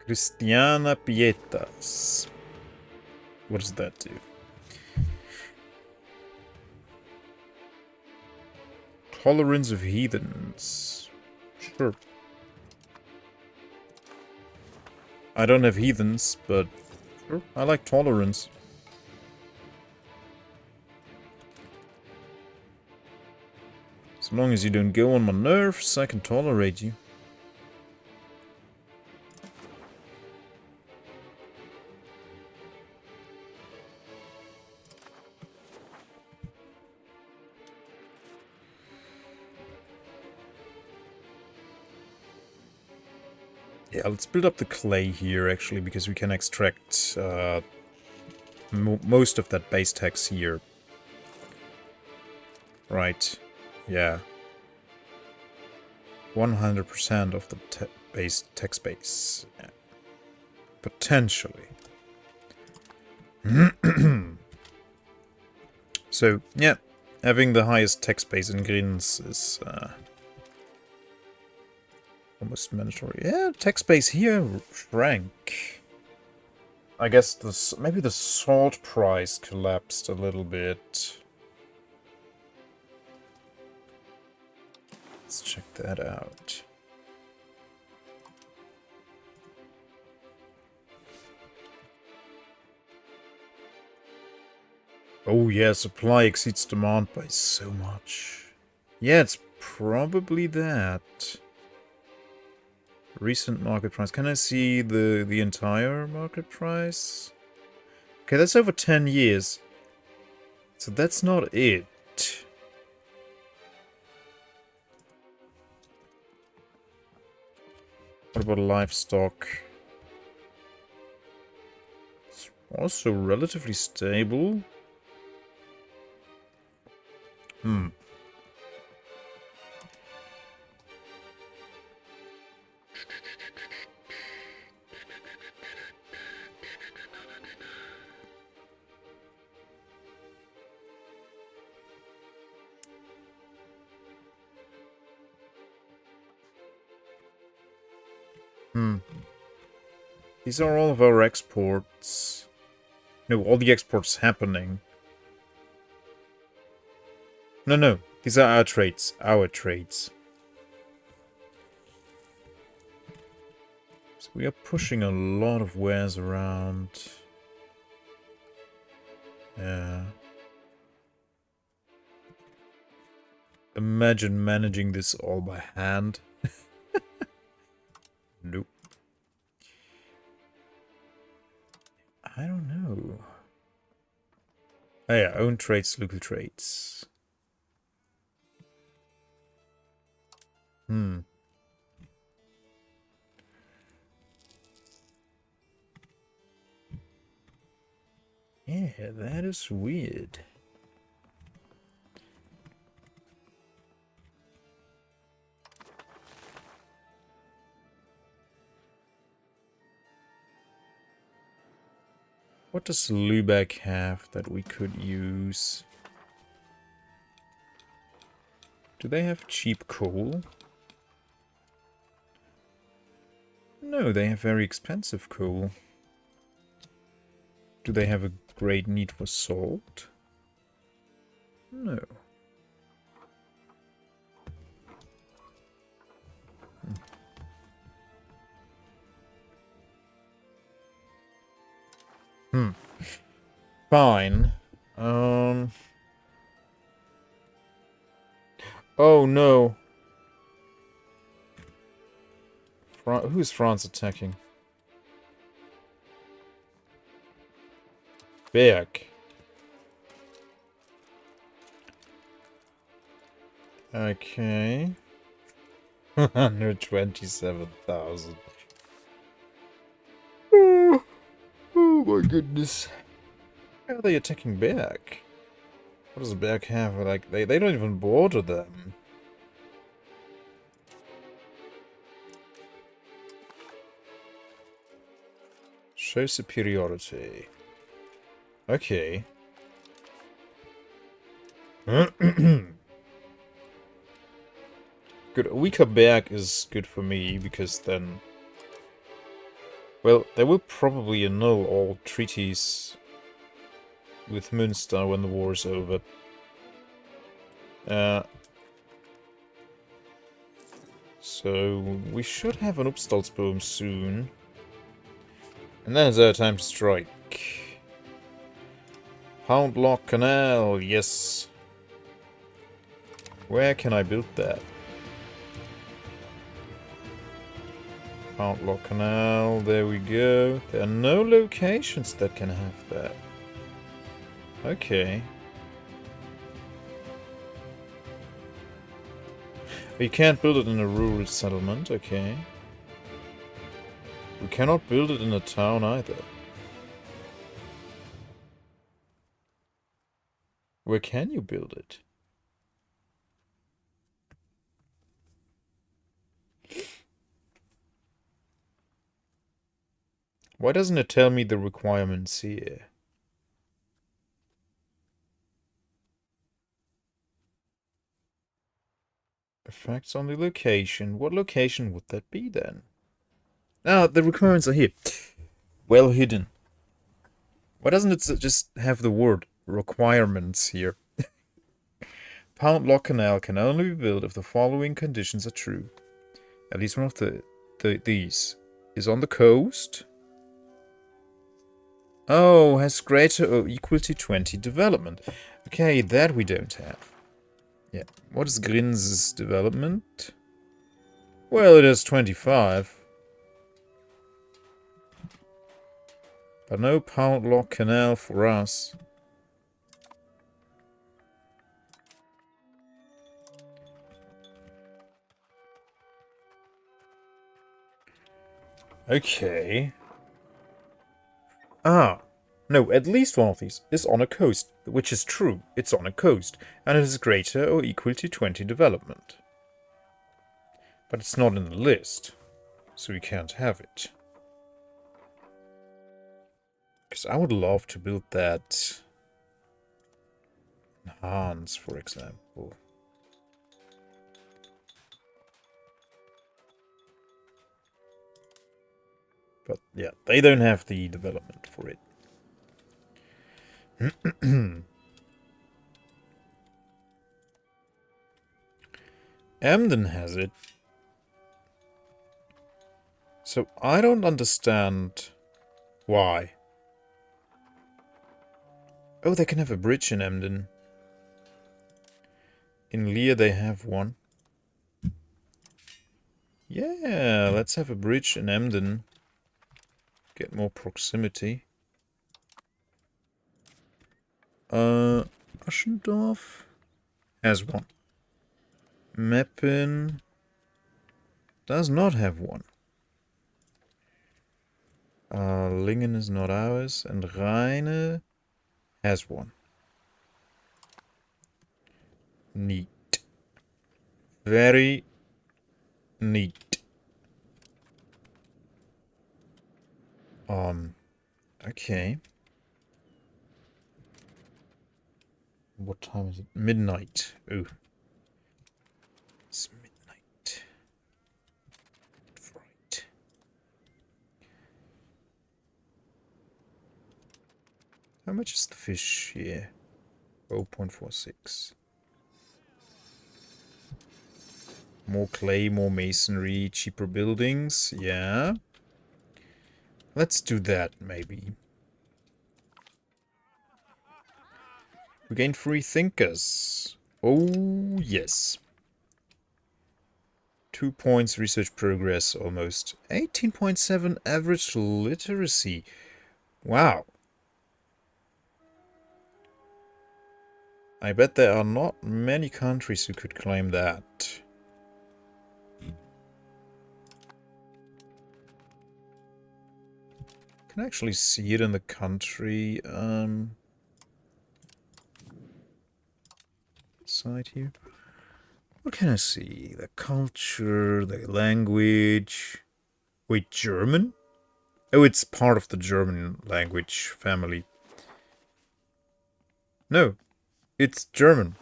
Christiana Pietas. What does that do? Tolerance of heathens. Sure. I don't have heathens, but sure, I like tolerance. As long as you don't go on my nerves, I can tolerate you. Yeah, let's build up the clay here, actually, because we can extract most of that base tax here. Right. Yeah. 100% of the base tax base. Yeah. Potentially. So, yeah. Having the highest tax base in Grins is almost mandatory. Yeah, tax base here shrank. I guess maybe the salt price collapsed a little bit. Let's check that out. Oh yeah, supply exceeds demand by so much. Yeah, it's probably that. Recent market price. Can I see the entire market price? Okay, that's over 10 years. So that's not it. What about livestock? It's also relatively stable. Hmm. Hmm. These are all of our exports. No, all the exports happening. No. These are our trades. Our trades. So we are pushing a lot of wares around. Yeah. Imagine managing this all by hand. Nope. I don't know. Oh yeah, own trades, local trades. Hmm. Yeah, that is weird. What does Lübeck have that we could use? Do they have cheap coal? No, they have very expensive coal. Do they have a great need for salt? No. Hmm. Fine. Oh no. Who's France attacking? Berg. Okay. 127,000. Oh, oh my goodness. How are they attacking Berg? What does Berg have? Like, they don't even border them. Show superiority. Okay. Good. A weaker Berg is good for me, because then... Well, they will probably annul all treaties with Münster when the war is over. So we should have an Upstalsboom soon. And then it's our time to strike. Pound Lock Canal, yes. Where can I build that? Pound Lock Canal, there we go. There are no locations that can have that. Okay. We can't build it in a rural settlement, okay. We cannot build it in a town either. Where can you build it? Why doesn't it tell me the requirements here? Effects on the location. What location would that be then? Ah, the requirements are here. Well hidden. Why doesn't it just have the word requirements here? Pound Lock Canal can only be built if the following conditions are true. At least one of these is on the coast. Oh, has greater or equal to 20 development. Okay, that we don't have. Yeah. What is Grins's development? Well, it has 25. But no Pound Lock Canal for us. Okay. Ah. No, at least one of these is on a coast, which is true. It's on a coast, and it is greater or equal to 20 development. But it's not in the list, so we can't have it. Because I would love to build that in Hans, for example. But yeah, they don't have the development for it. Emden has it. So I don't understand why. Oh, they can have a bridge in Emden. In Lear they have one. Yeah, let's have a bridge in Emden. Get more proximity. Aschendorf has one. Meppen does not have one. Lingen is not ours, and Rheine has one. Neat. Very neat. Okay. What time is it? Midnight. Ooh. It's midnight. Fright. How much is the fish here? 0.46. More clay, more masonry, cheaper buildings. Yeah. Let's do that, maybe. We gain free thinkers. Oh, yes. 2 points research progress, almost. 18.7 average literacy. Wow. I bet there are not many countries who could claim that. Can actually see it in the country side here. What can I see? The culture, the language. Wait, German? Oh, it's part of the German language family. No, it's German.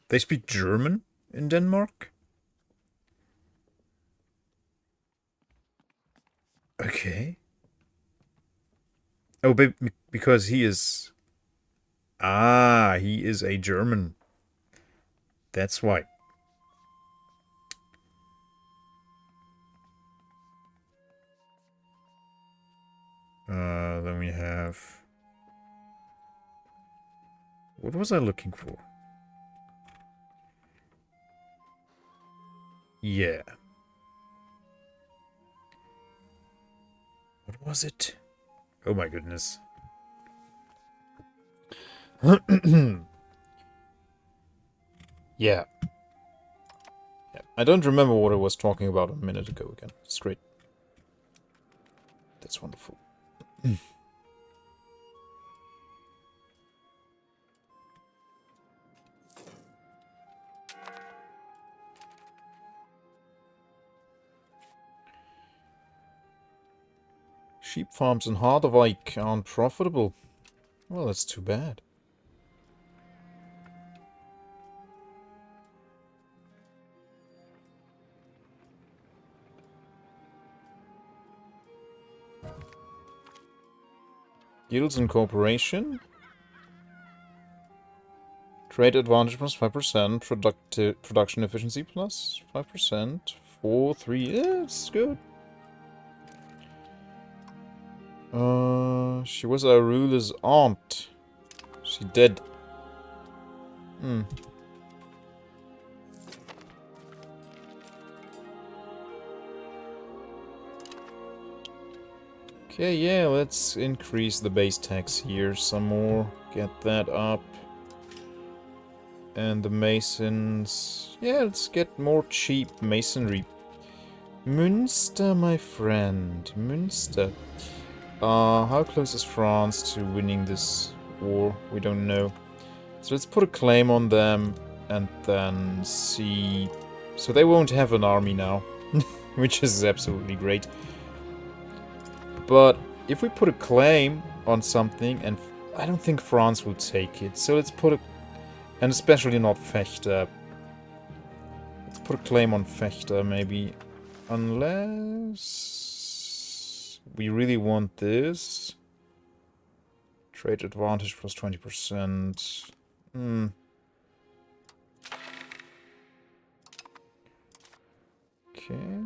They speak German in Denmark? Okay. Oh, because he is... Ah, he is a German. That's why. Then we have... What was I looking for? Yeah. What was it? Oh my goodness. Yeah. I don't remember what I was talking about a minute ago again. It's great. That's wonderful. Sheep farms in Harderwijk aren't profitable. Well, that's too bad. Guilds and cooperation. Trade advantage plus 5%. Production efficiency plus 5%. 4, 3. Yeah, it's good. She was our ruler's aunt. She dead. Okay, yeah, let's increase the base tax here some more. Get that up. And the masons... Yeah, let's get more cheap masonry. Münster, my friend. Münster. How close is France to winning this war? We don't know. So let's put a claim on them and then see... So they won't have an army now, which is absolutely great. But if we put a claim on something, and I don't think France will take it, so let's put a... And especially not Fechter. Let's put a claim on Fechter, maybe. Unless... we really want this. Trade advantage plus 20%. Okay.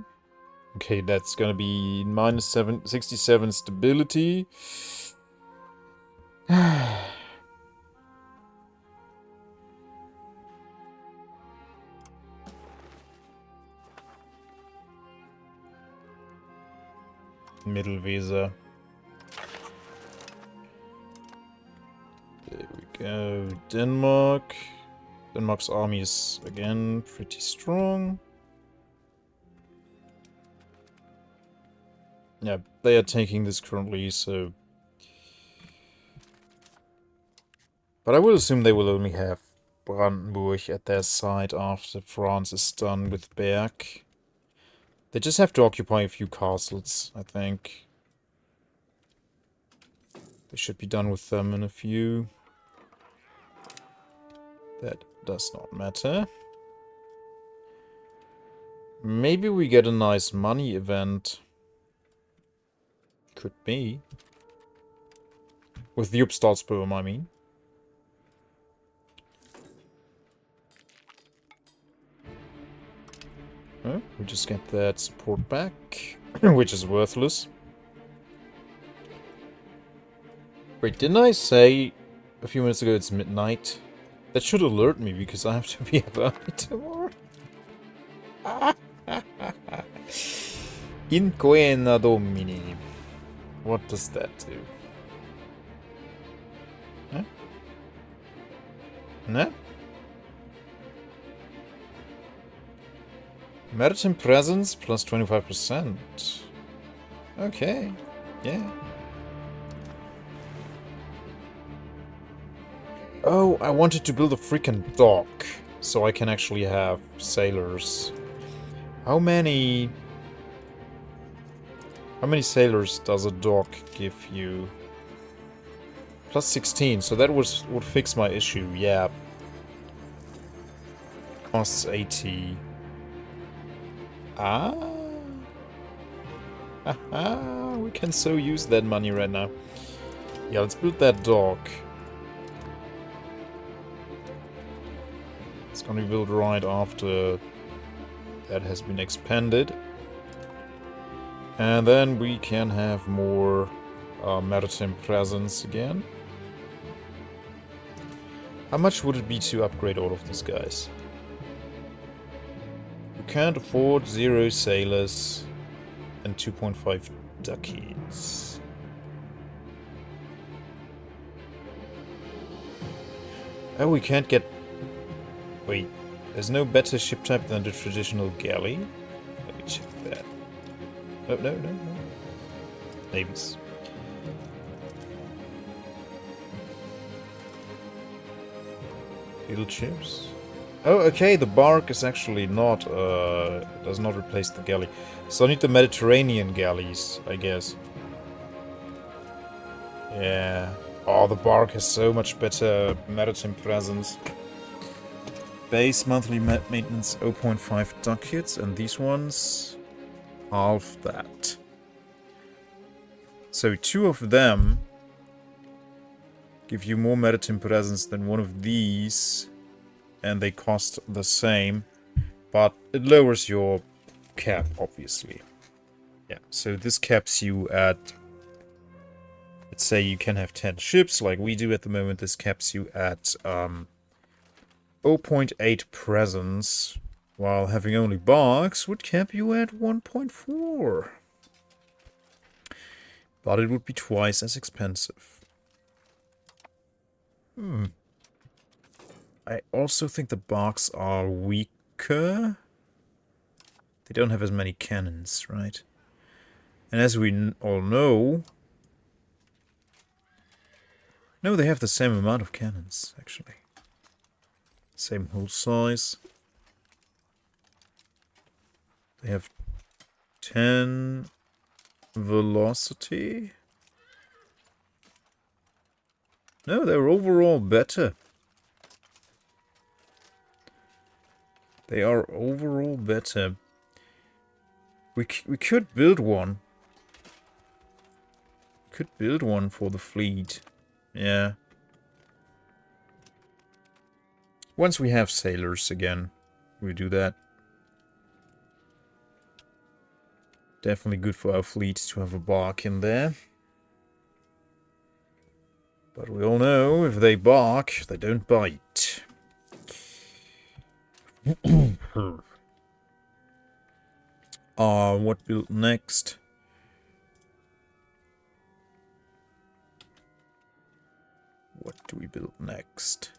Okay, that's gonna be minus 67 stability. Mittelweser. There we go. Denmark. Denmark's army is, again, pretty strong. Yeah, they are taking this currently, so... But I will assume they will only have Brandenburg at their side after France is done with Berg. They just have to occupy a few castles, I think. They should be done with them in a few. That does not matter. Maybe we get a nice money event. Could be. With the Upstalsboom, I mean. Oh, we just get that support back, which is worthless. Wait, didn't I say a few minutes ago it's midnight? That should alert me, because I have to be at work tomorrow. In Coena Domini. What does that do? Huh? No? Maritime presence plus 25%. Okay. Yeah. Oh, I wanted to build a freaking dock. So I can actually have sailors. How many sailors does a dock give you? Plus 16, so that would fix my issue, yeah. Costs 80. Ah. Haha, we can so use that money right now. Yeah, let's build that dock. It's gonna be built right after that has been expanded. And then we can have more maritime presence again. How much would it be to upgrade all of these guys? We can't afford 0 sailors and 2.5 ducats. Oh, we can't get... Wait, there's no better ship type than the traditional galley? Let me check that. Oh, no. Navies. Field ships. Oh, okay, the bark is actually not, does not replace the galley. So I need the Mediterranean galleys, I guess. Yeah. Oh, the bark has so much better maritime presence. Base monthly maintenance 0.5 ducats, and these ones, half that. So 2 of them give you more maritime presence than one of these, and they cost the same, but it lowers your cap, obviously. Yeah, so this caps you at, let's say you can have 10 ships, like we do at the moment. This caps you at 0.8 presence, while having only barks would cap you at 1.4. But it would be twice as expensive. I also think the barks are weaker. They don't have as many cannons, right? And as we all know... No, they have the same amount of cannons, actually. Same hull size. They have 10 velocity. No, they're overall better. They are overall better. We could build one. Could build one for the fleet. Yeah. Once we have sailors again, we do that. Definitely good for our fleet to have a bark in there. But we all know, if they bark, they don't bite. What build next? What do we build next?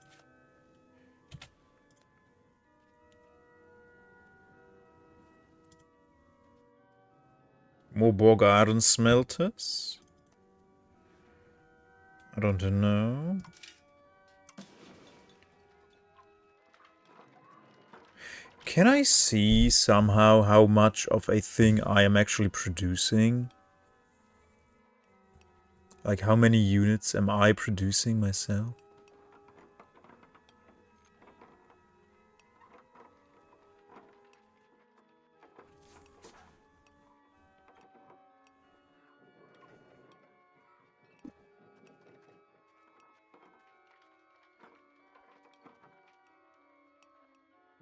More bog iron smelters? I don't know. Can I see somehow how much of a thing I am actually producing? Like, how many units am I producing myself?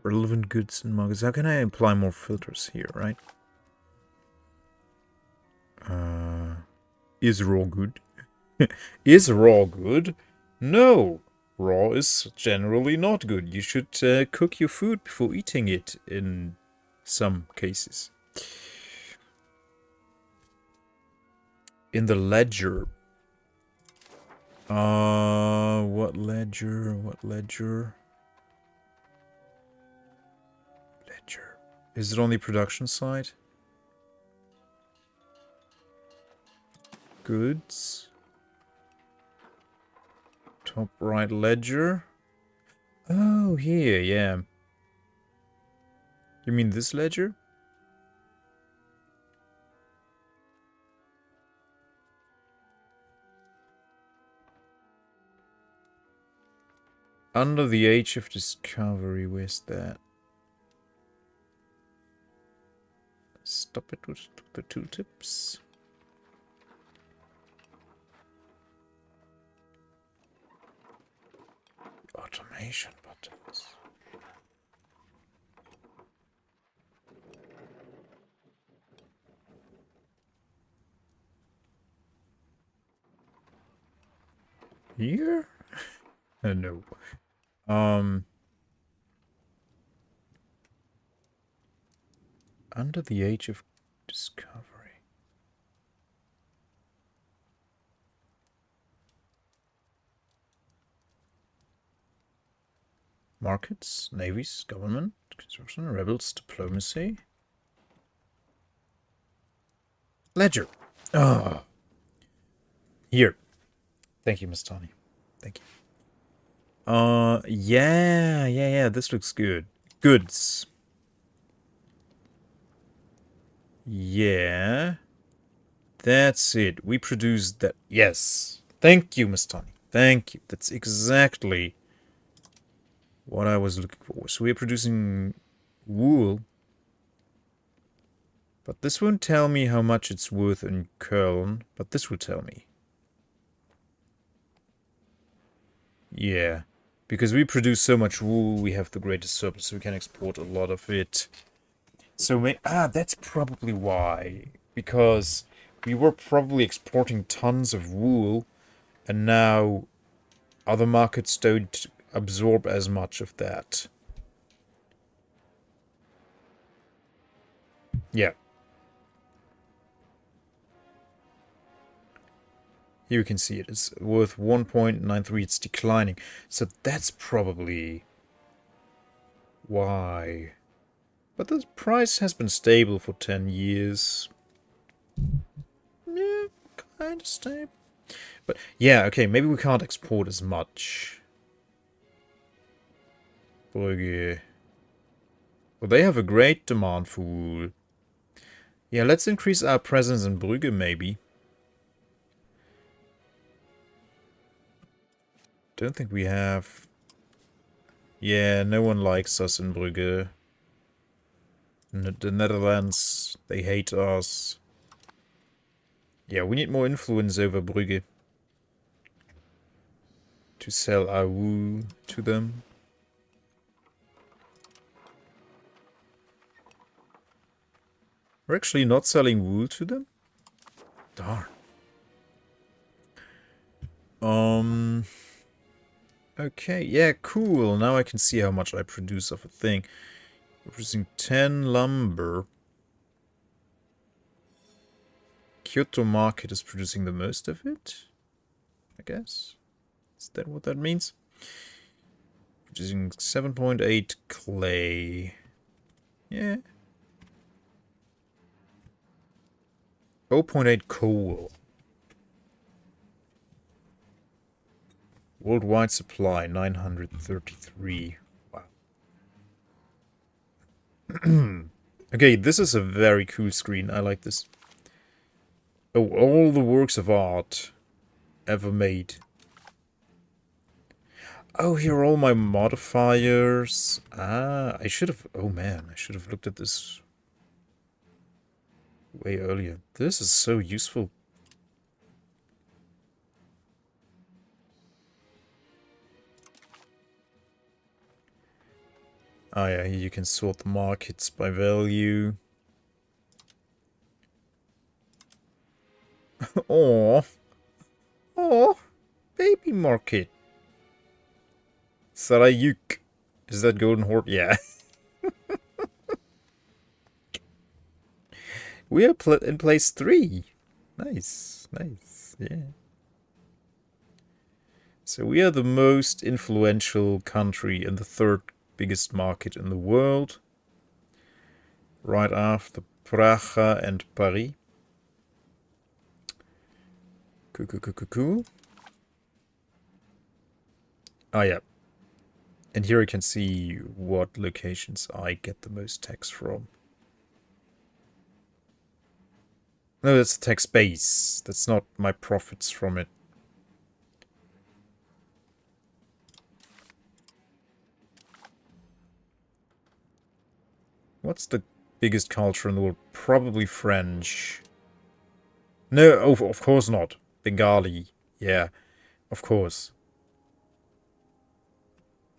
Relevant goods and markets. How can I apply more filters here, right? Is raw good? Is raw good? No! Raw is generally not good. You should cook your food before eating it in some cases. In the ledger. What ledger? What ledger? Ledger. Is it on the production side? Goods. Top right ledger. Oh, here, yeah. You mean this ledger? Under the Age of Discovery, where's that? Stop it with the tooltips. Automation buttons. Here? No. Under the Age of Discovery. Markets, navies, government, construction, rebels, diplomacy. Ledger. Oh. Here. Thank you, Miss Tawny. Thank you. Yeah, this looks good. Goods. Yeah. That's it. We produced that. Yes. Thank you, Miss Tawny. Thank you. That's exactly what I was looking for. So we're producing wool. But this won't tell me how much it's worth in Cologne. But this will tell me. Yeah. Because we produce so much wool, we have the greatest surplus, so we can export a lot of it. So, that's probably why. Because we were probably exporting tons of wool, and now other markets don't absorb as much of that. Yeah. Here you can see it. It's worth 1.93. It's declining. So that's probably why. But the price has been stable for 10 years. Yeah, kind of stable. But yeah, okay, maybe we can't export as much. Brügge. Well, they have a great demand for wool. Yeah, let's increase our presence in Brügge, maybe. Don't think we have... Yeah, no one likes us in Brügge. The Netherlands, they hate us. Yeah, we need more influence over Brügge. To sell our wool to them. We're actually not selling wool to them? Darn. Okay, yeah, cool. Now I can see how much I produce of a thing. We're producing 10 lumber. Kyoto market is producing the most of it, I guess. Is that what that means? Producing 7.8 clay. Yeah. 0.8 coal. Worldwide supply, 933. Wow. Okay, this is a very cool screen. I like this. Oh, all the works of art ever made. Oh, here are all my modifiers. Ah, I should have... Oh, man, I should have looked at this way earlier. This is so useful. Oh yeah, here you can sort the markets by value. Oh, oh, baby market. Sarayuk. Is that Golden Horde? Yeah. We are in place 3. Nice, nice, yeah. So we are the most influential country and the third biggest market in the world. Right after Prague and Paris. Cool. Ah, yeah. And here you can see what locations I get the most tax from. No, that's the tax base. That's not my profits from it. What's the biggest culture in the world? Probably French. No, of course not. Bengali. Yeah, of course.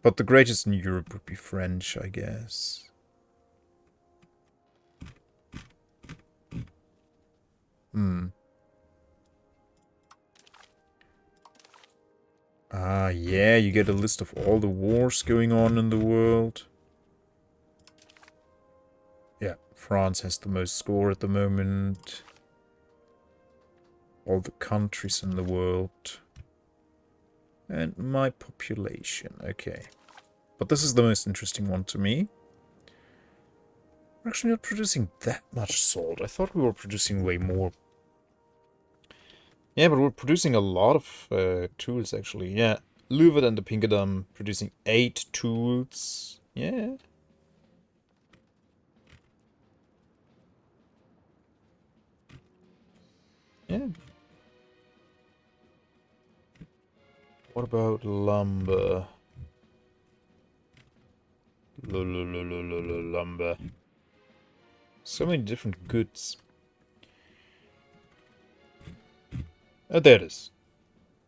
But the greatest in Europe would be French, I guess. Ah, yeah, you get a list of all the wars going on in the world. Yeah, France has the most score at the moment. All the countries in the world. And my population, okay. But this is the most interesting one to me. We're actually not producing that much salt. I thought we were producing way more. Yeah, but we're producing a lot of tools, actually. Yeah, Leuven and the Pinkerdam producing 8 tools. Yeah. Yeah. What about lumber? Lumber. So many different goods. Oh, there it is.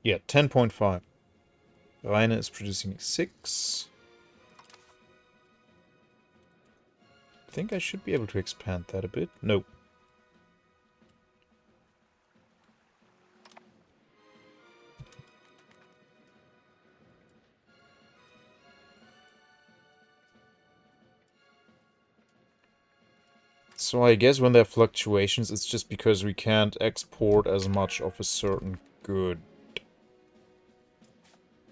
Yeah, 10.5. Rainer is producing 6. I think I should be able to expand that a bit. No. So I guess when there are fluctuations, it's just because we can't export as much of a certain good.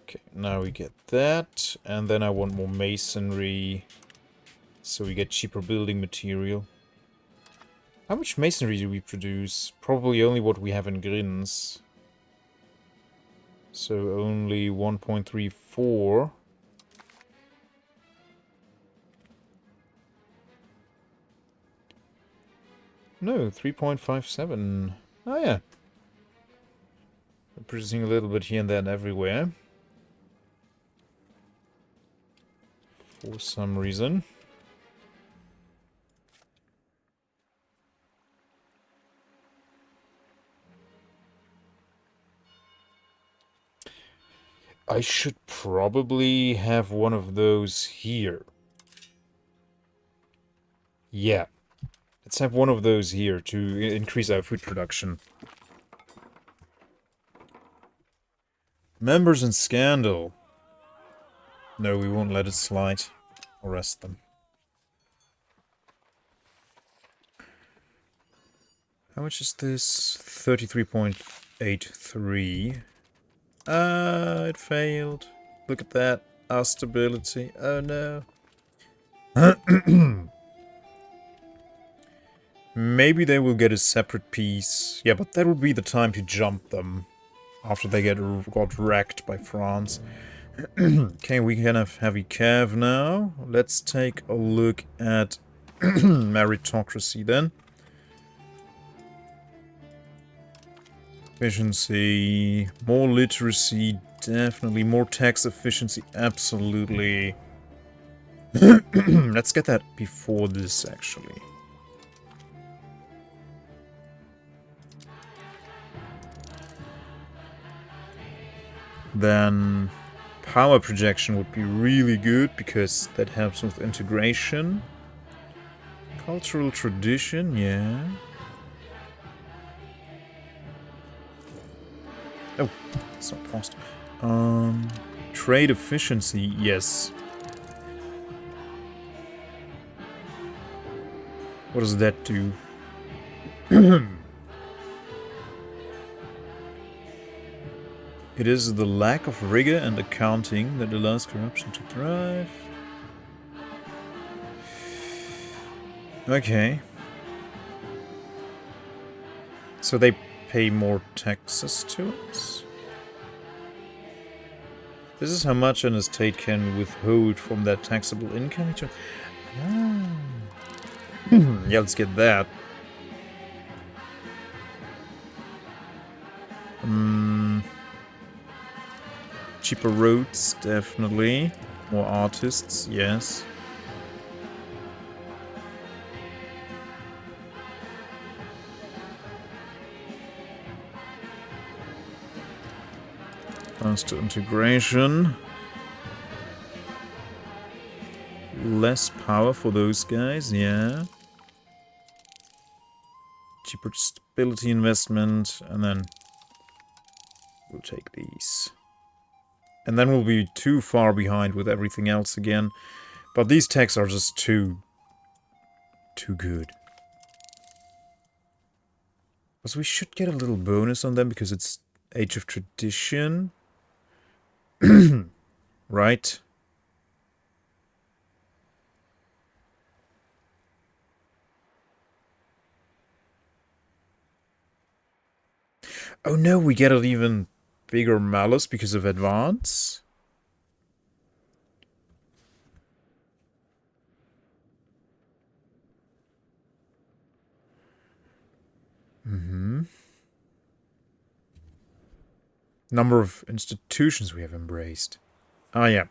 Okay, now we get that. And then I want more masonry. So we get cheaper building material. How much masonry do we produce? Probably only what we have in Grins. So only 1.34. No, 3.57. Oh yeah. We're producing a little bit here and there and everywhere. For some reason. I should probably have one of those here. Yeah. Let's have one of those here to increase our food production. Members in scandal. No, we won't let it slide. Arrest them. How much is this? 33.83. It failed. Look at that. Our stability. Oh no. Maybe they will get a separate piece. Yeah, but that would be the time to jump them. After they got wrecked by France. Okay, we can have heavy cav now. Let's take a look at meritocracy then. Efficiency, more literacy, definitely. More tax efficiency, absolutely. Let's get that before this, actually. Then power projection would be really good because that helps with integration. Cultural tradition, yeah. Oh, it's not paused. Trade efficiency, yes. What does that do? It is the lack of rigor and accounting that allows corruption to thrive. Okay. So they pay more taxes to us? This is how much an estate can withhold from their taxable income. Ah. Yeah, let's get that. Cheaper roads, definitely. More artists, yes. Faster integration. Less power for those guys, yeah. Cheaper stability investment, and then we'll take these. And then we'll be too far behind with everything else again. But these techs are just too good. So we should get a little bonus on them because it's Age of Tradition. Right? Oh no, we get an even bigger malus because of advance. Number of institutions we have embraced. Ah, yeah.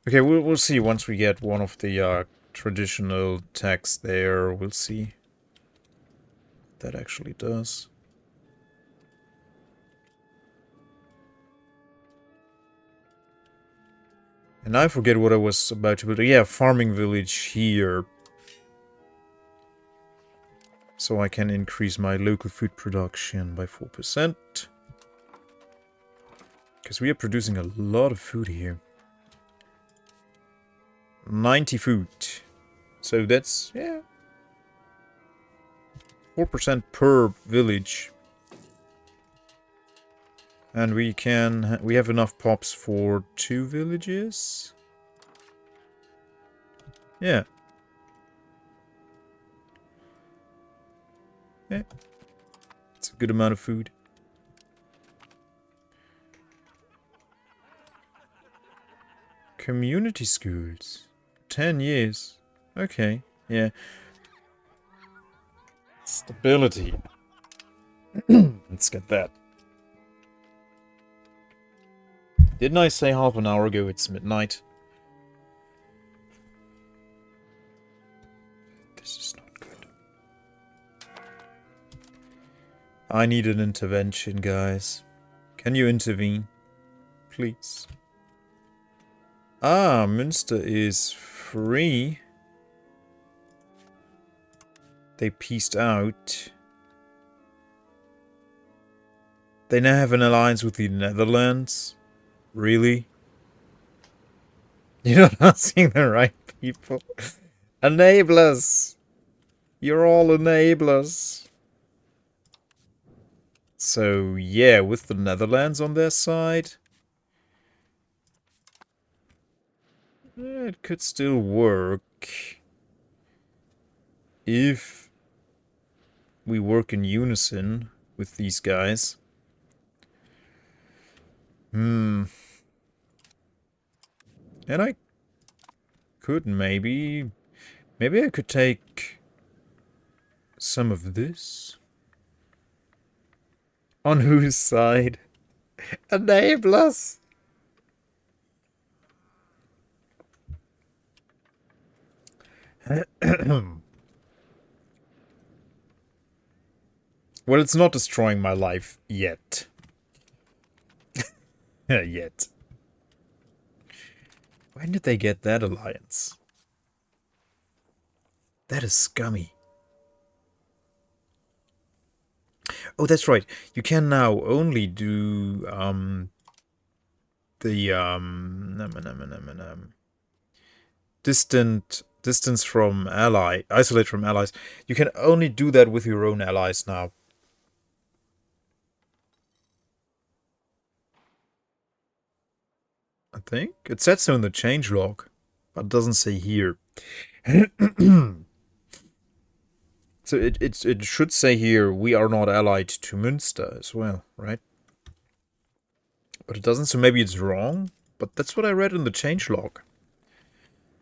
Okay, we'll see once we get one of the traditional texts there. We'll see what that actually does. And I forget what I was about to build. Yeah, farming village here. So I can increase my local food production by 4%. Because we are producing a lot of food here. 90 food. So that's, yeah, 4% per village. And we have enough pops for 2 villages. Yeah. Yeah. It's a good amount of food. Community schools. 10 years. Okay. Yeah. Stability. Let's get that. Didn't I say half an hour ago it's midnight? This is not good. I need an intervention, guys. Can you intervene? Please. Ah, Münster is free. They pieced out. They now have an alliance with the Netherlands. Really? You're not asking the right people. Enablers! You're all enablers. So, yeah, with the Netherlands on their side, it could still work. If we work in unison with these guys. And I could maybe I could take some of this. On whose side? Enablers! Well, it's not destroying my life yet. Yet. When did they get that alliance? That is scummy. Oh, that's right. You can now only do distance from isolate from allies. You can only do that with your own allies now. think. It said so in the changelog, but it doesn't say here. So it should say here, we are not allied to Münster as well, right? But it doesn't, so maybe it's wrong. But that's what I read in the changelog.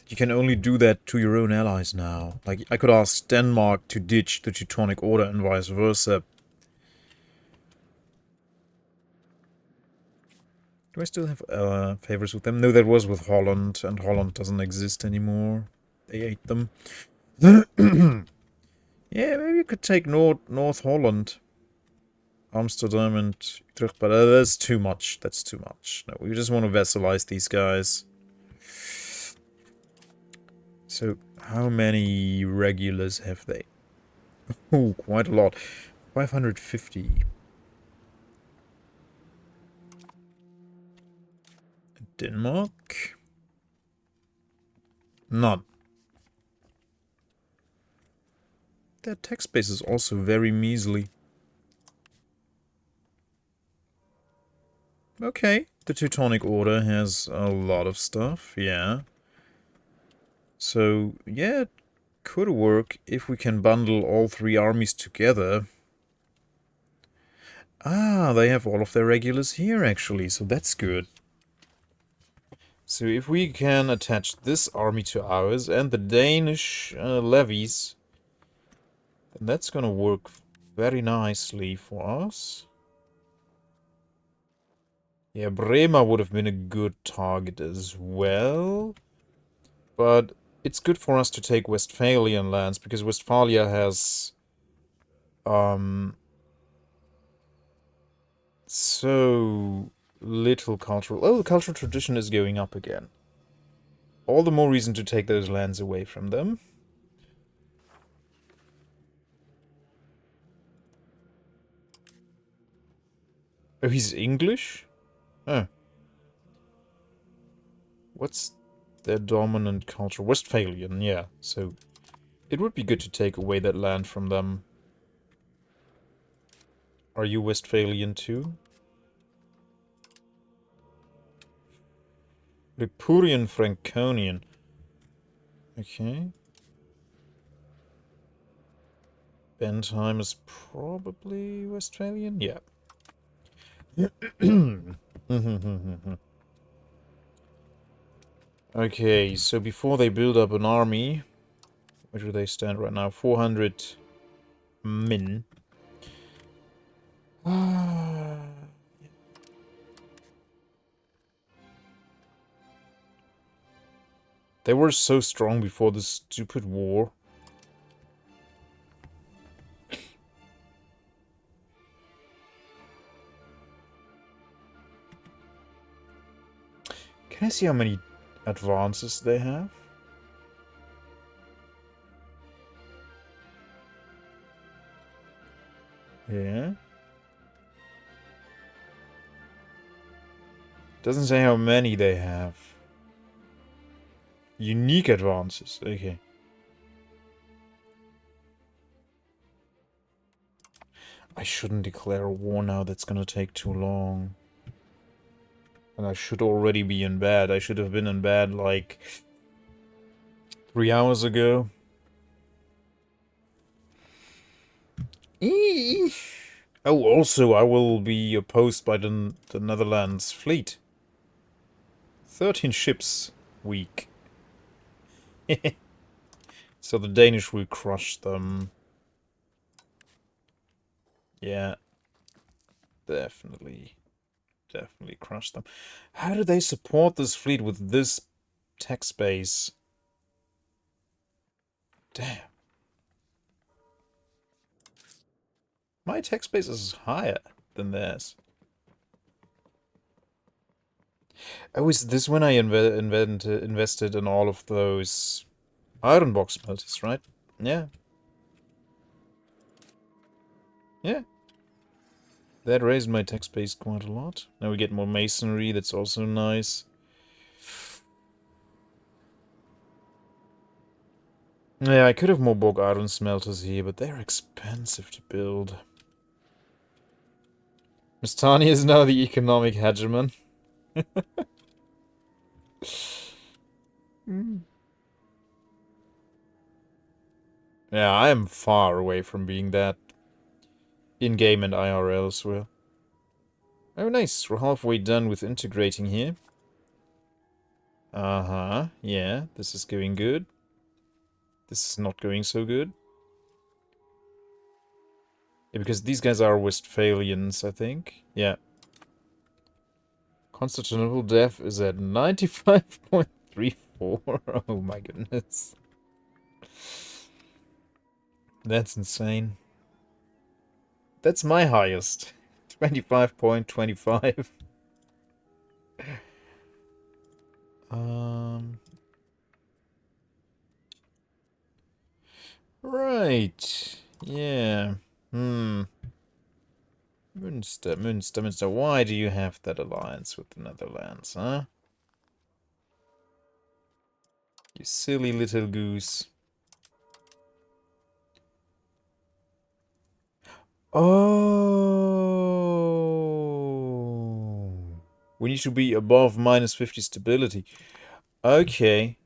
You can only do that to your own allies now. Like, I could ask Denmark to ditch the Teutonic Order and vice versa. Do I still have favors with them? No, that was with Holland, and Holland doesn't exist anymore. They ate them. Yeah, maybe you could take North Holland. Amsterdam and Utrecht, but that's too much. That's too much. No, we just want to vassalize these guys. So, how many regulars have they? Oh, quite a lot. 550. Denmark? None. Their tax base is also very measly. Okay, the Teutonic Order has a lot of stuff, yeah. So, yeah, it could work if we can bundle all three armies together. Ah, they have all of their regulars here, actually, so that's good. So if we can attach this army to ours and the Danish levies, then that's gonna work very nicely for us. Yeah, Bremer would have been a good target as well. But it's good for us to take Westphalian lands, because Westphalia has so little cultural... Oh, the cultural tradition is going up again. All the more reason to take those lands away from them. Oh, he's English? Oh. What's their dominant culture? Westphalian, yeah. So it would be good to take away that land from them. Are you Westphalian too? Ripuarian Franconian. Okay. Bentheim is probably Westphalian? Yeah. Okay, so before they build up an army, where do they stand right now? 400 min. They were so strong before this stupid war. Can I see how many advances they have? Yeah. Doesn't say how many they have. Unique advances, okay. I shouldn't declare a war now, that's gonna take too long. And I should already be in bed. I should have been in bed like 3 hours ago. Oh, also, I will be opposed by the Netherlands fleet. 13 ships weak. So the Danish will crush them. Yeah. Definitely crush them. How do they support this fleet with this tech space? Damn. My tech space is higher than theirs. Oh, is this when I invested in all of those iron box smelters, right? Yeah. Yeah. That raised my tech space quite a lot. Now we get more masonry, that's also nice. Yeah, I could have more bog iron smelters here, but they're expensive to build. Mistani is now the economic hegemon. Hmm. Yeah, I am far away from being that in-game and IRL as well. Oh, nice. We're halfway done with integrating here. Uh-huh. Yeah, this is going good. This is not going so good. Yeah, because these guys are Westphalians, I think. Yeah. Constantinople def is at 95.34. Oh my goodness. That's insane. That's my highest. 25.25. Right. Yeah. Münster. Why do you have that alliance with the Netherlands, huh? You silly little goose. Oh. We need to be above -50 stability. Okay.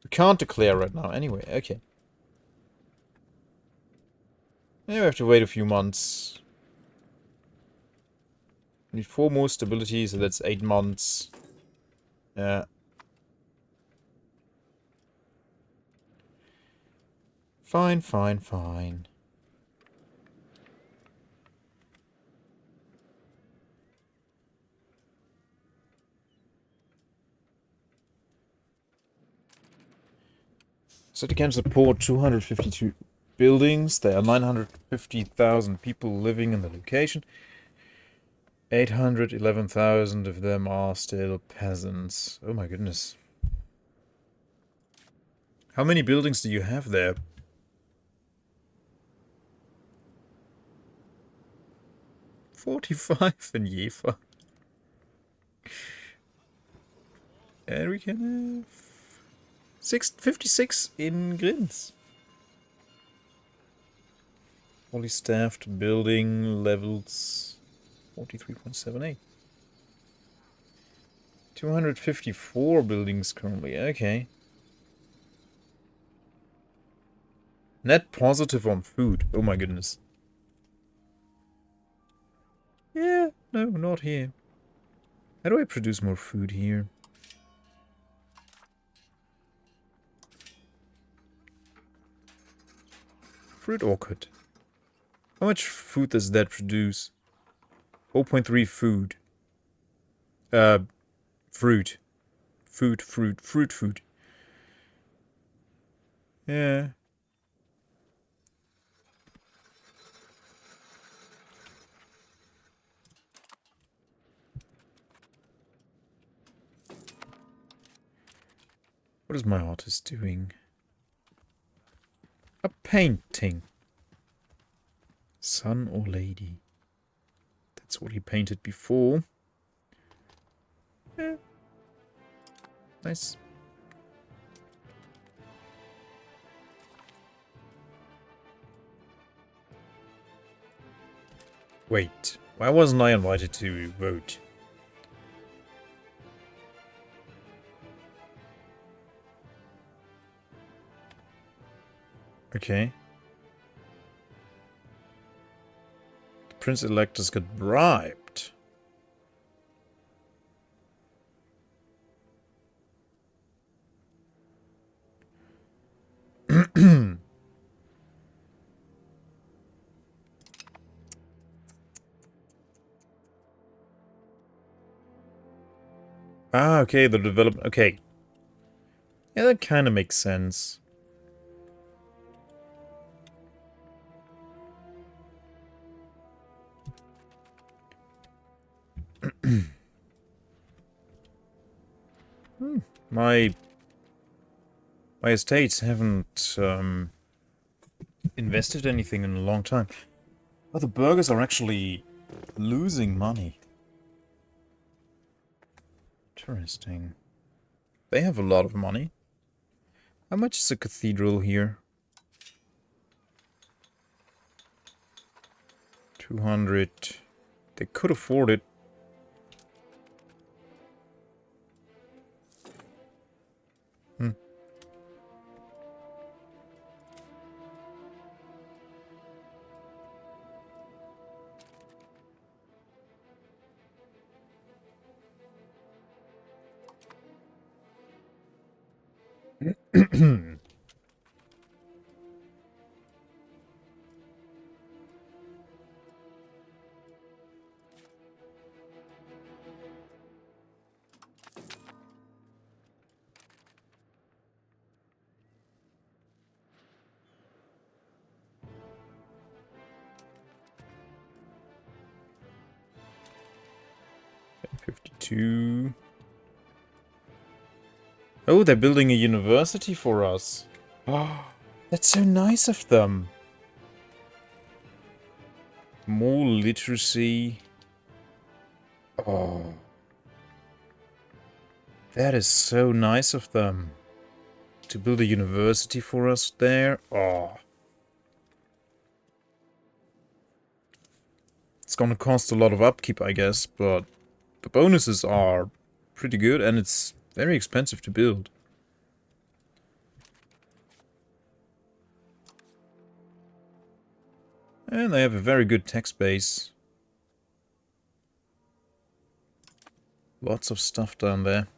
We can't declare right now anyway. Okay. Yeah, we have to wait a few months. We need 4 more stability, so that's 8 months. Yeah. Fine. So it can support 252 buildings. There are 950,000 people living in the location. 811,000 of them are still peasants. Oh my goodness. How many buildings do you have there? 45 in Jever. And we can have 56 in Grins. Fully staffed building levels 43.78. 254 buildings currently. Okay. Net positive on food. Oh my goodness. Yeah, no, not here. How do I produce more food here? Fruit orchard. How much food does that produce? 0.3 food. Fruit. Fruit. Yeah. What is my artist doing? A painting. Son or lady? That's what he painted before. Yeah. Nice. Wait, why wasn't I invited to vote? Okay. The Prince-elect just got bribed. Ah, okay, the development. Okay. Yeah, that kind of makes sense. My estates haven't invested anything in a long time. Oh, the burgers are actually losing money. Interesting. They have a lot of money. How much is a cathedral here? 200. They could afford it. 52. Oh, they're building a university for us. Oh, that's so nice of them. More literacy. Oh. That is so nice of them. To build a university for us there. Oh. It's gonna cost a lot of upkeep, I guess, but the bonuses are pretty good, and it's very expensive to build. And they have a very good tax base. Lots of stuff down there.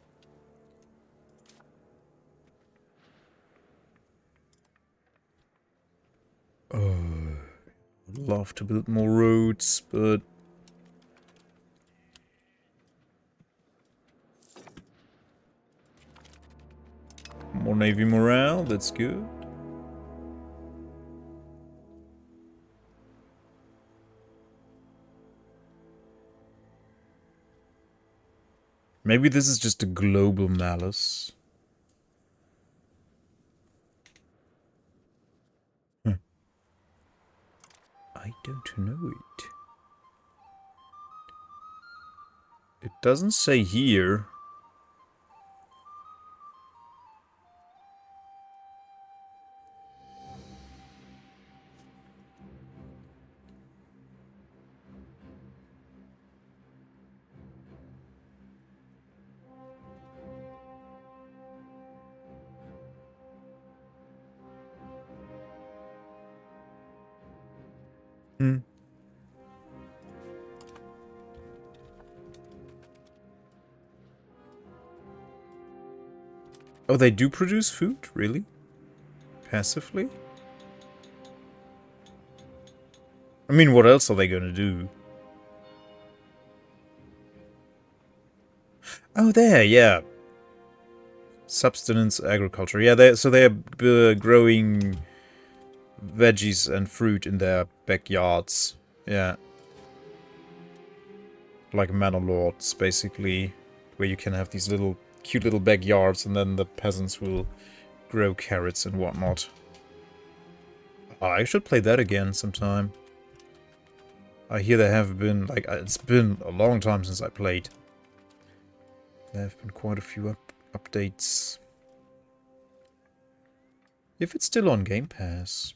Oh, I'd love to build more roads, but... More navy morale, that's good. Maybe this is just a global malice. I don't know it. It doesn't say here. Hmm. Oh, they do produce food? Really? Passively? I mean, what else are they gonna do? Oh, there, yeah. Subsistence agriculture. Yeah, they're growing veggies and fruit in their backyards. Yeah. Like manor lords, basically. Where you can have these little, cute little backyards, and then the peasants will grow carrots and whatnot. Oh, I should play that again sometime. I hear there have been, like, it's been a long time since I played. There have been quite a few updates. If it's still on Game Pass.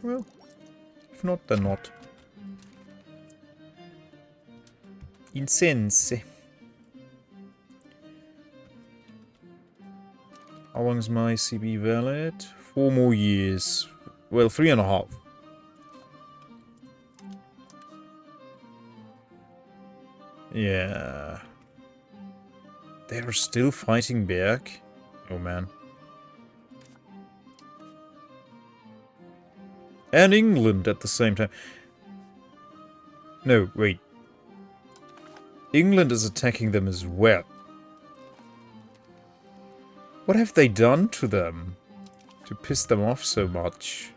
Well, if not, then not. Incense. How long is my CB valid? 4 more years. Well, 3.5. Yeah. They're still fighting back? Oh, man. And England at the same time. No, wait. England is attacking them as well. What have they done to them? To piss them off so much?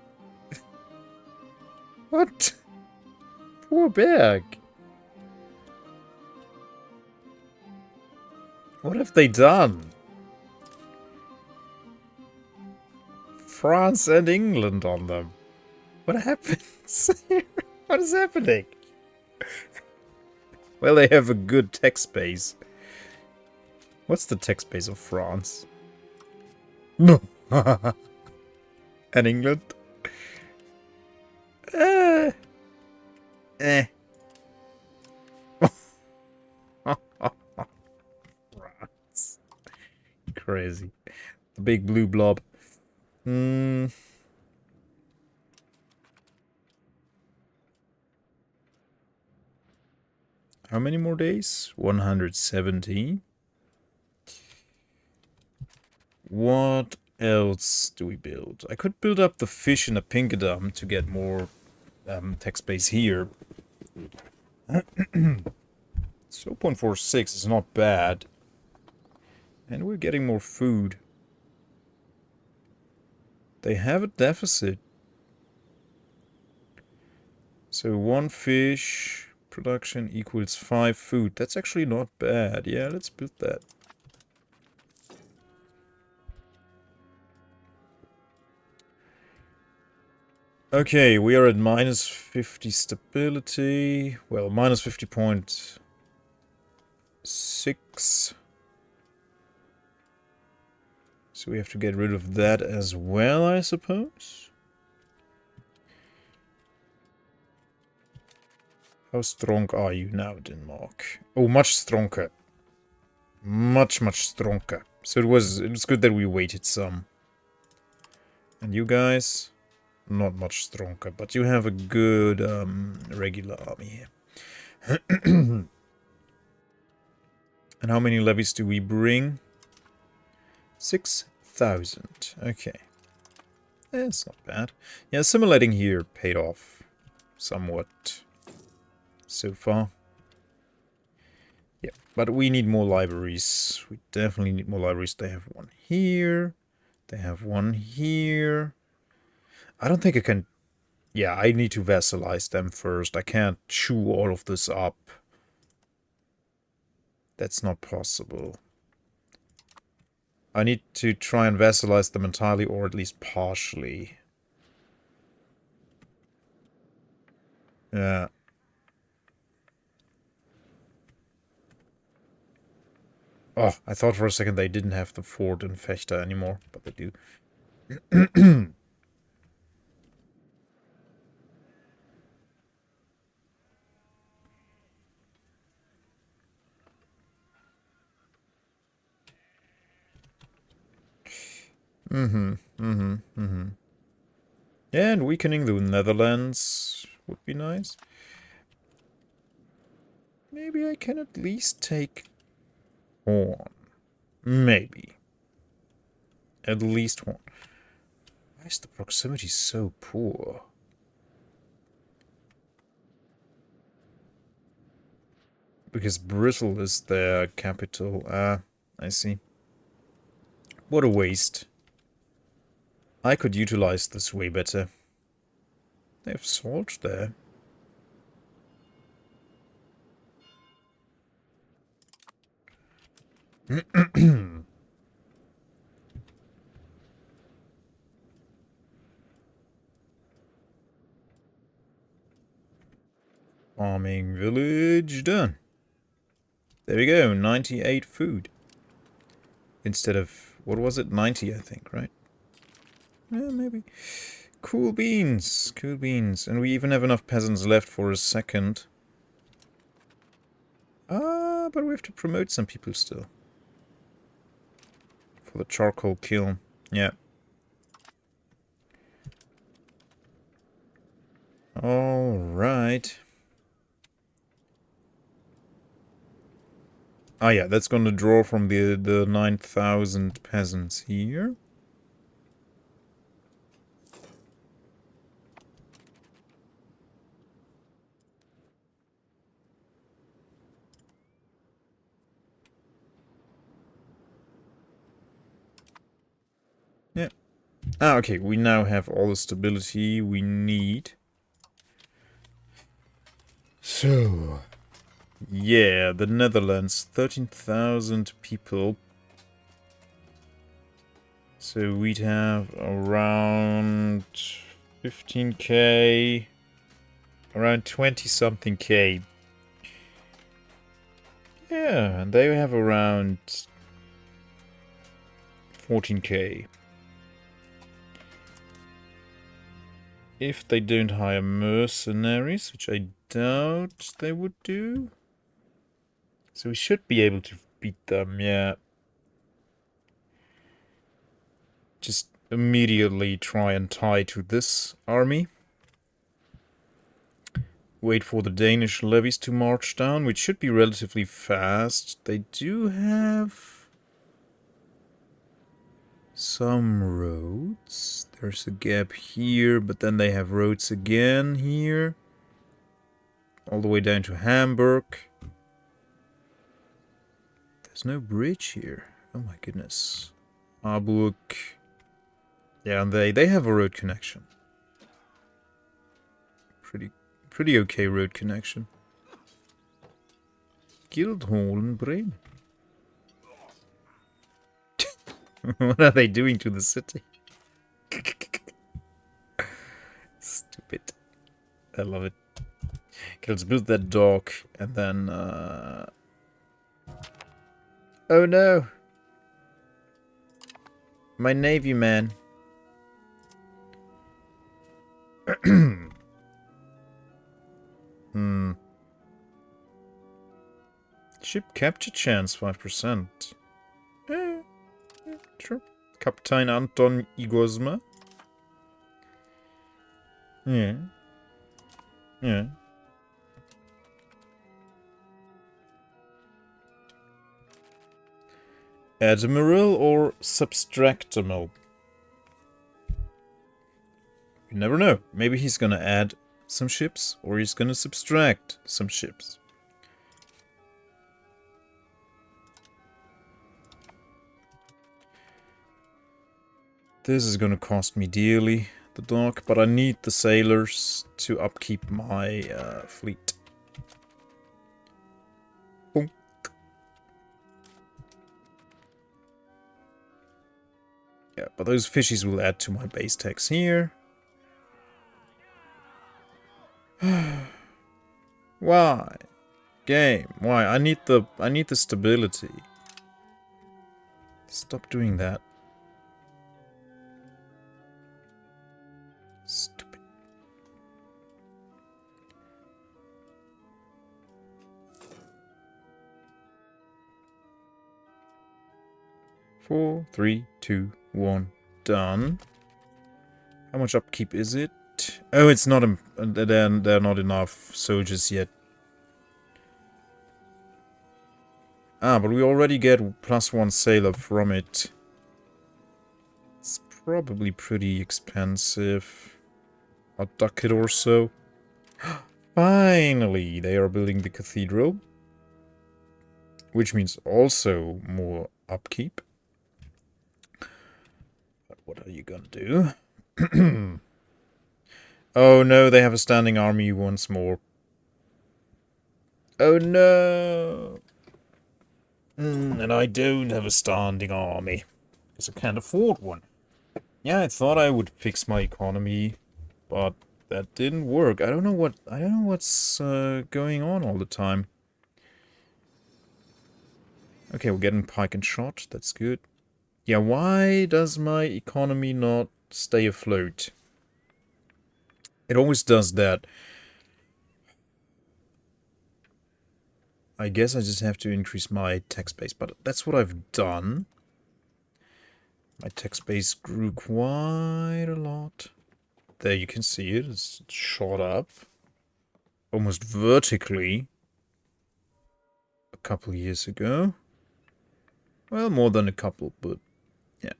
What? Poor Berg. What have they done? France and England on them. What happens? What is happening? Well, they have a good tax base. What's the tax base of France? No. And England? Eh. France. Crazy. The big blue blob. Hmm. How many more days? 170. What else do we build? I could build up the fish in a pinkerdom to get more tech space here. 0.46 is not bad. And we're getting more food. They have a deficit. So 1 fish production equals 5 food. That's actually not bad. Yeah, let's build that. Okay, we are at minus 50 stability. Well, minus 50.6. So we have to get rid of that as well, I suppose. How strong are you now, Denmark? Oh, much stronger. Much stronger. So it was good that we waited some. And you guys, not much stronger, but you have a good regular army here. And how many levies do we bring? 6,000. Okay. That's not bad. Yeah, assimilating here paid off somewhat so far. Yeah, but we need more libraries. We definitely need more libraries. They have one here. They have one here. I don't think I can... Yeah, I need to vassalize them first. I can't chew all of this up. That's not possible. I need to try and vassalize them entirely, or at least partially. Yeah. Oh, I thought for a second they didn't have the fort in Fechter anymore, but they do. And weakening the Netherlands would be nice. Maybe I can at least take one. Maybe. At least one. Why is the proximity so poor? Because Bristol is their capital. Ah, I see. What a waste. I could utilize this way better. They have salt there. Farming village done. There we go, 98 food. Instead of, what was it, 90 I think, right? Yeah, maybe. Cool beans, cool beans. And we even have enough peasants left for a second. Ah, but we have to promote some people still. For the charcoal kiln, yeah. Alright. Ah yeah, that's gonna draw from the 9,000 peasants here. Yeah. Ah, okay, we now have all the stability we need. So... yeah, the Netherlands, 13,000 people. So we'd have around 15k, around 20-something k. Yeah, and they have around 14k. If they don't hire mercenaries, which I doubt they would do. So we should be able to beat them, yeah. Just immediately try and tie to this army. Wait for the Danish levies to march down, which should be relatively fast. They do have... some roads. There's a gap here, but then they have roads again here. All the way down to Hamburg. There's no bridge here. Oh my goodness. Harburg. Yeah, and they have a road connection. Pretty okay road connection. Guildhall in Bremen. What are they doing to the city? Stupid. I love it. Okay, let's build that dock and then oh no! My navy man. Ship capture chance 5%. Sure. Kapitän Anton Igosma. Yeah. Yeah. Admiral or substractimal? You never know. Maybe he's gonna add some ships, or he's gonna subtract some ships. This is gonna cost me dearly, the dock, but I need the sailors to upkeep my fleet. Boom. Yeah, but those fishies will add to my base tax here. Why? Game, why? I need the stability. Stop doing that. Stupid. Four, 3, 2, 1, done. How much upkeep is it? Oh, it's not. There are not enough soldiers yet. Ah, but we already get +1 sailor from it. It's probably pretty expensive. A ducat or so. Finally, they are building the cathedral. Which means also more upkeep. But what are you gonna do? Oh no, they have a standing army once more. Oh no! And I don't have a standing army. Because I can't afford one. Yeah, I thought I would fix my economy, but that didn't work. I don't know what's going on all the time. Okay, we're getting pike and shot. That's good. Yeah, why does my economy not stay afloat? It always does that. I guess I just have to increase my tax base, but that's what I've done. My tax base grew quite a lot. There you can see it. It's shot up. Almost vertically. A couple years ago. Well, more than a couple, but yeah.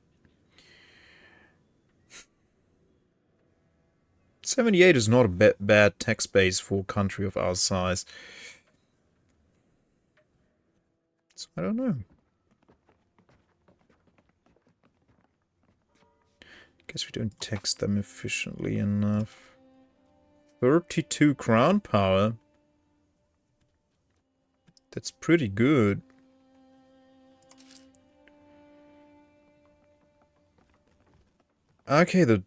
78 is not a bad tax base for a country of our size. So I don't know. Guess we don't tax them efficiently enough. 32 crown power. That's pretty good. Okay, the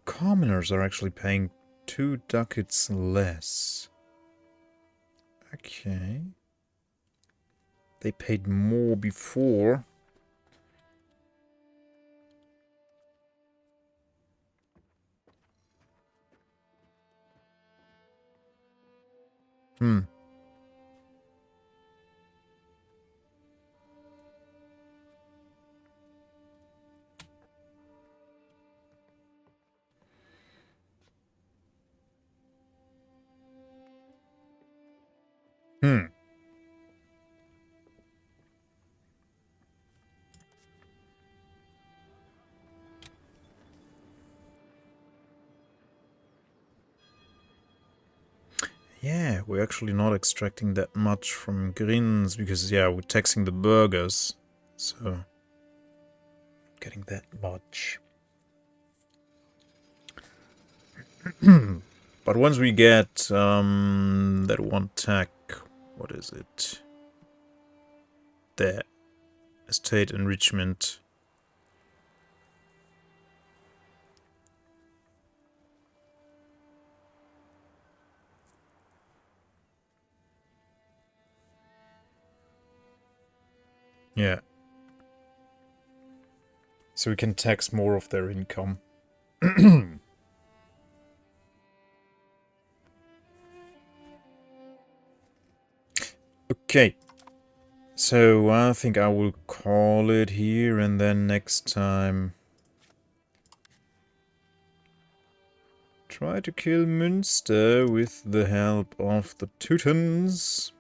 commoners are actually paying 2 ducats less. Okay. They paid more before. Hmm. Hmm. Yeah, we're actually not extracting that much from greens because, yeah, we're taxing the burgers. So, not getting that much. But once we get that one tech, what is it? The estate enrichment. Yeah. So we can tax more of their income. Okay. So I think I will call it here, and then next time try to kill Münster with the help of the Teutons.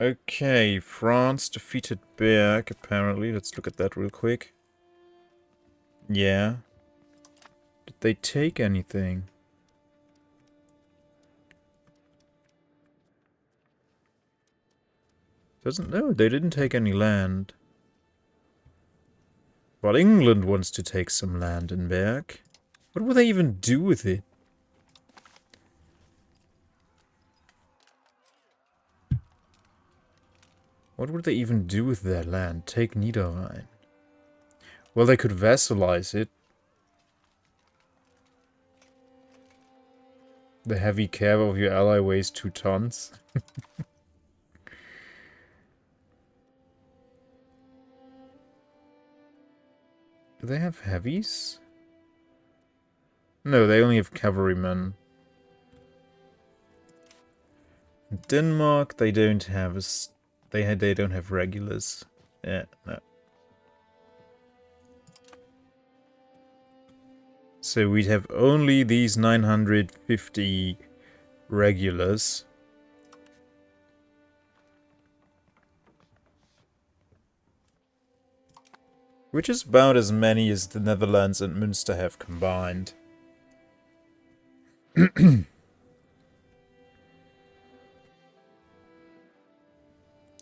Okay, France defeated Berg, apparently. Let's look at that real quick. Yeah. Did they take anything? Doesn't know. They didn't take any land. Well, England wants to take some land in Berg. What will they even do with it? What would they even do with their land? Take Niederrhein. Well, they could vassalize it. The heavy care of your ally weighs 2 tons. Do they have heavies? No, they only have cavalrymen. In Denmark, they don't have they don't have regulars. Yeah, no. So we'd have only these 950 regulars. Which is about as many as the Netherlands and Münster have combined.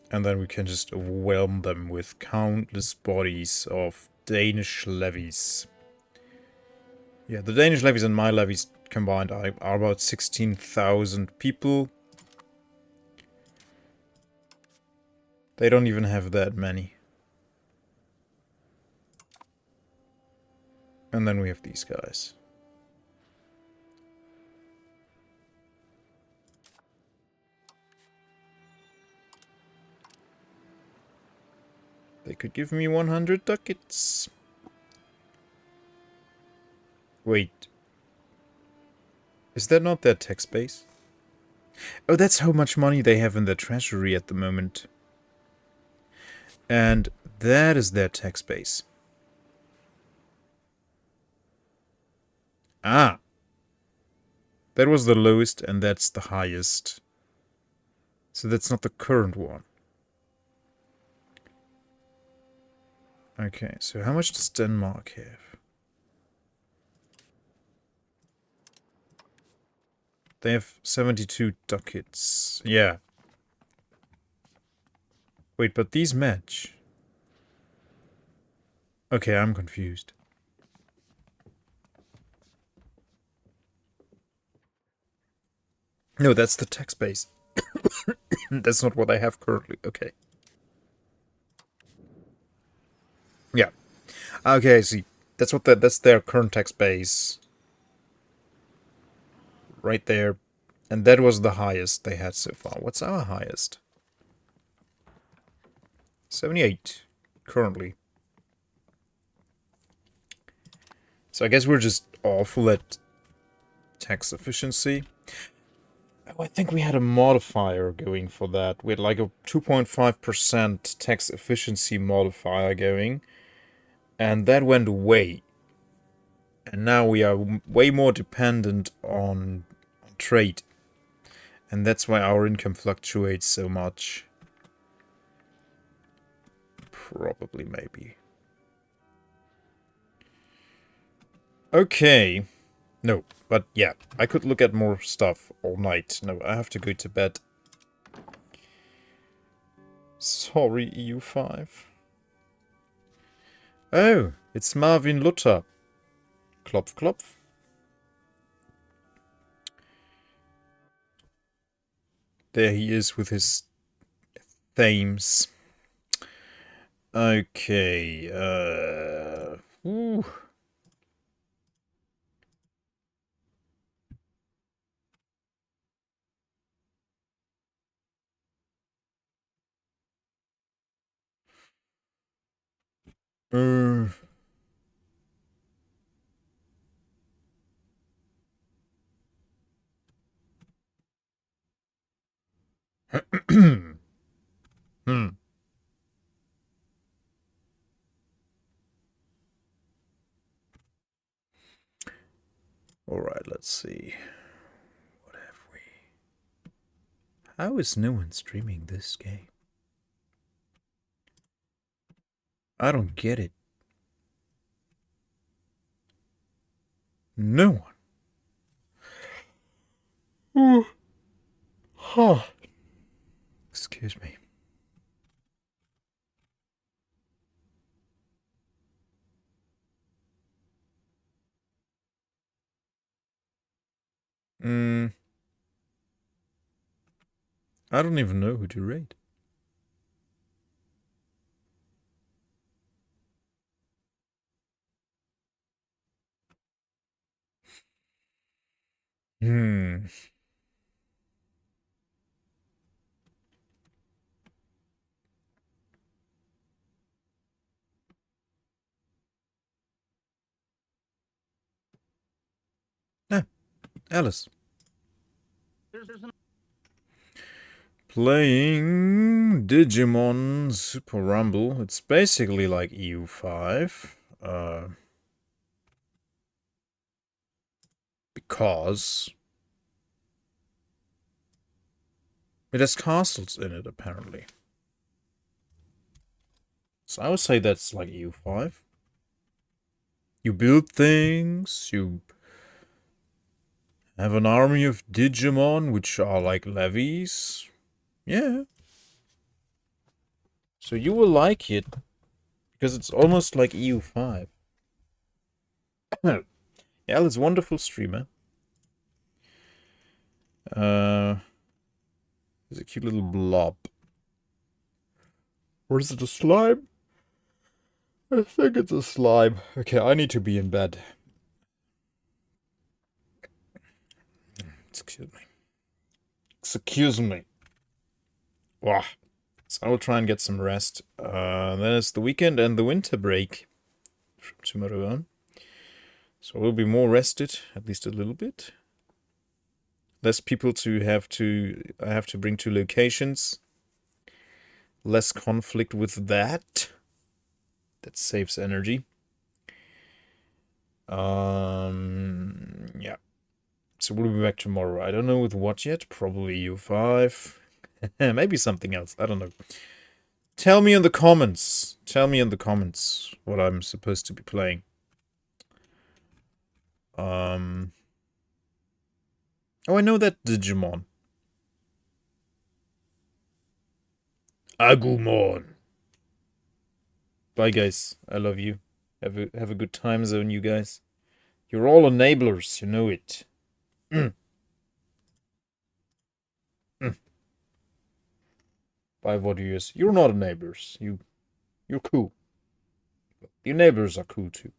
And then we can just overwhelm them with countless bodies of Danish levies. Yeah, the Danish levies and my levies combined are about 16,000 people. They don't even have that many. And then we have these guys. They could give me 100 ducats. Wait. Is that not their tax base? Oh, that's how much money they have in their treasury at the moment. And that is their tax base. Ah. That was the lowest and that's the highest. So that's not the current one. Okay, so how much does Denmark have? They have 72 ducats. Yeah. Wait, but these match. Okay, I'm confused. No, that's the tax base. That's not what I have currently. Okay. Yeah. Okay, I see. That's their current tax base. Right there. And that was the highest they had so far. What's our highest? 78. Currently. So I guess we're just awful at tax efficiency. Oh, I think we had a modifier going for that. We had like a 2.5% tax efficiency modifier going. And that went away. And now we are way more dependent on trade. And that's why our income fluctuates so much. Probably, maybe. Okay. No, but yeah, I could look at more stuff all night. No, I have to go to bed. Sorry, EU5. Oh, it's Marvin Luther. Klopf, klopf. There he is with his themes. Okay, ooh. Uh. Hmm. Alright, let's see. What have we? How is no one streaming this game? I don't get it. No one. Huh. Excuse me. I don't even know who to rate. Hmm. Ah, Alice. Playing Digimon Super Rumble. It's basically like EU5. Because it has castles in it, apparently. So I would say that's like EU5. You build things, you have an army of Digimon, which are like levies. Yeah. So you will like it, because it's almost like EU5. Yeah, it's a wonderful streamer. There's a cute little blob. Or is it a slime? I think it's a slime. Okay, I need to be in bed. Excuse me. Excuse me. Wow. So I will try and get some rest. Then it's the weekend and the winter break from tomorrow on. So I will be more rested, at least a little bit. Less people I have to bring to locations. Less conflict with that. That saves energy. Yeah. So we'll be back tomorrow. I don't know with what yet. Probably U5. Maybe something else. I don't know. Tell me in the comments. Tell me in the comments what I'm supposed to be playing. Oh, I know that Digimon. Agumon. Bye, guys. I love you. Have a good time zone, you guys. You're all enablers. You know it. Mm. Mm. Bye, warriors. You're not enablers. You're cool. Your neighbors are cool too.